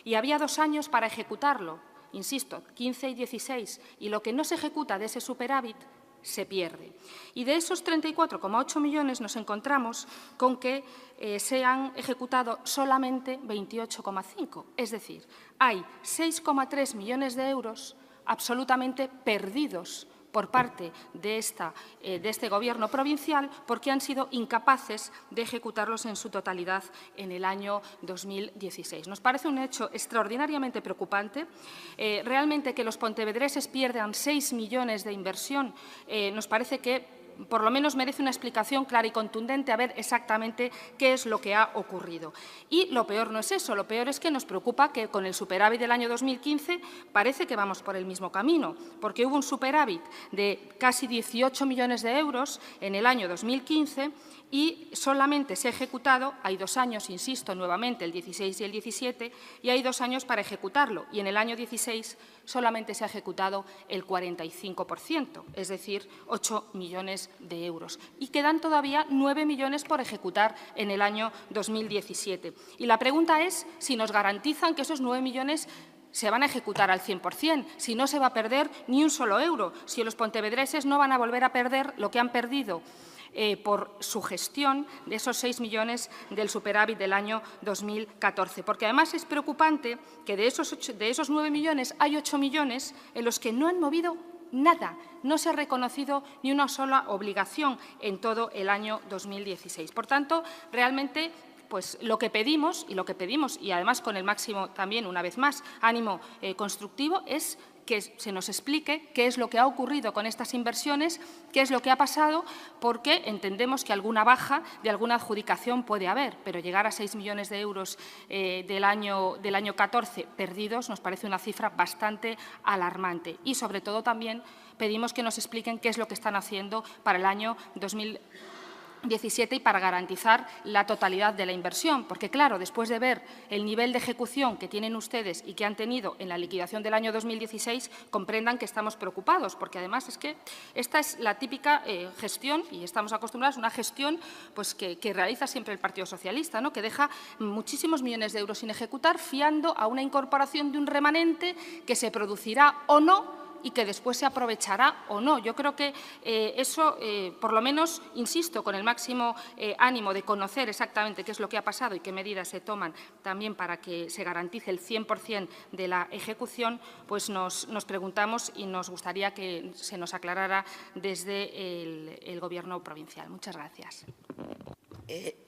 y había 2 años para ejecutarlo, insisto, 15 y 16, y lo que no se ejecuta de ese superávit se pierde. Y de esos 34,8 millones nos encontramos con que se han ejecutado solamente 28,5, es decir, hay 6,3 millones de euros absolutamente perdidos por parte de este Gobierno provincial porque han sido incapaces de ejecutarlos en su totalidad en el año 2016. Nos parece un hecho extraordinariamente preocupante. Realmente que los pontevedreses pierdan 6 millones de inversión nos parece que por lo menos merece una explicación clara y contundente a ver exactamente qué es lo que ha ocurrido. Y lo peor no es eso, lo peor es que nos preocupa que con el superávit del año 2015 parece que vamos por el mismo camino, porque hubo un superávit de casi 18 millones de euros en el año 2015 y solamente se ha ejecutado, hay 2 años, insisto, nuevamente, el 16 y el 17, y hay 2 años para ejecutarlo. Y en el año 16 solamente se ha ejecutado el 45%, es decir, 8 millones de euros. Y quedan todavía 9 millones por ejecutar en el año 2017. Y la pregunta es si nos garantizan que esos 9 millones se van a ejecutar al 100%, si no se va a perder ni un solo euro, si los pontevedreses no van a volver a perder lo que han perdido por su gestión de esos 6 millones del superávit del año 2014. Porque además es preocupante que de esos 9 millones hay 8 millones en los que no han movido nada, no se ha reconocido ni una sola obligación en todo el año 2016. Por tanto, realmente pues lo que pedimos, y además con el máximo también, una vez más, ánimo constructivo, es que se nos explique qué es lo que ha ocurrido con estas inversiones, qué es lo que ha pasado, porque entendemos que alguna baja de alguna adjudicación puede haber, pero llegar a 6 millones de euros del año 14 perdidos nos parece una cifra bastante alarmante. Y, sobre todo, también pedimos que nos expliquen qué es lo que están haciendo para el año 2017 y para garantizar la totalidad de la inversión. Porque, claro, después de ver el nivel de ejecución que tienen ustedes y que han tenido en la liquidación del año 2016, comprendan que estamos preocupados, porque además es que esta es la típica gestión, y estamos acostumbrados a una gestión pues, que realiza siempre el Partido Socialista, ¿no?, que deja muchísimos millones de euros sin ejecutar, fiando a una incorporación de un remanente que se producirá o no y que después se aprovechará o no. Yo creo que eso, por lo menos, insisto, con el máximo ánimo de conocer exactamente qué es lo que ha pasado y qué medidas se toman también para que se garantice el 100% de la ejecución, pues nos preguntamos y nos gustaría que se nos aclarara desde el Gobierno provincial. Muchas gracias.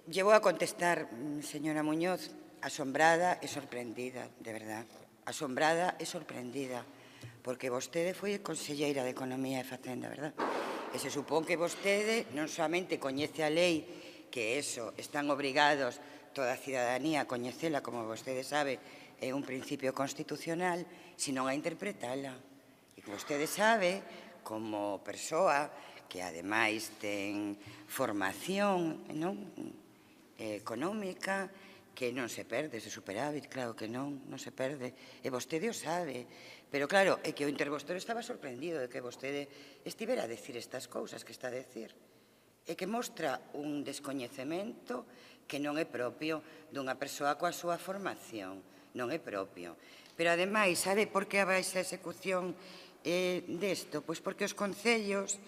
Llevo a contestar, señora Muñoz, asombrada e sorprendida, de verdad. Asombrada e sorprendida. Porque vostede foi conselleira de Economía e Facenda, verdad? E se supón que vostede non somente coñece a lei, que eso están obrigados toda a cidadanía a coñecela, como vostede sabe, é un principio constitucional, sino a interpretala. E que vostede sabe, como persoa que ademais ten formación económica, que non se perde ese superávit, claro que non se perde, e vostede o sabe. Pero claro, é que o intervostor estaba sorprendido de que vostede estivera a decir estas cousas que está a decir. e que mostra un descoñecemento que non é propio dunha persoa coa súa formación. Non é propio. Pero, ademais, sabe por que a baixa execución desto? Pois porque os concellos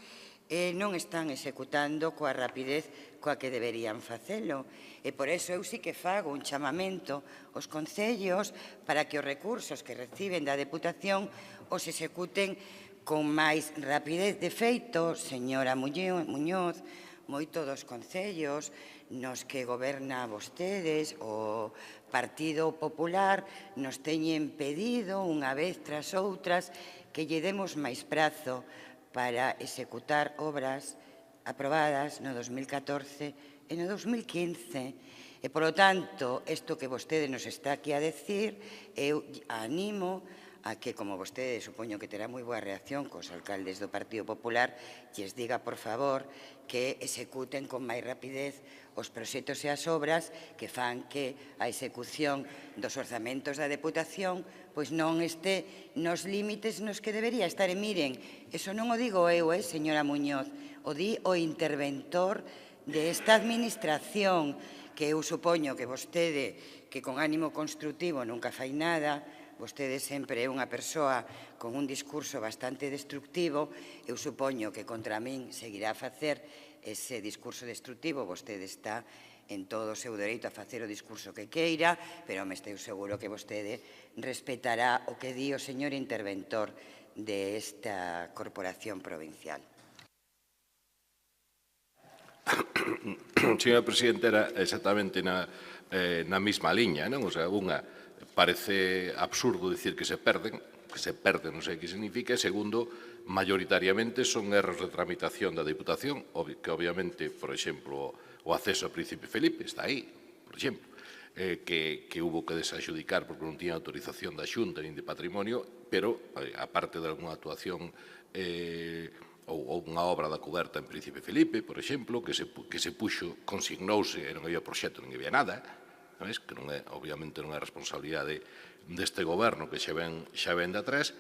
non están executando coa rapidez coa que deberían facelo. E por iso eu sí que fago un chamamento aos concellos para que os recursos que reciben da Deputación os executen con máis rapidez. De feito, señora Muñoz, moito dos concellos nos que goberna vostedes, o Partido Popular, nos teñen pedido unha vez tras outras que lle demos máis prazo para executar obras aprobadas no 2014 e no 2015. E, polo tanto, isto que vostede nos está aquí a decir, eu animo a que, como vostede supoño que terá moi boa reacción cos alcaldes do Partido Popular, lles diga, por favor, que executen con máis rapidez os proxectos e as obras que fan que a execución dos orzamentos da Deputación pois non este nos límites nos que debería estar. E miren, eso non o digo eu, señora Muñoz, o di o interventor desta administración, que eu supoño que vostede, que con ánimo construtivo nunca fai nada, vostede sempre é unha persoa con un discurso bastante destructivo, eu supoño que contra min seguirá a facer ese discurso destructivo. Vostede está en todo o seu dereito a facer o discurso que queira, pero me estou seguro que vostede respetará o que di o señor interventor desta corporación provincial.
Señora Presidenta, era exactamente na mesma liña, non? O sea, parece absurdo dicir que se perden, non sei que significa, e segundo, maioritariamente son erros de tramitación da Deputación, que obviamente, por exemplo, o acceso ao Príncipe Felipe está aí, por exemplo, que hubo que desaxudicar porque non tiña autorización da Xunta nin de Patrimonio, pero, aparte de alguna actuación ou unha obra da coberta en Príncipe Felipe, por exemplo, que se puxo, consignouse, e non había proxecto, non había nada, que obviamente non é responsabilidade deste goberno que xa ven de atrás,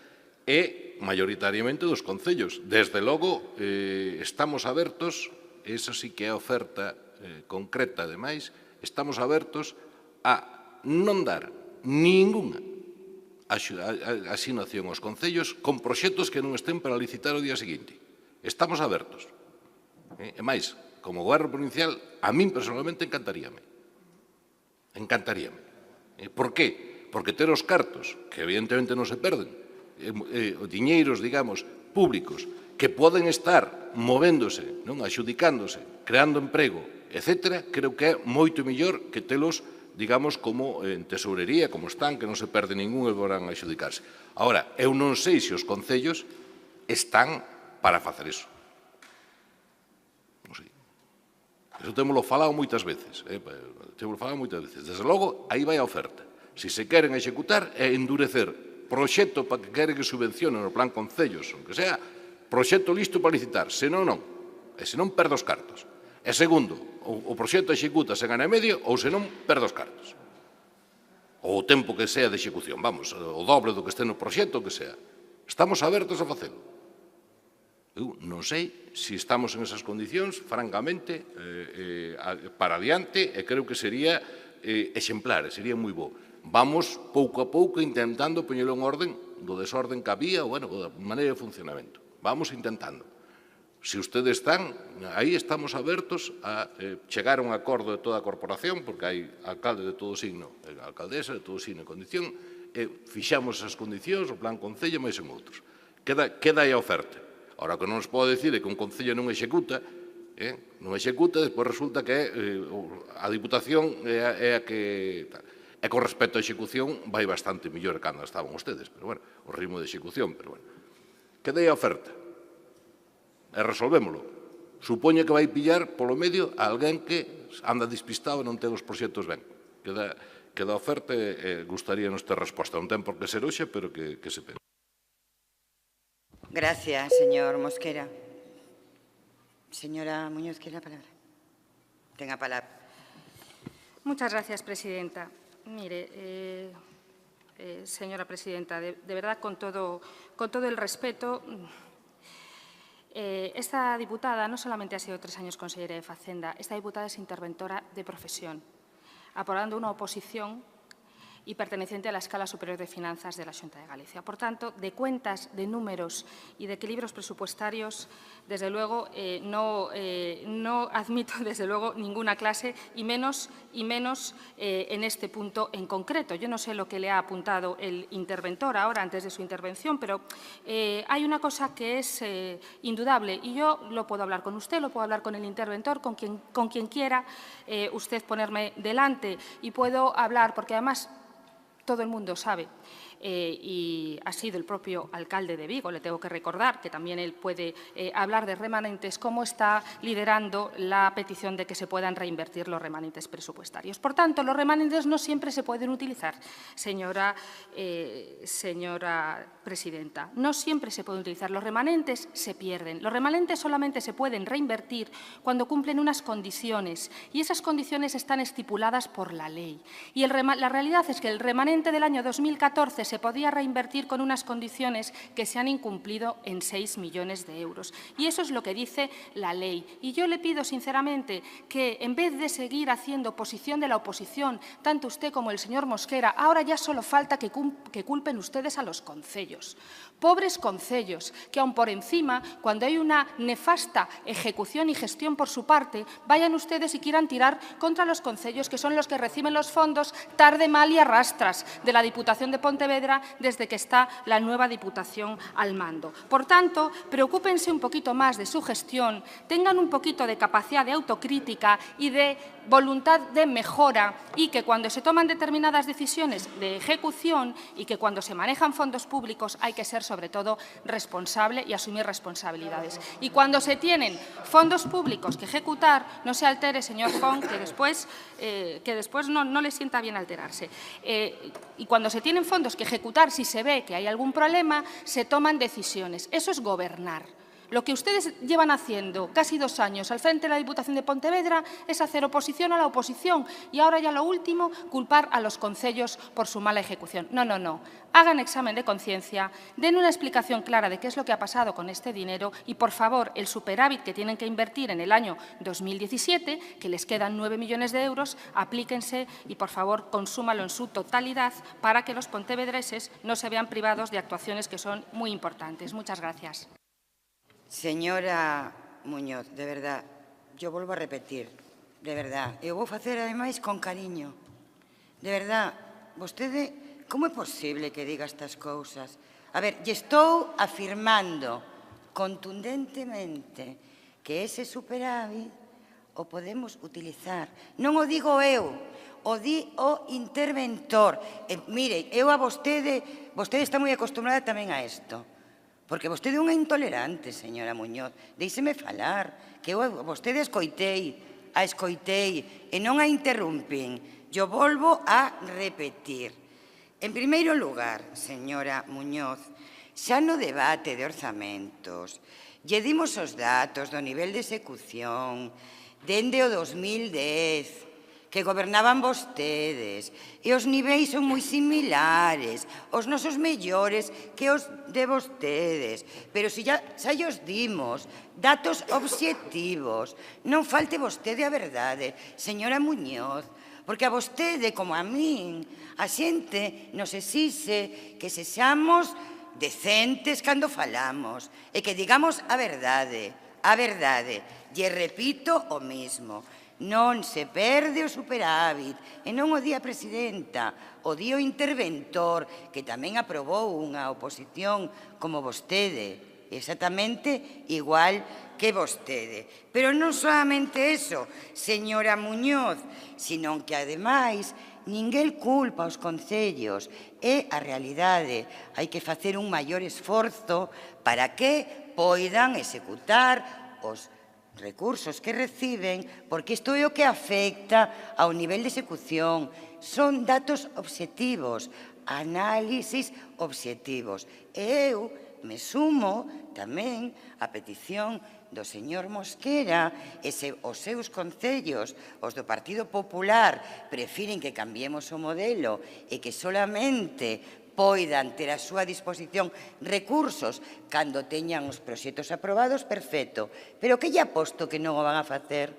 e maioritariamente dos concellos. Desde logo, estamos abertos, esa sí que é a oferta concreta, ademais, estamos abertos a non dar ningunha asignación aos concellos con proxectos que non estén para licitar o día seguinte. Estamos abertos. E máis, como goberno provincial, a min personalmente encantaríame. Por qué? Porque ter os cartos, que evidentemente non se perden, os diñeiros, digamos, públicos, que poden estar movéndose, axudicándose, creando emprego, etc., creo que é moito mellor que telos, digamos, como en tesourería, como están, que non se perde ningún e volverán a adjudicarse. Agora, eu non sei se os concellos están para facer iso. Non sei. Eso témolo falado moitas veces. Desde logo, aí vai a oferta. Se se queren executar é endurecer proxecto para que queren que subvencionen o plan concellos, o que sea, proxecto listo para licitar. Senón, non. E senón, perde os cartos. E segundo, o proxecto executa se gana e medio ou senón, perde os cartos. Ou o tempo que sea de execución, vamos, o doble do que este no proxecto, o que sea. Estamos abertos a facelo. Eu non sei se estamos en esas condicións, francamente, para adiante, e creo que sería exemplar, sería moi bo. Vamos, pouco a pouco, intentando poñelo en orden do desorden que había, ou, da maneira de funcionamento. Vamos intentando. Se ustedes están, aí estamos abertos a chegar a un acordo de toda a corporación, porque hai alcalde de todo signo, alcaldesa de todo signo e condición, e fixamos esas condicións, o plan concello, máis en outros. Queda aí a oferta. Ahora, o que non nos pode dicir é que un concello non executa, despois resulta que a Diputación é a que... E con respecto á execución vai bastante mellor que cando estaban ustedes, pero, bueno, o ritmo de execución, pero, bueno. Queda aí a oferta. E resolvémolo. Supoño que vai pillar polo medio a alguén que anda despistado e non ten os proxectos ben. Queda a oferta e gustaríanos ter resposta. Non ten por que ser hoxe, pero que se pense.
Gracias, señor Mosquera. Señora Muñoz, ¿quiere la palabra? Tenga palabra.
Muchas gracias, presidenta. Mire, señora presidenta, de verdad, con todo el respeto, Esta diputada no solamente ha sido 3 años consellera de Facenda, esta diputada es interventora de profesión, apoyando una oposición y perteneciente a la Escala Superior de Finanzas de la Xunta de Galicia. Por tanto, de cuentas, de números y de equilibrios presupuestarios, desde luego, no admito, desde luego, ninguna clase y menos en este punto en concreto. Yo no sé lo que le ha apuntado el interventor ahora, antes de su intervención, pero hay una cosa que es indudable y yo lo puedo hablar con usted, lo puedo hablar con el interventor, con quien quiera usted ponerme delante y puedo hablar, porque además todo el mundo sabe, y ha sido el propio alcalde de Vigo, le tengo que recordar que también él puede hablar de remanentes, cómo está liderando la petición de que se puedan reinvertir los remanentes presupuestarios. Por tanto, los remanentes no siempre se pueden utilizar, señora presidenta. No siempre se pueden utilizar. Los remanentes se pierden. Los remanentes solamente se pueden reinvertir cuando cumplen unas condiciones y esas condiciones están estipuladas por la ley. Y la realidad es que el remanente del año 2014 se podía reinvertir con unas condiciones que se han incumplido en 6 millones de euros. Y eso es lo que dice la ley. Y yo le pido sinceramente que en vez de seguir haciendo oposición de la oposición, tanto usted como el señor Mosquera, ahora ya solo falta que culpen ustedes a los concellos. Pobres concellos, que aun por encima, cuando hay una nefasta ejecución y gestión por su parte, vayan ustedes y quieran tirar contra los concellos, que son los que reciben los fondos tarde, mal y a rastras de la Diputación de Pontevedra desde que está la nueva Diputación al mando. Por tanto, preocúpense un poquito más de su gestión, tengan un poquito de capacidad de autocrítica y de voluntad de mejora y que cuando se toman determinadas decisiones de ejecución y que cuando se manejan fondos públicos hay que ser sobre todo responsable y asumir responsabilidades. Y cuando se tienen fondos públicos que ejecutar, no se altere, señor Font, que después no le sienta bien alterarse. Y cuando se tienen fondos que ejecutar, si se ve que hay algún problema, se toman decisiones. Eso es gobernar. Lo que ustedes llevan haciendo casi 2 años al frente de la Diputación de Pontevedra es hacer oposición a la oposición y ahora ya lo último, culpar a los concellos por su mala ejecución. No, no, no. Hagan examen de conciencia, den una explicación clara de qué es lo que ha pasado con este dinero y, por favor, el superávit que tienen que invertir en el año 2017, que les quedan 9 millones de euros, aplíquense y, por favor, consúmalo en su totalidad para que los pontevedreses no se vean privados de actuaciones que son muy importantes. Muchas gracias.
Señora Muñoz, de verdad, yo volvo a repetir, de verdad, eu vou facer ademais con cariño. De verdad, vostede, como é posible que diga estas cousas? A ver, lle estou afirmando contundentemente que ese superávit o podemos utilizar. Non o digo eu, o di o interventor. Mire, eu a vostede está moi acostumbrada tamén a isto. Porque vostede é unha intolerante, señora Muñoz. Deixeme falar, que eu a vostede escoitei e non a interrumpín. Yo volvo a repetir. En primeiro lugar, señora Muñoz, xa no debate de orzamentos, lle dimos os datos do nivel de execución dende o 2010, que gobernaban vostedes, e os niveis son moi similares, os nosos mellores que os de vostedes. Pero se xa os dimos datos obxectivos, non falte vostede a verdade, señora Muñoz, porque a vostede, como a min, a xente nos exixe que sexamos decentes cando falamos e que digamos a verdade, a verdade. E repito o mismo. Non se perde o superávit, e non o di a presidenta, o di o interventor, que tamén aprobou unha oposición como vostede, exactamente igual que vostede. Pero non solamente eso, señora Muñoz, sino que, ademais, ninguén culpa os concellos. É a realidade. Hai que facer un maior esforzo para que poidan executar os recursos que reciben, porque isto é o que afecta ao nivel de execución. Son datos obxectivos, análisis obxectivos. E eu me sumo tamén á petición do señor Mosquera, e se os seus concellos, os do Partido Popular, prefiren que cambiemos o modelo e que solamente poidan ter a súa disposición recursos cando teñan os proxectos aprobados, perfecto. Pero que lle aposto que non o van a facer?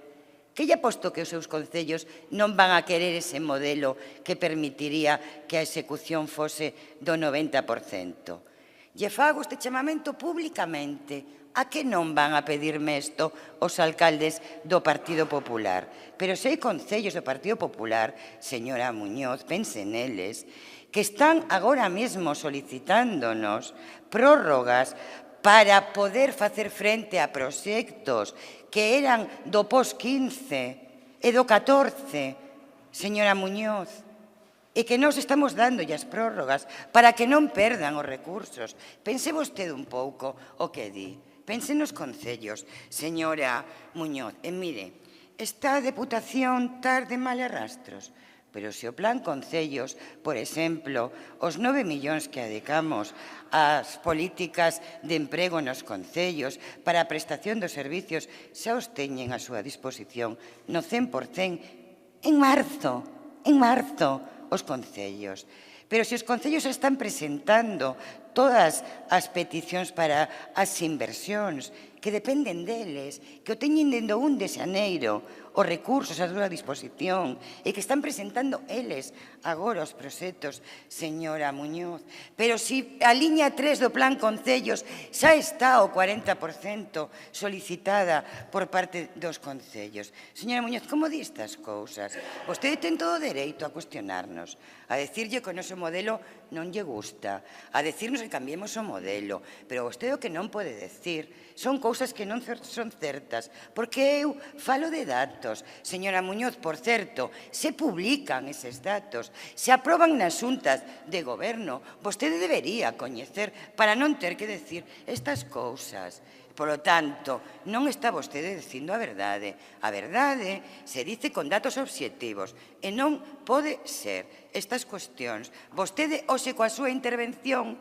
Que lle aposto que os seus concellos non van a querer ese modelo que permitiría que a execución fose do 90%? Lle fago este chamamento públicamente. A que non van a pedirme isto os alcaldes do Partido Popular? Pero se hai concellos do Partido Popular, señora Muñoz, pense neles, que están agora mesmo solicitándonos prórrogas para poder facer frente a proxectos que eran do pos-15 e do 14, señora Muñoz, e que nós estamos dándolle as prórrogas para que non perdan os recursos. Pense vostede un pouco o que di. Pense nos concellos, señora Muñoz. E mire, esta Deputación tarde mal arrastros, pero se o plan concellos, por exemplo, os 9 millóns que adicamos ás políticas de emprego nos concellos para a prestación dos servicios xa os teñen a súa disposición no 100% en marzo os concellos. Pero se os concellos están presentando todas as peticións para as inversións que dependen deles, que o teñen dende o 1 de xaneiro, os recursos a súa disposición e que están presentando eles agora os proxectos, señora Muñoz. Pero se a liña 3 do Plan Concellos xa está o 40% solicitada por parte dos concellos. Señora Muñoz, como di estas cousas? Vostede ten todo o dereito a cuestionarnos, a decirlle que o noso modelo non lle gusta, a decirnos que cambiemos o modelo, pero vostede o que non pode decir son cousas que non son certas, porque eu falo de datos. Señora Muñoz, por certo, se publican eses datos, se aproban nas xuntas de goberno, vostede debería coñecer para non ter que decir estas cousas. Por lo tanto, non está vostede dicindo a verdade. A verdade se dice con datos obxectivos e non pode ser estas cuestións. Vostede, hoxe, coa súa intervención,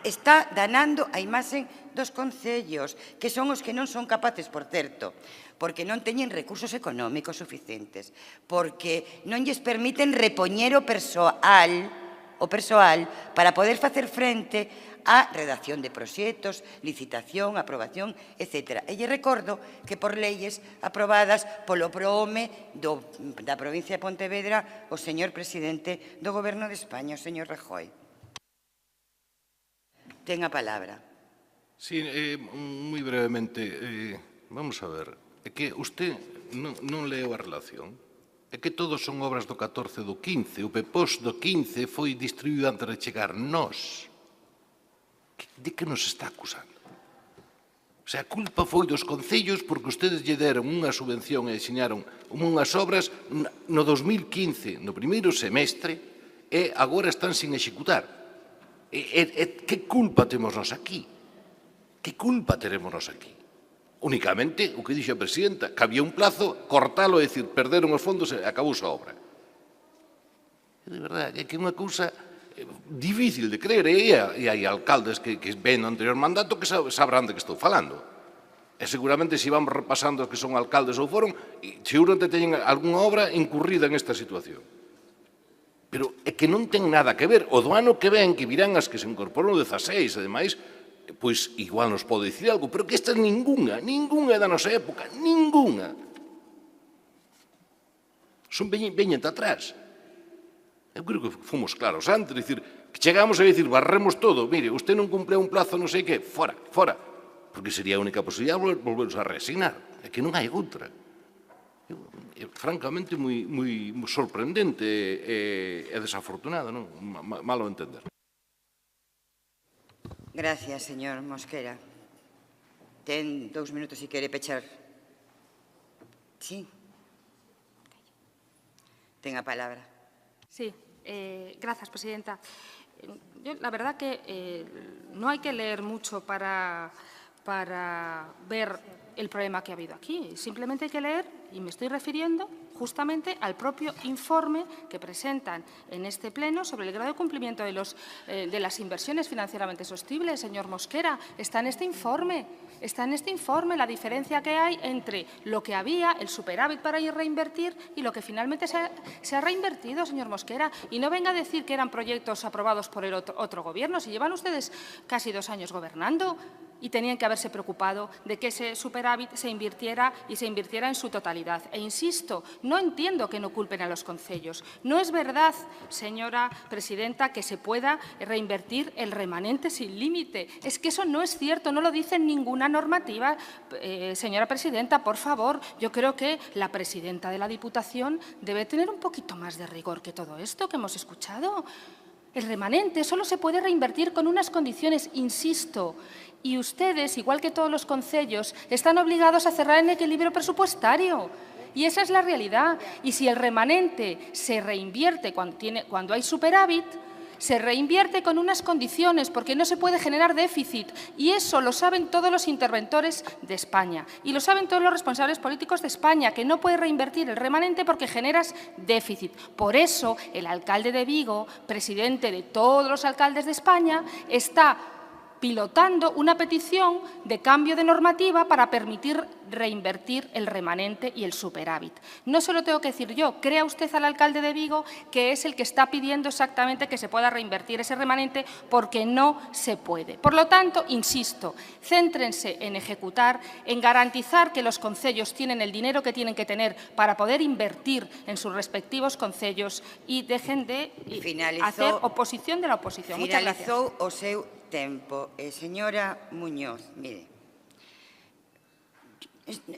está danando a imaxe dos concellos, que son os que non son capaces, por certo, porque non teñen recursos económicos suficientes, porque non lles permiten repoñer o persoal para poder facer frente á redacción de proxectos, licitación, aprobación, etc. E lle recordo que por leyes aprobadas polo PROHOME da provincia de Pontevedra, o señor presidente do Goberno de España, o señor Rajoy. Ten a palabra.
Sí, moi brevemente. Vamos a ver. É que usted non leu a relación. É que todos son obras do 14 e do 15. O PEPOS do 15 foi distribuído antes de chegar nós. De que nos está acusando? O sea, a culpa foi dos concellos porque ustedes lle deron unha subvención e diseñaron unhas obras no 2015, no primeiro semestre, e agora están sin executar. Que culpa temos nós aquí? Que culpa teremos nós aquí? Únicamente, o que dixo a presidenta, que había un plazo, cortalo e dicir, perderon os fondos e acabouse a obra. De verdade, é que é unha cousa difícil de creer, e hai alcaldes que ven no anterior mandato que sabrán de que estou falando. E seguramente se vamos repasando os que son alcaldes ou foron, seguramente teñen algunha obra incurrida en esta situación. Pero é que non ten nada que ver. O do ano que ven, que virán as que se incorporan o 16, ademais, pois igual nos pode dicir algo, pero que esta ninguna é da nosa época, ninguna. Son veñen atrás. Eu creo que fomos claros antes, dicir, que chegamos a dicir, barremos todo, mire, usted non cumple un plazo, non sei que, fora, porque sería a única posibilidade volvernos a reasignar, é que non hai outra. Francamente, moi sorprendente e desafortunado, non? Malo entender.
Gracias, señor Mosquera. Ten 2 minutos se quere pechar. Sí. Ten a palabra.
Sí, gracias, presidenta. La verdad que no hay que leer mucho para ver el problema que ha habido aquí. Simplemente hay que leer, y me estoy refiriendo justamente al propio informe que presentan en este Pleno sobre el grado de cumplimiento de las inversiones financieramente sostenibles. Señor Mosquera, está en este informe. Está en este informe la diferencia que hay entre lo que había, el superávit para ir reinvertir, y lo que finalmente se ha reinvertido, señor Mosquera. Y no venga a decir que eran proyectos aprobados por el otro Gobierno. Si llevan ustedes casi 2 años gobernando y tenían que haberse preocupado de que ese superávit se invirtiera en su totalidad. E insisto, no entiendo que no culpen a los concellos. No es verdad, señora presidenta, que se pueda reinvertir el remanente sin límite. Es que eso no es cierto, no lo dice ninguna normativa. Señora presidenta, por favor, yo creo que la presidenta de la Diputación debe tener un poquito más de rigor que todo esto que hemos escuchado. El remanente solo se puede reinvertir con unas condiciones, insisto, y ustedes, igual que todos los concellos, están obligados a cerrar el equilibrio presupuestario. Y esa es la realidad. Y si el remanente se reinvierte cuando hay superávit, se reinvierte con unas condiciones, porque no se puede generar déficit. Y eso lo saben todos los interventores de España. Y lo saben todos los responsables políticos de España, que no puedes reinvertir el remanente porque generas déficit. Por eso, el alcalde de Vigo, presidente de todos los alcaldes de España, está pilotando una petición de cambio de normativa para permitir reinvertir el remanente y el superávit. No se lo tengo que decir yo, crea usted al alcalde de Vigo que es el que está pidiendo exactamente que se pueda reinvertir ese remanente porque no se puede. Por lo tanto, insisto, céntrense en ejecutar, en garantizar que los concellos tienen el dinero que tienen que tener para poder invertir en sus respectivos concellos y dejen de hacer oposición de la oposición. Muchas gracias.
Finalizou o seu tempo. Señora Muñoz, mire,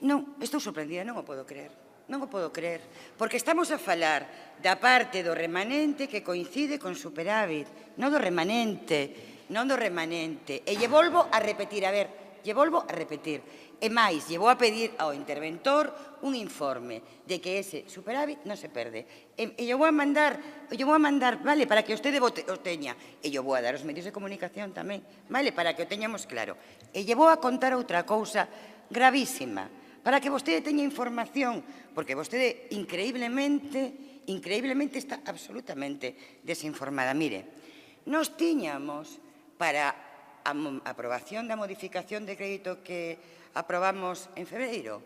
non, estou sorprendida, non o podo creer. Non o podo creer, porque estamos a falar da parte do remanente que coincide con superávit, non do remanente, non do remanente. E lle volvo a repetir, E máis, lle vou a pedir ao interventor un informe de que ese superávit non se perde. E lle vou a mandar, vale, para que vostede o teña. E lle vou a dar os medios de comunicación tamén, vale, para que o teñamos claro. E lle vou a contar outra cousa gravísima, para que vostede teña información, porque vostede increíblemente está absolutamente desinformada. Mire, nos tiñamos para a aprobación da modificación de crédito que aprobamos en febreiro,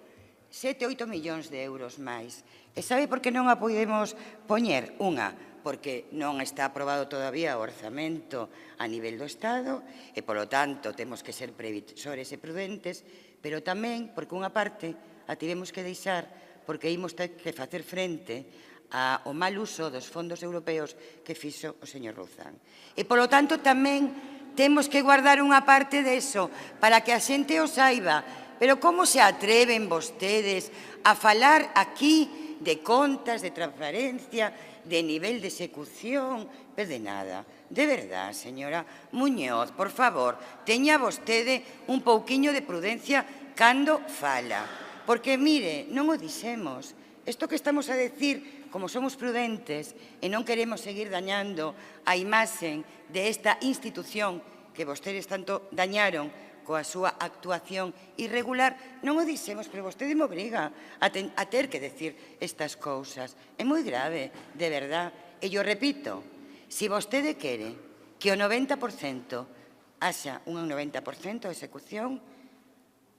7, 8 millóns de euros máis. E sabe por que non a podemos poñer? Unha, porque non está aprobado todavía o orzamento a nivel do Estado e, polo tanto, temos que ser previsores e prudentes, pero tamén porque unha parte a tivemos que deixar porque imos ter que facer frente ao mal uso dos fondos europeos que fixo o señor Rouzán. E, polo tanto, tamén temos que guardar unha parte deso para que a xente o saiba. Pero como se atreven vostedes a falar aquí de contas, de transparencia, de nivel de execución? Pero de nada. De verdad, señora Muñoz, por favor, teña vostede un pouquiño de prudencia cando fala. Porque, mire, non o dixemos. Isto que estamos a decir, como somos prudentes e non queremos seguir dañando a imaxe desta institución que vostedes tanto dañaron coa súa actuación irregular, non o dixemos, pero vostede me obriga a ter que decir estas cousas. É moi grave, de verdad. E yo repito, se vostede quere que o 90% haxa un 90% de execución,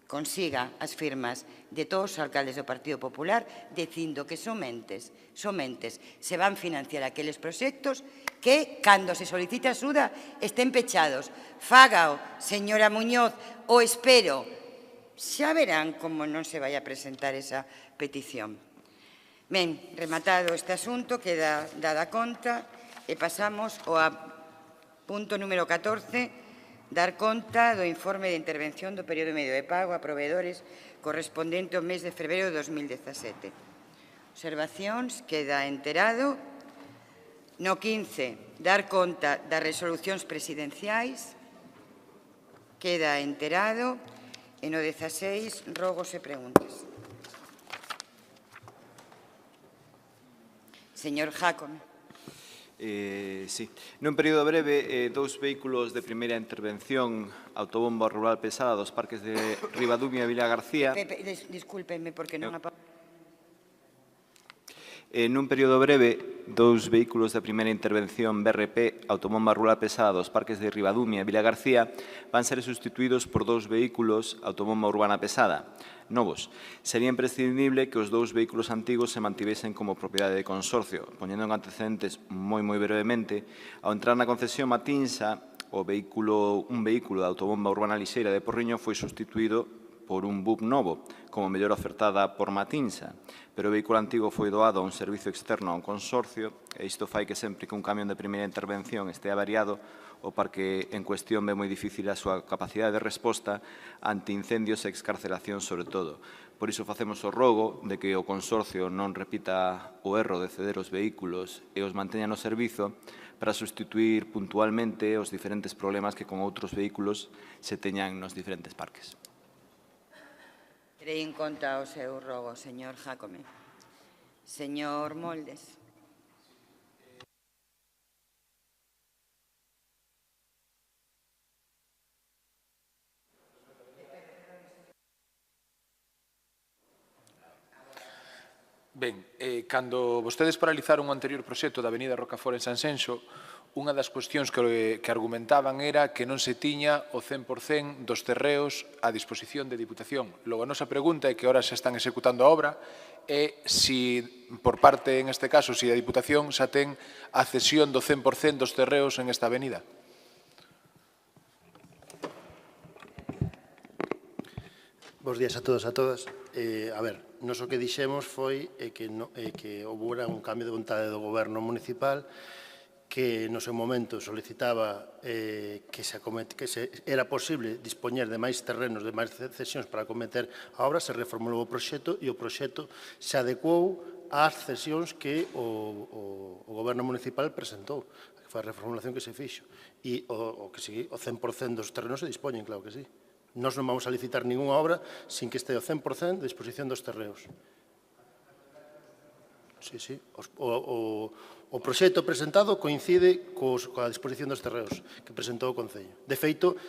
consiga as firmas de todos os alcaldes do Partido Popular dicindo que somente se van financiar aqueles proxectos que, cando se solicite axuda, estén pechados. Fágao, señora Muñoz, o espero. Xa verán como non se vai a presentar esa petición. Ben, rematado este asunto, queda dada conta e pasamos ao punto número 14, dar conta do informe de intervención do período medio de pago a proveedores correspondente ao mes de febreiro de 2017. Observacións, queda enterado. No 15, dar conta das resolucións presidenciais, queda enterado. E no 16, rogos e preguntas. Señor Jácome.
Sí. Nun período breve, 2 vehículos de primeira intervención autobomba rural pesada dos parques de Ribadumia e Vila García.
Discúlpeme, porque non
Nun período breve, 2 vehículos da primeira intervención BRP, automomba rural pesada dos parques de Ribadumia e Vilagarcía, van ser sustituídos por 2 vehículos automomba urbana pesada, novos. Sería imprescindible que os 2 vehículos antigos se mantivesen como propiedade de consorcio. Poñendo en antecedentes moi brevemente, ao entrar na concesión Matinsa, un vehículo da automomba urbana lixeira de Porriño foi sustituído por un BUP novo, como mellor ofertada por Matinsa, pero o vehículo antigo foi doado a un servicio externo a un consorcio, e isto fai que sempre que un camión de primeira intervención este avariado, o parque en cuestión ve moi difícil a súa capacidade de resposta ante incendios e excarcelación sobre todo. Por iso facemos o rogo de que o consorcio non repita o erro de ceder os vehículos e os manteña no servizo para sustituir puntualmente os diferentes problemas que con outros vehículos se teñan nos diferentes parques.
Terei en conta o seu rogo, señor Jácome. Señor Moldes.
Ben, cando vostedes paralizaron o anterior proxecto da Avenida Rocafort en Sanxenxo, unha das cuestións que argumentaban era que non se tiña o 100% dos terreos a disposición de Diputación. Logo, a nosa pregunta é que ahora xa están executando a obra é si, por parte, en este caso, si a Diputación xa ten a cesión do 100% dos terreos en esta avenida.
Bos días a todos e a todas. A ver, nos o que dixemos foi que houbera un cambio de vontade do goberno municipal que no seu momento solicitaba que era posible dispoñer de máis terrenos, de máis cesións para acometer a obra, se reformulou o proxecto e o proxecto se adecuou ás cesións que o goberno municipal presentou, que foi a reformulación que se fixo. E o 100% dos terrenos se dispoñen, claro que sí. Nós non vamos a licitar ninguna obra sin que este o 100% de disposición dos terreos. Sí. O proxecto presentado coincide coa disposición dos terreos que presentou o Concello. De feito,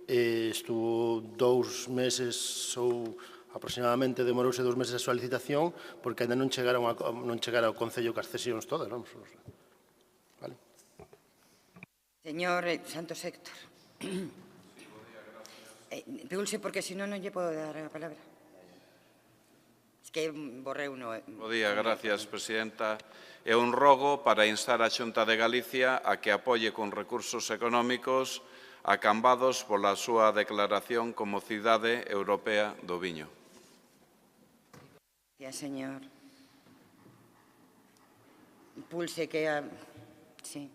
estuvo 2 meses ou aproximadamente demorouse 2 meses a súa licitación porque ainda non chegara ao Concello cas cesións todas. Vale.
Señor Santos Héctor. Pulse, porque se non lle podo dar a palabra. Es que borrei uno.
Bo día, gracias, presidenta. É un rogo para instar a Xunta de Galicia a que apoie con recursos económicos a Cambados pola súa declaración como cidade europea do viño.
Gracias, señor. Pulse, que... Sí.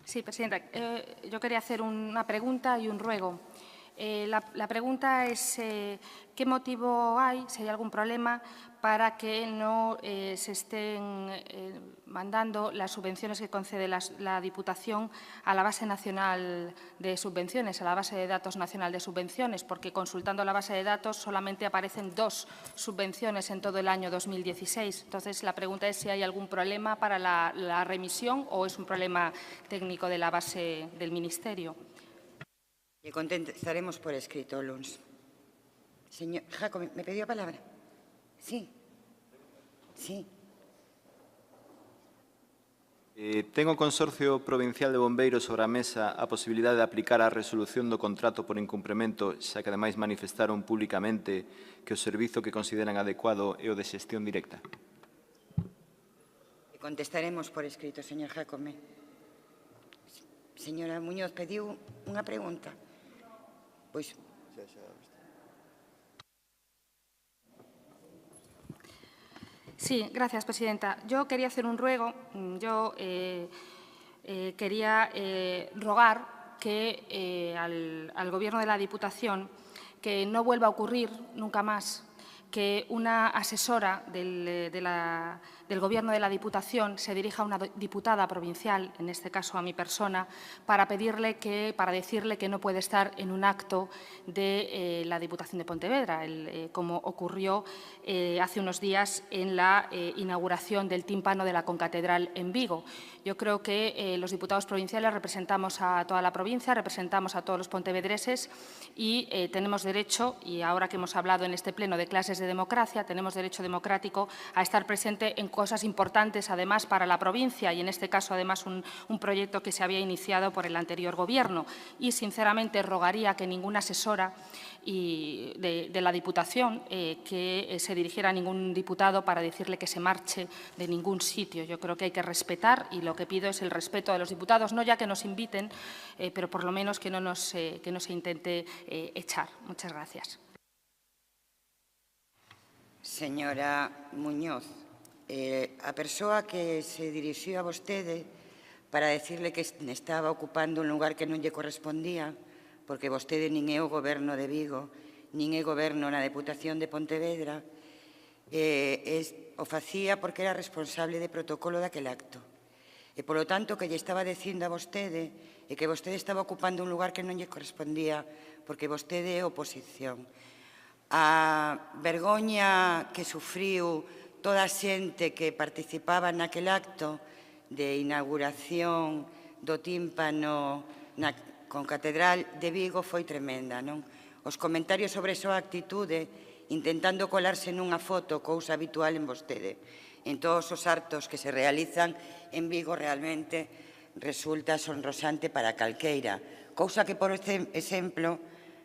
Sí, presidenta. Yo quería hacer una pregunta y un ruego. La pregunta es ¿qué motivo hay, si hay algún problema, para que no se estén mandando las subvenciones que concede la Diputación a la Base Nacional de Subvenciones, a la Base de Datos Nacional de Subvenciones? Porque consultando la base de datos solamente aparecen 2 subvenciones en todo el año 2016. Entonces, la pregunta es si hay algún problema para la remisión o es un problema técnico de la base del Ministerio.
Le contestaremos por escrito, Luns. Señor Jácome, ¿me pidió palabra? Sí. Sí.
Ten o Consorcio Provincial de Bombeiros sobre a mesa a posibilidade de aplicar a resolución do contrato por incumprimento, xa que ademais manifestaron públicamente que o servizo que consideran adecuado é o de xestión directa.
Le contestaremos por escrito, señor Jácome. Señora Muñoz, pediu unha pregunta. Pois...
Sí, gracias, presidenta. Yo quería hacer un ruego. Yo quería rogar que al Gobierno de la Diputación que no vuelva a ocurrir nunca más que una asesora del Gobierno de la Diputación se dirija a una diputada provincial, en este caso a mi persona, para decirle que no puede estar en un acto de la Diputación de Pontevedra, como ocurrió hace unos días en la inauguración del tímpano de la Concatedral en Vigo. Yo creo que los diputados provinciales representamos a toda la provincia, representamos a todos los pontevedreses y tenemos derecho, y ahora que hemos hablado en este pleno de clases de democracia, tenemos derecho democrático a estar presente en cosas importantes, además, para la provincia y, en este caso, además, un proyecto que se había iniciado por el anterior Gobierno. Y, sinceramente, rogaría que ninguna asesora de la Diputación que se dirigiera a ningún diputado para decirle que se marche de ningún sitio. Yo creo que hay que respetar, y lo que pido es el respeto de los diputados, no ya que nos inviten, pero por lo menos que no se intente echar. Muchas gracias.
Señora Muñoz, a persoa que se dirixiu a vostede para decirle que estaba ocupando un lugar que non lle correspondía, porque vostede nin é o Goberno de Vigo, nin é Goberno na Deputación de Pontevedra, o facía porque era responsable de protocolo daquele acto. E, polo tanto, que lle estaba dicindo a vostede e que vostede estaba ocupando un lugar que non lle correspondía porque vostede é oposición. A vergoña que sufriu toda a xente que participaba naquele acto de inauguración do tímpano na Concatedral de Vigo foi tremenda, non? Os comentarios sobre a súa actitude intentando colarse nunha foto, cousa habitual en vostede, en todos os actos que se realizan en Vigo, realmente resulta sonrosante para calqueira, cousa que, por exemplo,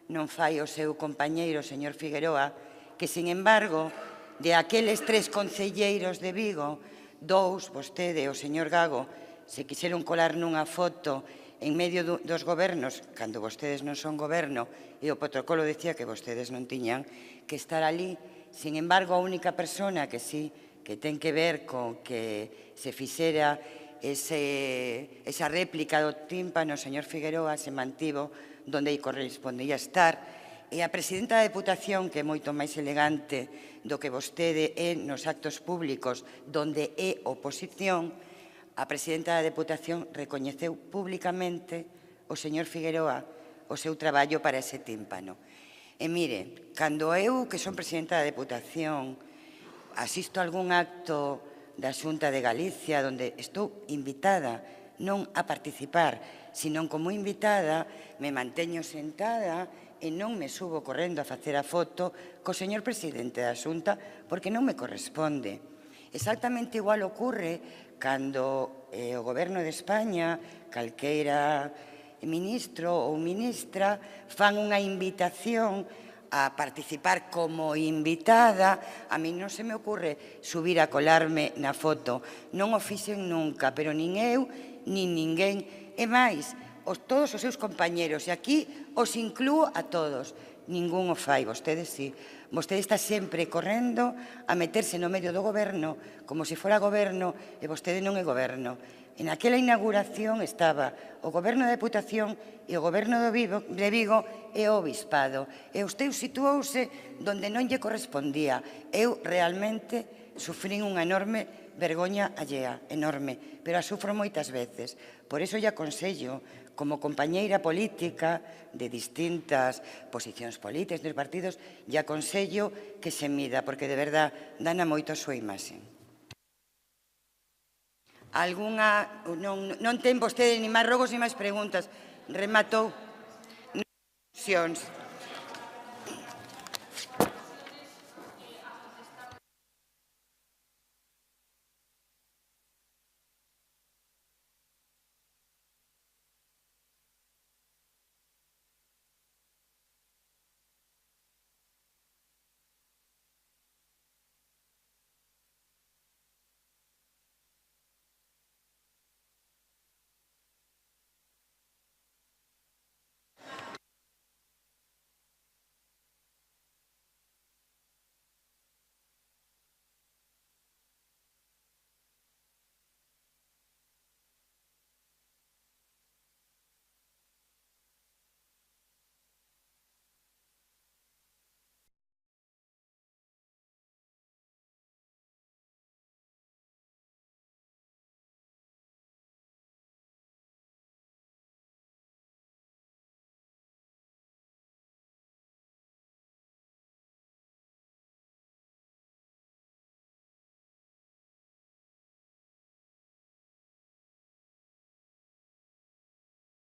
non fai o seu compañeiro, o señor Figueroa, que, sin embargo, de aqueles 3 concelleiros de Vigo, 2, vostede e o señor Gago, se quixeron colar nunha foto en medio dos gobernos, cando vostedes non son goberno, e o protocolo decía que vostedes non tiñan que estar ali. Sin embargo, a única persona que sí que ten que ver con que se fixera esa réplica do tímpano, o señor Figueroa, se mantivo donde correspondía estar. E a presidenta da Deputación, que é moito máis elegante do que vostede é nos actos públicos, donde é oposición, a presidenta da Deputación recoñeceu públicamente o señor Figueroa o seu traballo para ese tímpano. E mire, cando eu, que son presidenta da Deputación, asisto a algún acto da Xunta de Galicia onde estou invitada non a participar, sino como invitada, me manteño sentada e non me subo correndo a facer a foto co señor presidente da Xunta porque non me corresponde. Exactamente igual ocurre cando o Goberno de España, calqueira ministro ou ministra, fan unha invitación a participar como invitada, a mí non se me ocurre subir a colarme na foto. Non o fixen nunca, pero nin eu, nin ninguén. E máis, todos os seus compañeros, e aquí os inclúo a todos. Ningún o fai, vostede sí. Vostede está sempre correndo a meterse no medio do goberno como se fora goberno e vostede non é goberno. En aquela inauguración estaba o Goberno da Deputación e o Goberno de Vigo e o Obispado. E usted situouse onde non lle correspondía. Eu realmente sufrín unha enorme vergoña allea, enorme, pero a sufro moitas veces. Por iso lle aconsello, como compañeira política de distintas posicións políticas dos partidos, lle aconsello que se mida, porque de verdad dana moito a súa imaxe. Non ten vostede ni máis rogos ni máis preguntas. Rematou.